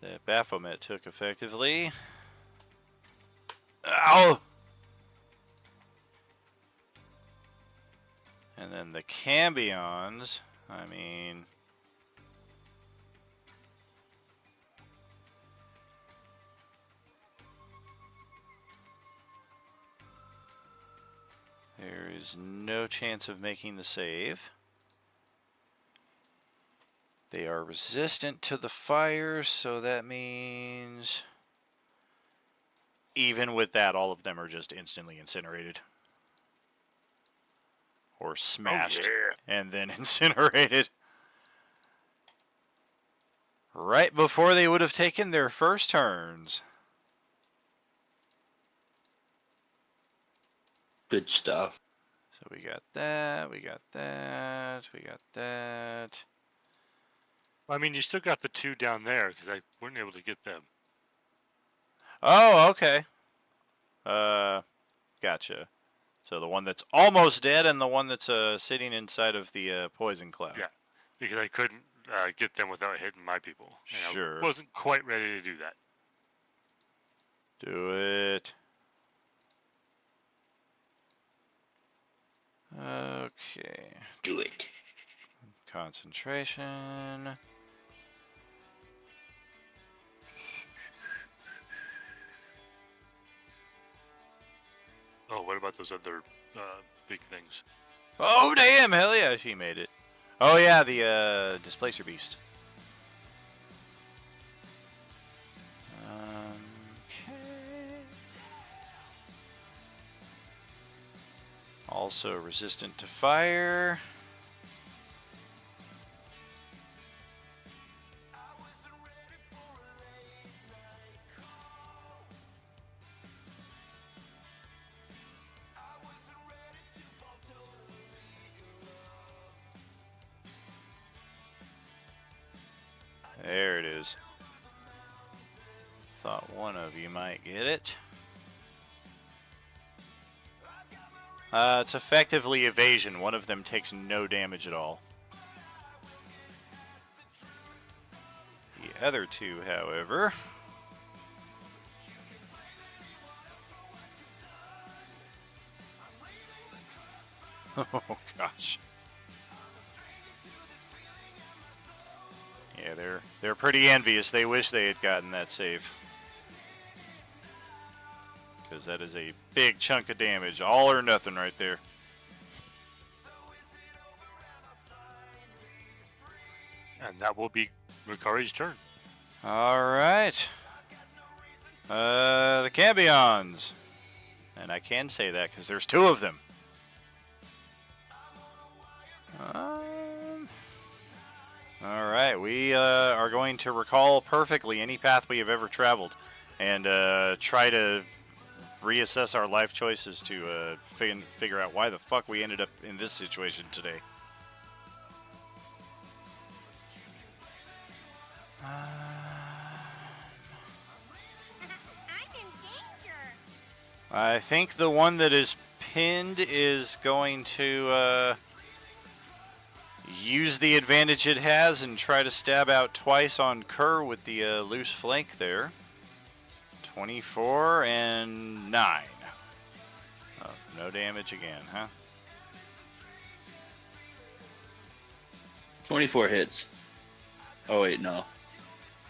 that Baphomet took effectively. Ow! And then the Cambions, I mean... There is no chance of making the save. They are resistant to the fire, so that means... Even with that, all of them are just instantly incinerated. Or smashed and then incinerated. Right before they would have taken their first turns. Good stuff. So we got that, we got that, we got that. I mean, you still got the two down there because I weren't able to get them. Oh, okay. Gotcha. So the one that's almost dead and the one that's sitting inside of the poison cloud. Yeah, because I couldn't get them without hitting my people. And Sure. I wasn't quite ready to do that. Do it. Okay. Do it. Concentration. Oh, what about those other big things? Oh, damn! Hell yeah, she made it. Oh, yeah, the Displacer Beast. Okay. Also resistant to fire. There it is. Thought one of you might get it. It's effectively evasion. One of them takes no damage at all. The other two, however... Oh, gosh. Yeah, they're pretty envious. They wish they had gotten that save. Because that is a big chunk of damage. All or nothing right there. And that will be Ricari's turn. Alright. The Cambions. And I can say that because there's two of them. Alright, we are going to recall perfectly any path we have ever traveled. and try to reassess our life choices to figure out why the fuck we ended up in this situation today. I think the one that is pinned is going to use the advantage it has and try to stab out twice on Kerr with the loose flank there. 24 and 9. Oh, no damage again, huh? 24 hits. Oh wait, no.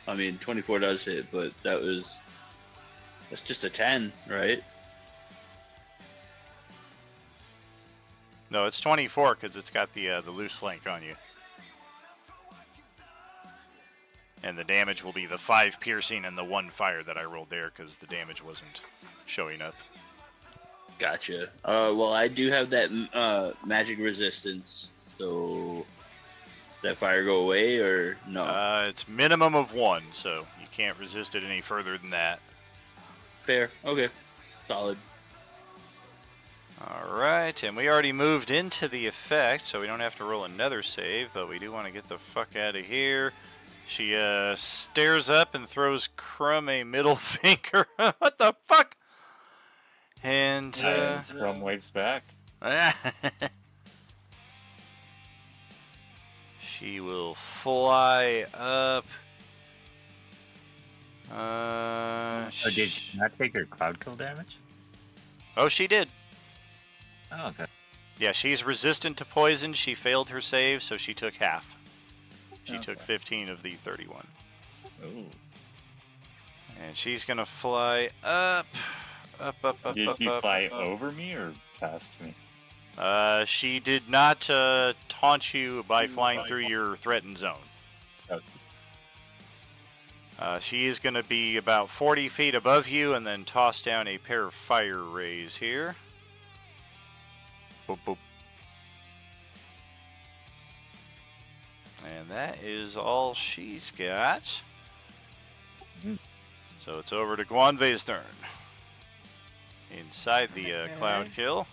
I mean, 24 does hit, but that's just a 10, right? No, it's 24 because it's got the loose flank on you. And the damage will be the 5 piercing and the 1 fire that I rolled there because the damage wasn't showing up. Gotcha. Well, I do have that magic resistance, so that fire go away or no? It's minimum of 1, so you can't resist it any further than that. Fair. Okay. Solid. Alright, and we already moved into the effect, so we don't have to roll another save, but we do want to get the fuck out of here. She stares up and throws Crumb a middle finger. What the fuck? And Crumb waves back. She will fly up. Did she not take her cloud kill damage? Oh, she did. Oh, okay. Yeah, she's resistant to poison. She failed her save, so she took half. She took 15 of the 31. Ooh. And she's gonna fly up. Did you fly over me or past me? She did not taunt you by flying through your threatened zone. Okay. She is going to be about 40 feet above you and then toss down a pair of fire rays here. Boop, boop. And that is all she's got. So it's over to Guanve's turn. Inside the cloud kill.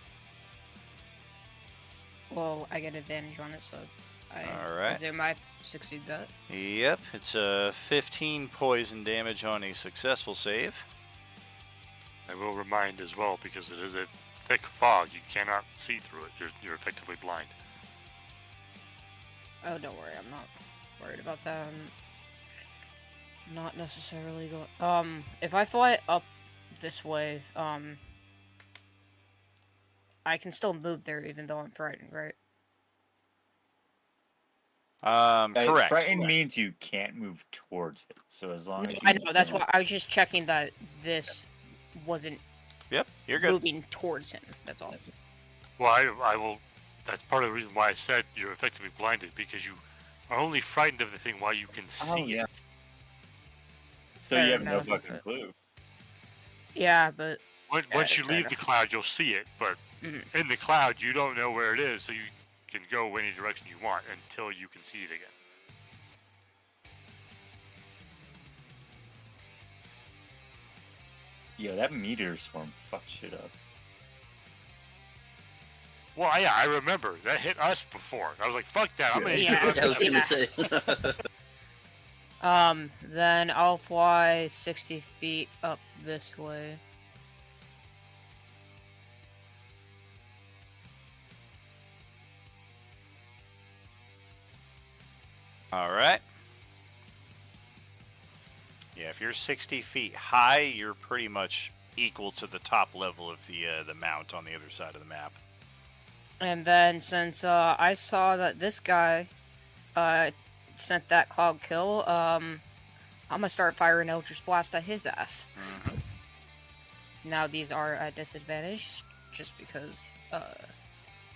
Well, I get advantage on it, so I Alright. presume I succeed that. Yep, it's a 15 poison damage on a successful save. I will remind as well, because it is a thick fog, you cannot see through it. You're effectively blind. Oh, don't worry, I'm not worried about that. I'm not necessarily going. If I fly up this way, I can still move there even though I'm frightened, right? Correct. Frightened means you can't move towards it. So as long as I know, that's why I was just checking that this wasn't Yep, you're good. moving towards him. That's all. Well, I will. That's part of the reason why I said you're effectively blinded, because you are only frightened of the thing while you can see it. So Fair you have no enough, fucking but- clue. Yeah, but Once you fair leave the enough. cloud, you'll see it, but in the cloud, you don't know where it is, so you can go any direction you want until you can see it again. Yo, that meteor swarm fucked shit up. Well, yeah, I remember that hit us before. I was like, "Fuck that! I'm gonna." Yeah. I was gonna Yeah. say. Then I'll fly 60 feet up this way. Alright. Yeah, if you're 60 feet high, you're pretty much equal to the top level of the mount on the other side of the map. And then since I saw that this guy sent that cloud kill, I'm gonna start firing Eldritch Blast at his ass. Now these are at disadvantage, just because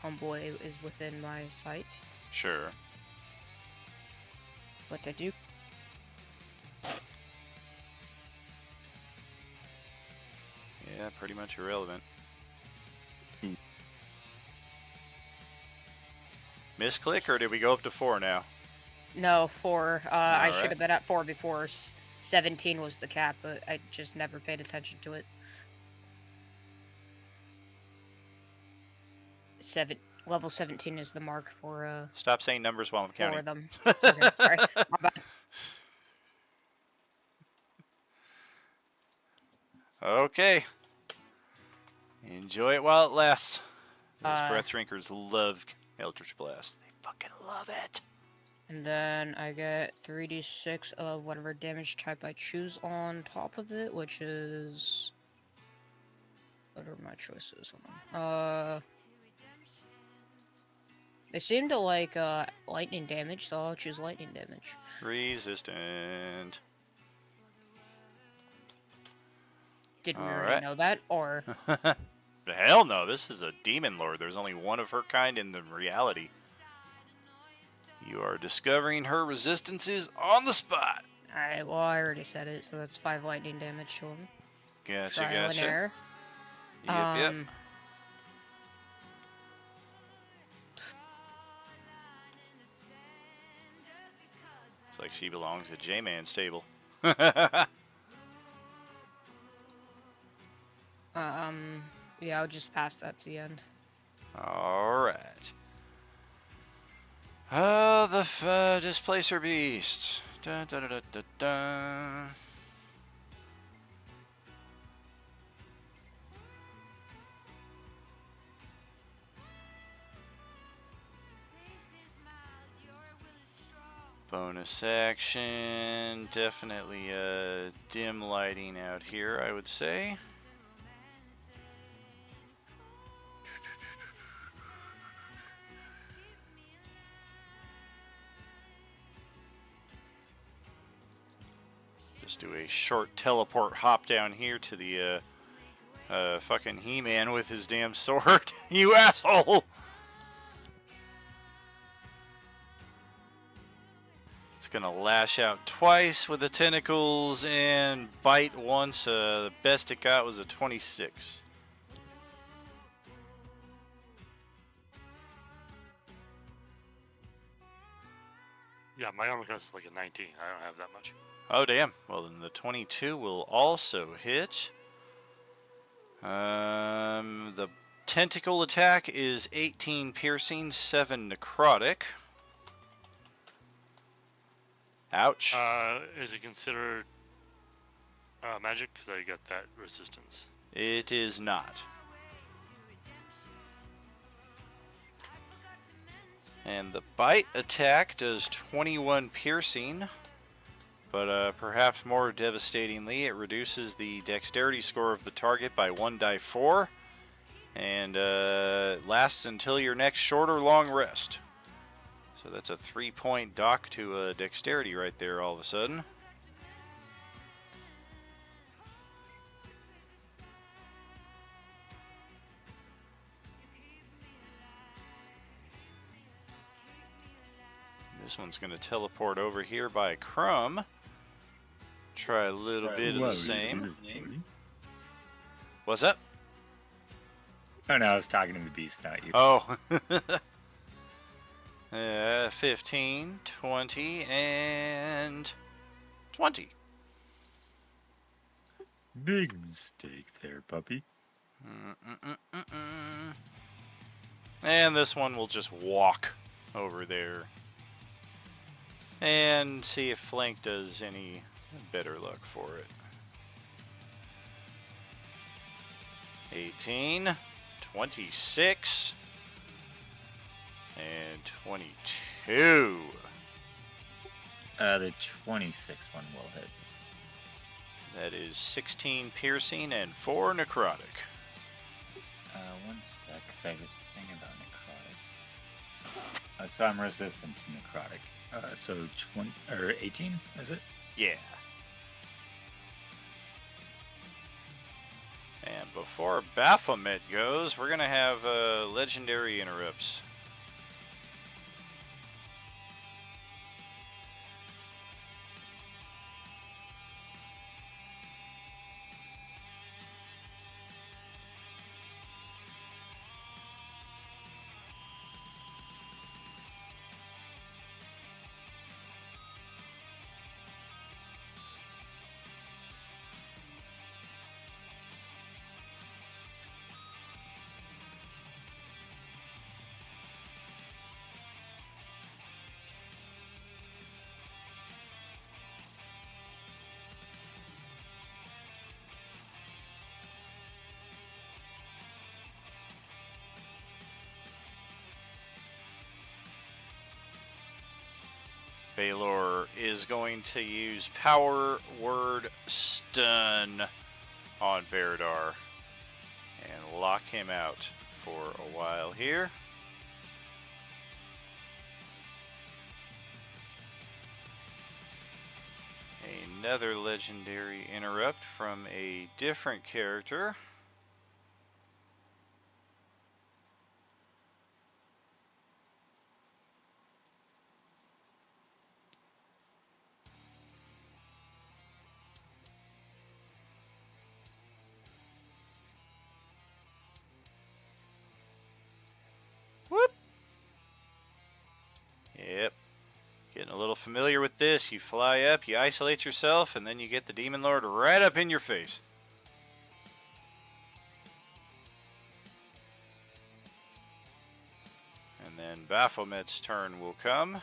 Homeboy is within my sight. Sure. But I do. Yeah, pretty much irrelevant. Misclick, or did we go up to 4 now? No, 4. I should Alright. have been at 4 before 17 was the cap, but I just never paid attention to it. Level 17 is the mark for Stop saying numbers while I'm counting. for them. Okay, sorry. My bad. Okay. Enjoy it while it lasts. Those Uh, breath drinkers love Eldritch Blast. They fucking love it. And then I get 3d6 of whatever damage type I choose on top of it, which is... What are my choices? Hold on. They seem to like lightning damage, so I'll choose lightning damage. Resistant. Did we All already right. know that, or... Hell no, this is a demon lord. There's only one of her kind in the reality. You are discovering her resistances on the spot. Alright, well, I already said it, so that's 5 lightning damage to him. Gotcha, Trial and gotcha. error. Yep. It's like she belongs at J-Man's table. Yeah, I'll just pass that to the end. Alright. The Displacer Beasts. Dun, dun, dun, dun, dun, dun. Bonus action. Definitely dim lighting out here, I would say. Just do a short teleport hop down here to the fucking He-Man with his damn sword. You asshole! It's gonna lash out twice with the tentacles and bite once. The best it got was a 26. Yeah, my armor class is like a 19. I don't have that much. Oh, damn. Well, then the 22 will also hit. The tentacle attack is 18 piercing, 7 necrotic. Ouch. Is it considered magic? Because I got that resistance. It is not. And the bite attack does 21 piercing. But perhaps more devastatingly, it reduces the dexterity score of the target by 1 die 4. And lasts until your next short or long rest. So that's a 3-point dock to dexterity right there all of a sudden. This one's going to teleport over here by Crumb. Try a little bit of the same. What's up? Oh no, I was talking to the beast, not you. Oh. 15, 20, and 20. Big mistake there, puppy. And this one will just walk over there. And see if Flank does any better luck for it. 18, 26, and 22. The 26 one will hit. That is 16 piercing and 4 necrotic. One sec, 'cause I have a thing about necrotic. So I'm resistant to necrotic. So 20 or 18, is it? Yeah. And before Baphomet goes, we're gonna have legendary interrupts. Baylor is going to use Power Word Stun on Veridar and lock him out for a while here. Another legendary interrupt from a different character. Whoop! Yep. Getting a little familiar with this. You fly up, you isolate yourself, and then you get the Demon Lord right up in your face. And then Baphomet's turn will come.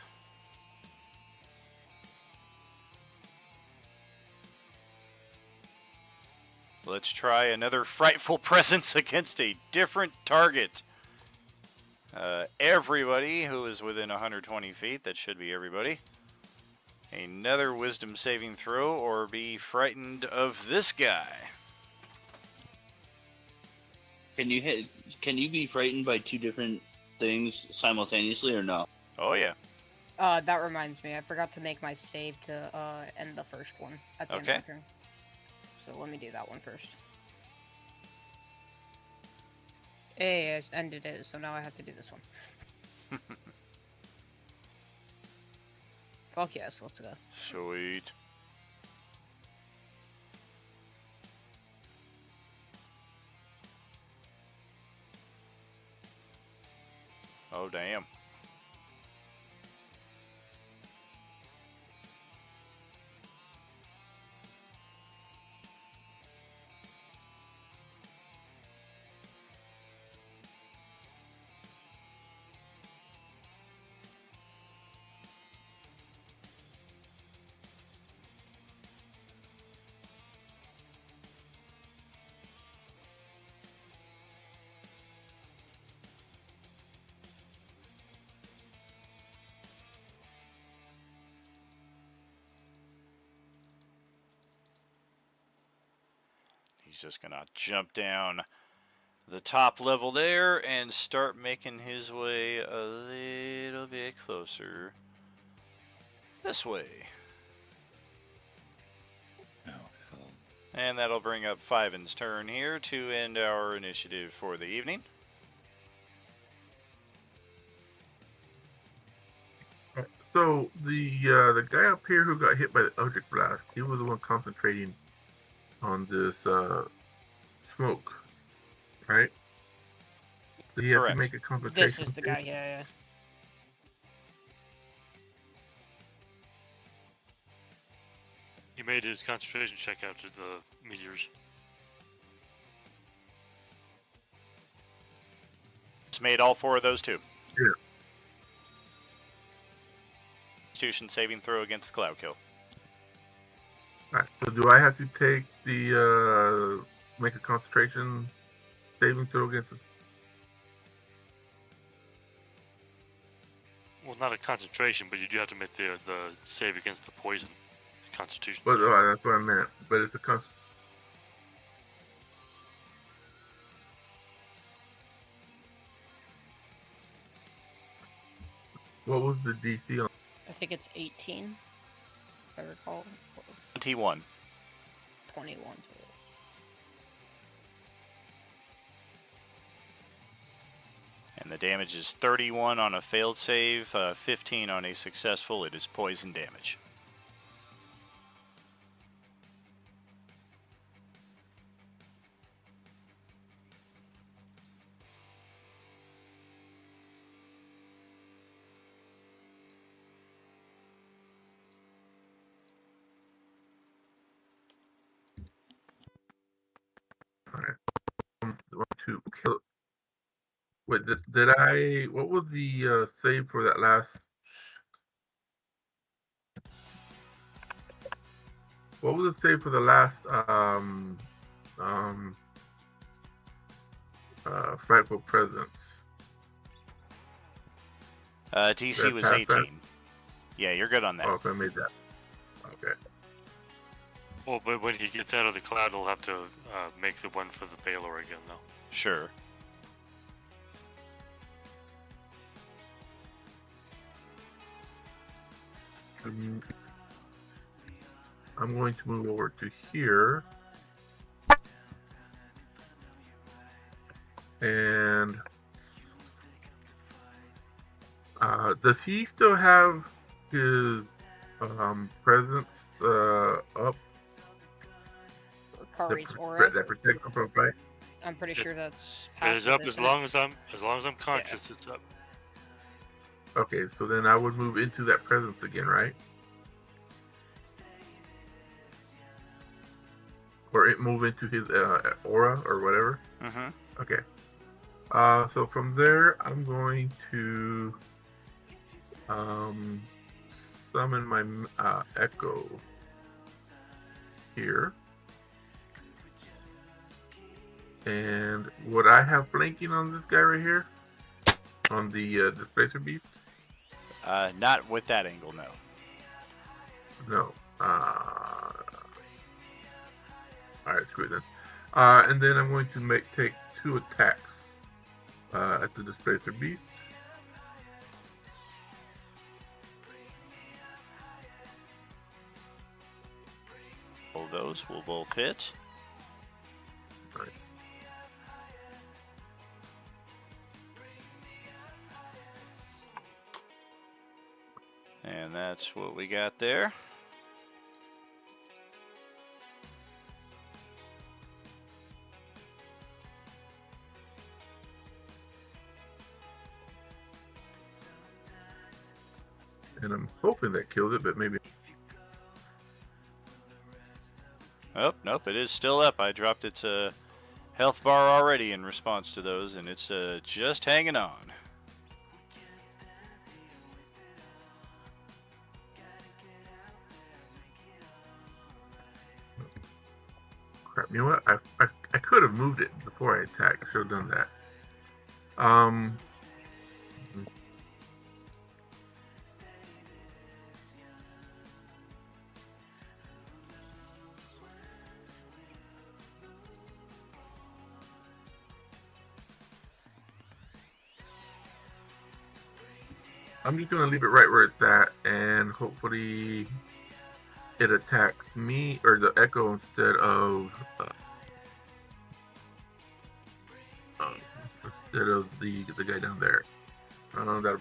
Let's try another Frightful Presence against a different target. Everybody who is within 120 feet, that should be everybody. Another Wisdom saving throw, or be frightened of this guy. Can you be frightened by two different things simultaneously, or no? Oh yeah. That reminds me, I forgot to make my save to end the first one at the end of my turn. So let me do that one first. Hey, I ended it, so now I have to do this one. Fuck yes, let's go. Sweet. Oh, damn. He's just going to jump down the top level there and start making his way a little bit closer this way. And that'll bring up Fiven's turn here to end our initiative for the evening. So the guy up here who got hit by the Eldritch Blast, he was the one concentrating on this smoke, right? Did he have to make a concentration? This is the guy, yeah. He made his concentration check out to the meteors. It's made all four of those too. Yeah. Constitution saving throw against Cloud Kill. Alright, so do I have to take the make a concentration saving throw against it? Well, not a concentration, but you do have to make the save against the poison. Constitution. But that's what I meant. But it's a What was the DC on? I think it's 18, if I recall. 21. 21. And the damage is 31 on a failed save, 15 on a successful. It is poison damage. To kill. Wait, did I? What was the save for that last? What was the save for the last Frightful Presence? DC was 18. Yeah, you're good on that. Oh, so I made that. Okay. Well, but when he gets out of the cloud, he'll have to make the one for the Baylor again, though. Sure. I'm going to move over to here. And does he still have his presence up? Kari's aura. That protects him from fight? I'm pretty sure that's It passive. is up as isn't long as I'm conscious. It's up. Okay, so then I would move into that presence again, right? Or move into his aura or whatever. Mm-hmm. Okay. So from there, I'm going to summon my Echo here. And would I have flanking on this guy right here? On the Displacer Beast? Not with that angle, no. No. Alright, screw it then. And then I'm going to take 2 attacks at the Displacer Beast. All those will both hit. Right. And that's what we got there. And I'm hoping that kills it, but maybe. Oh, nope, it is still up. I dropped its health bar already in response to those, and it's just hanging on. Crap, you know what? I could have moved it before I attacked. I should have done that. I'm just gonna leave it right where it's at, and hopefully it attacks me or the Echo instead of the guy down there. That.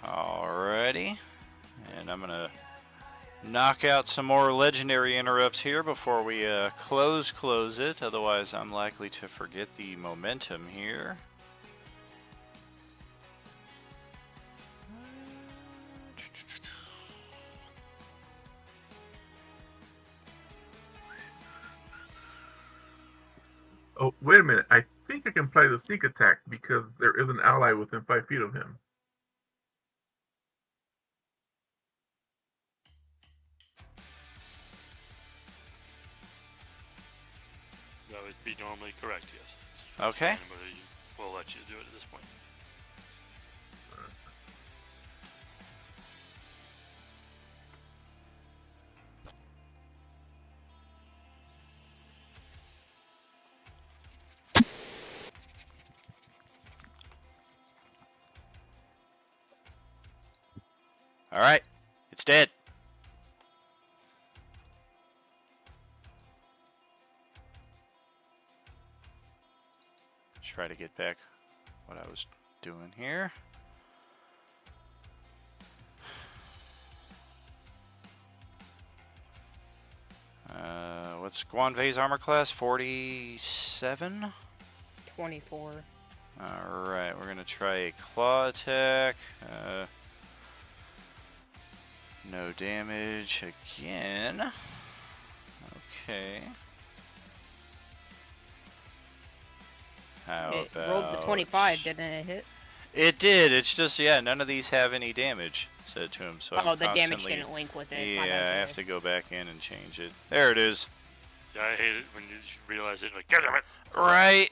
Alrighty, and I'm gonna knock out some more legendary interrupts here before we close it. Otherwise, I'm likely to forget the momentum here. Oh, wait a minute. I think I can apply the sneak attack because there is an ally within 5 feet of him. That would be normally correct, yes. Okay. We'll let you do it at this point. Alright, it's dead. Try to get back what I was doing here. What's Guanvei's armor class? 47? 24. Alright, we're gonna try a claw attack. No damage again. Okay. How It about... rolled the 25, didn't it hit? It did. It's just, yeah, none of these have any damage said to him. So Oh, I'm the damage constantly- didn't link with it. Yeah, My I bad, have sorry. to go back in and change it. There it is. Yeah, I hate it when you realize it. Like, get him! Right.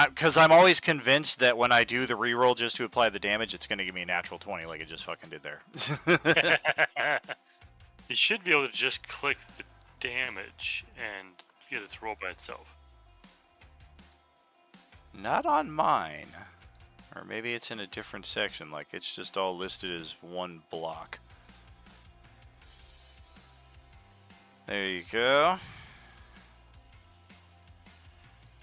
Because I'm always convinced that when I do the reroll just to apply the damage, it's going to give me a natural 20 like it just fucking did there. You should be able to just click the damage and get it to roll by itself. Not on mine. Or maybe it's in a different section, like it's just all listed as one block. There you go.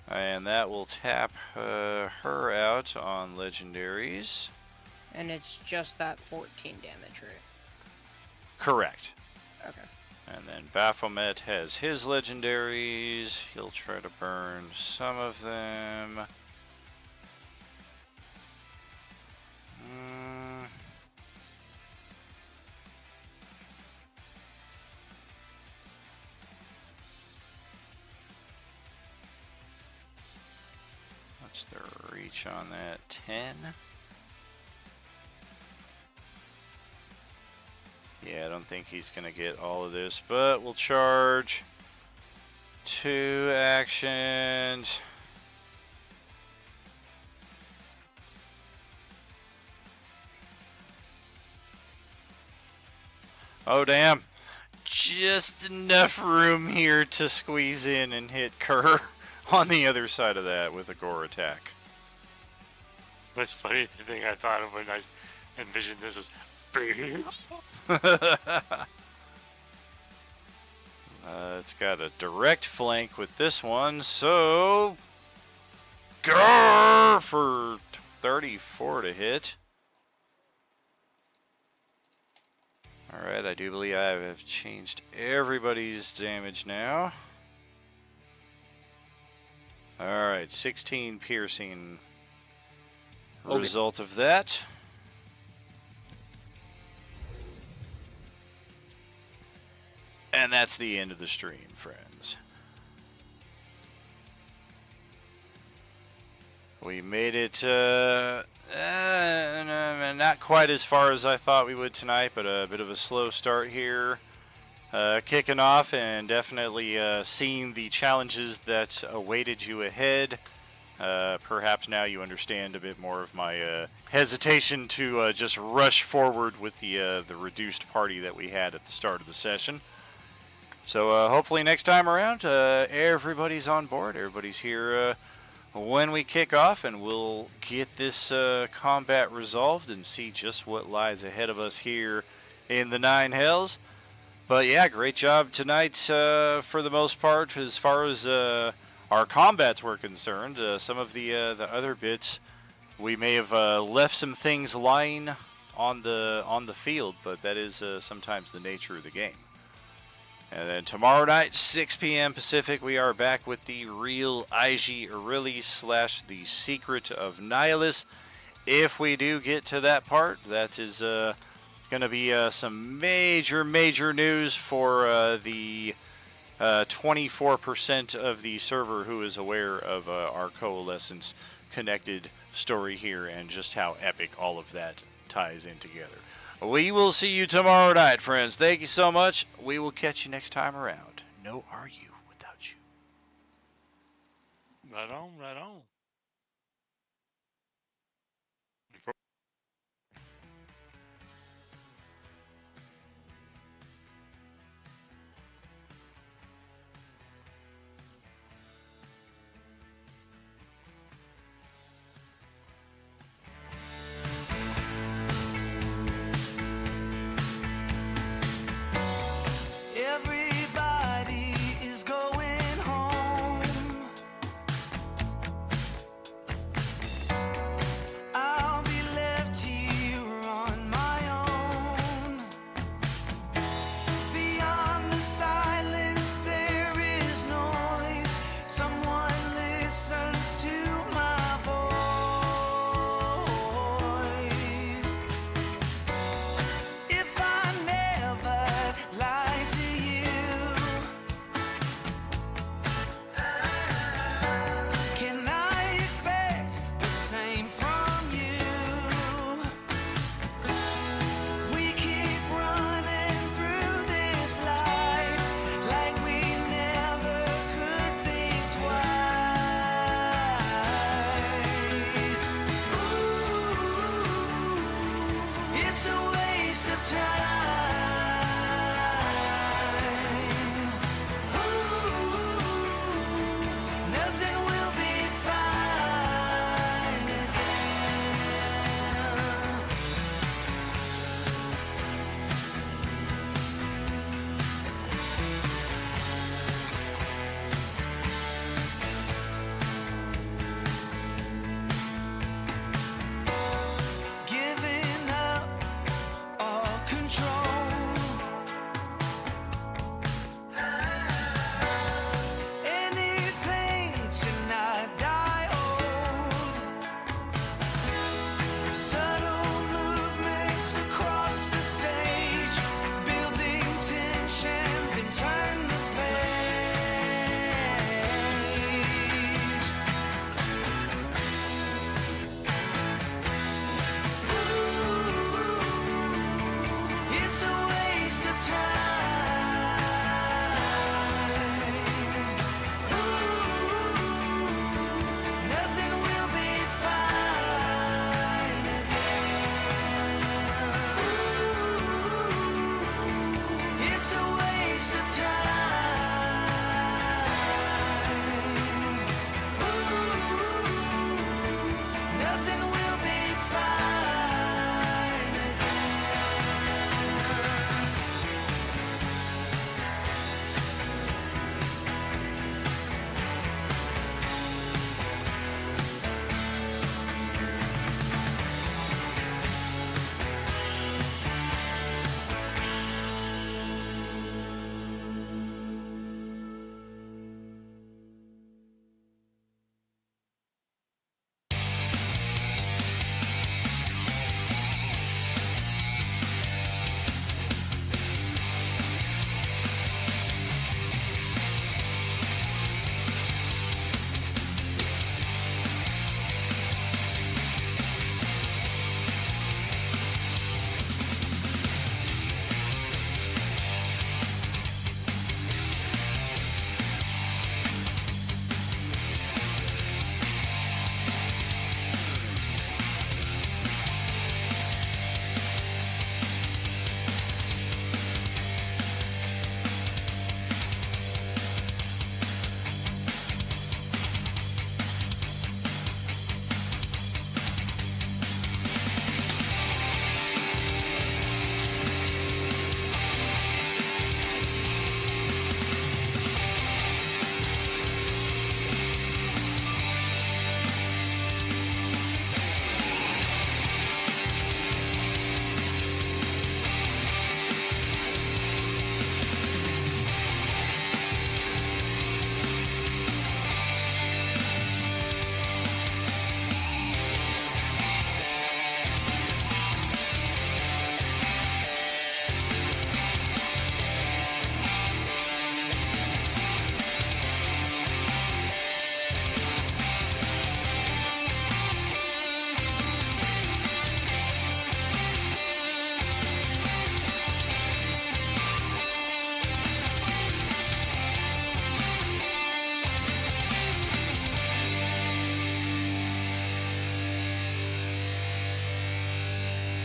And that will tap her out on legendaries. And it's just that 14 damage, right? Correct. Okay. And then Baphomet has his legendaries. He'll try to burn some of them. What's the reach on that? 10? Yeah, I don't think he's going to get all of this, but we'll charge 2 actions. Oh, damn. Just enough room here to squeeze in and hit Kerr on the other side of that with a gore attack. Most funny thing I thought of when I envisioned this was it's got a direct flank with this one, so Grrr for 34 to hit. Alright, I do believe I have changed everybody's damage now. Alright, 16 piercing. Okay. Result of that. And that's the end of the stream, friends. We made it not quite as far as I thought we would tonight, but a bit of a slow start here. Kicking off and definitely seeing the challenges that awaited you ahead. Perhaps now you understand a bit more of my hesitation to just rush forward with the reduced party that we had at the start of the session. So hopefully next time around, everybody's on board. Everybody's here when we kick off, and we'll get this combat resolved and see just what lies ahead of us here in the Nine Hells. But yeah, great job tonight for the most part as far as our combats were concerned. Some of the other bits, we may have left some things lying on the field, but that is sometimes the nature of the game. And then tomorrow night, 6 p.m. Pacific, we are back with the real IG Aurelis / the Secret of Nihilus. If we do get to that part, that is going to be some major news for the 24% of the server who is aware of our Coalescence Connected story here and just how epic all of that ties in together. We will see you tomorrow night, friends. Thank you so much. We will catch you next time around. No are you without you. Right on, right on.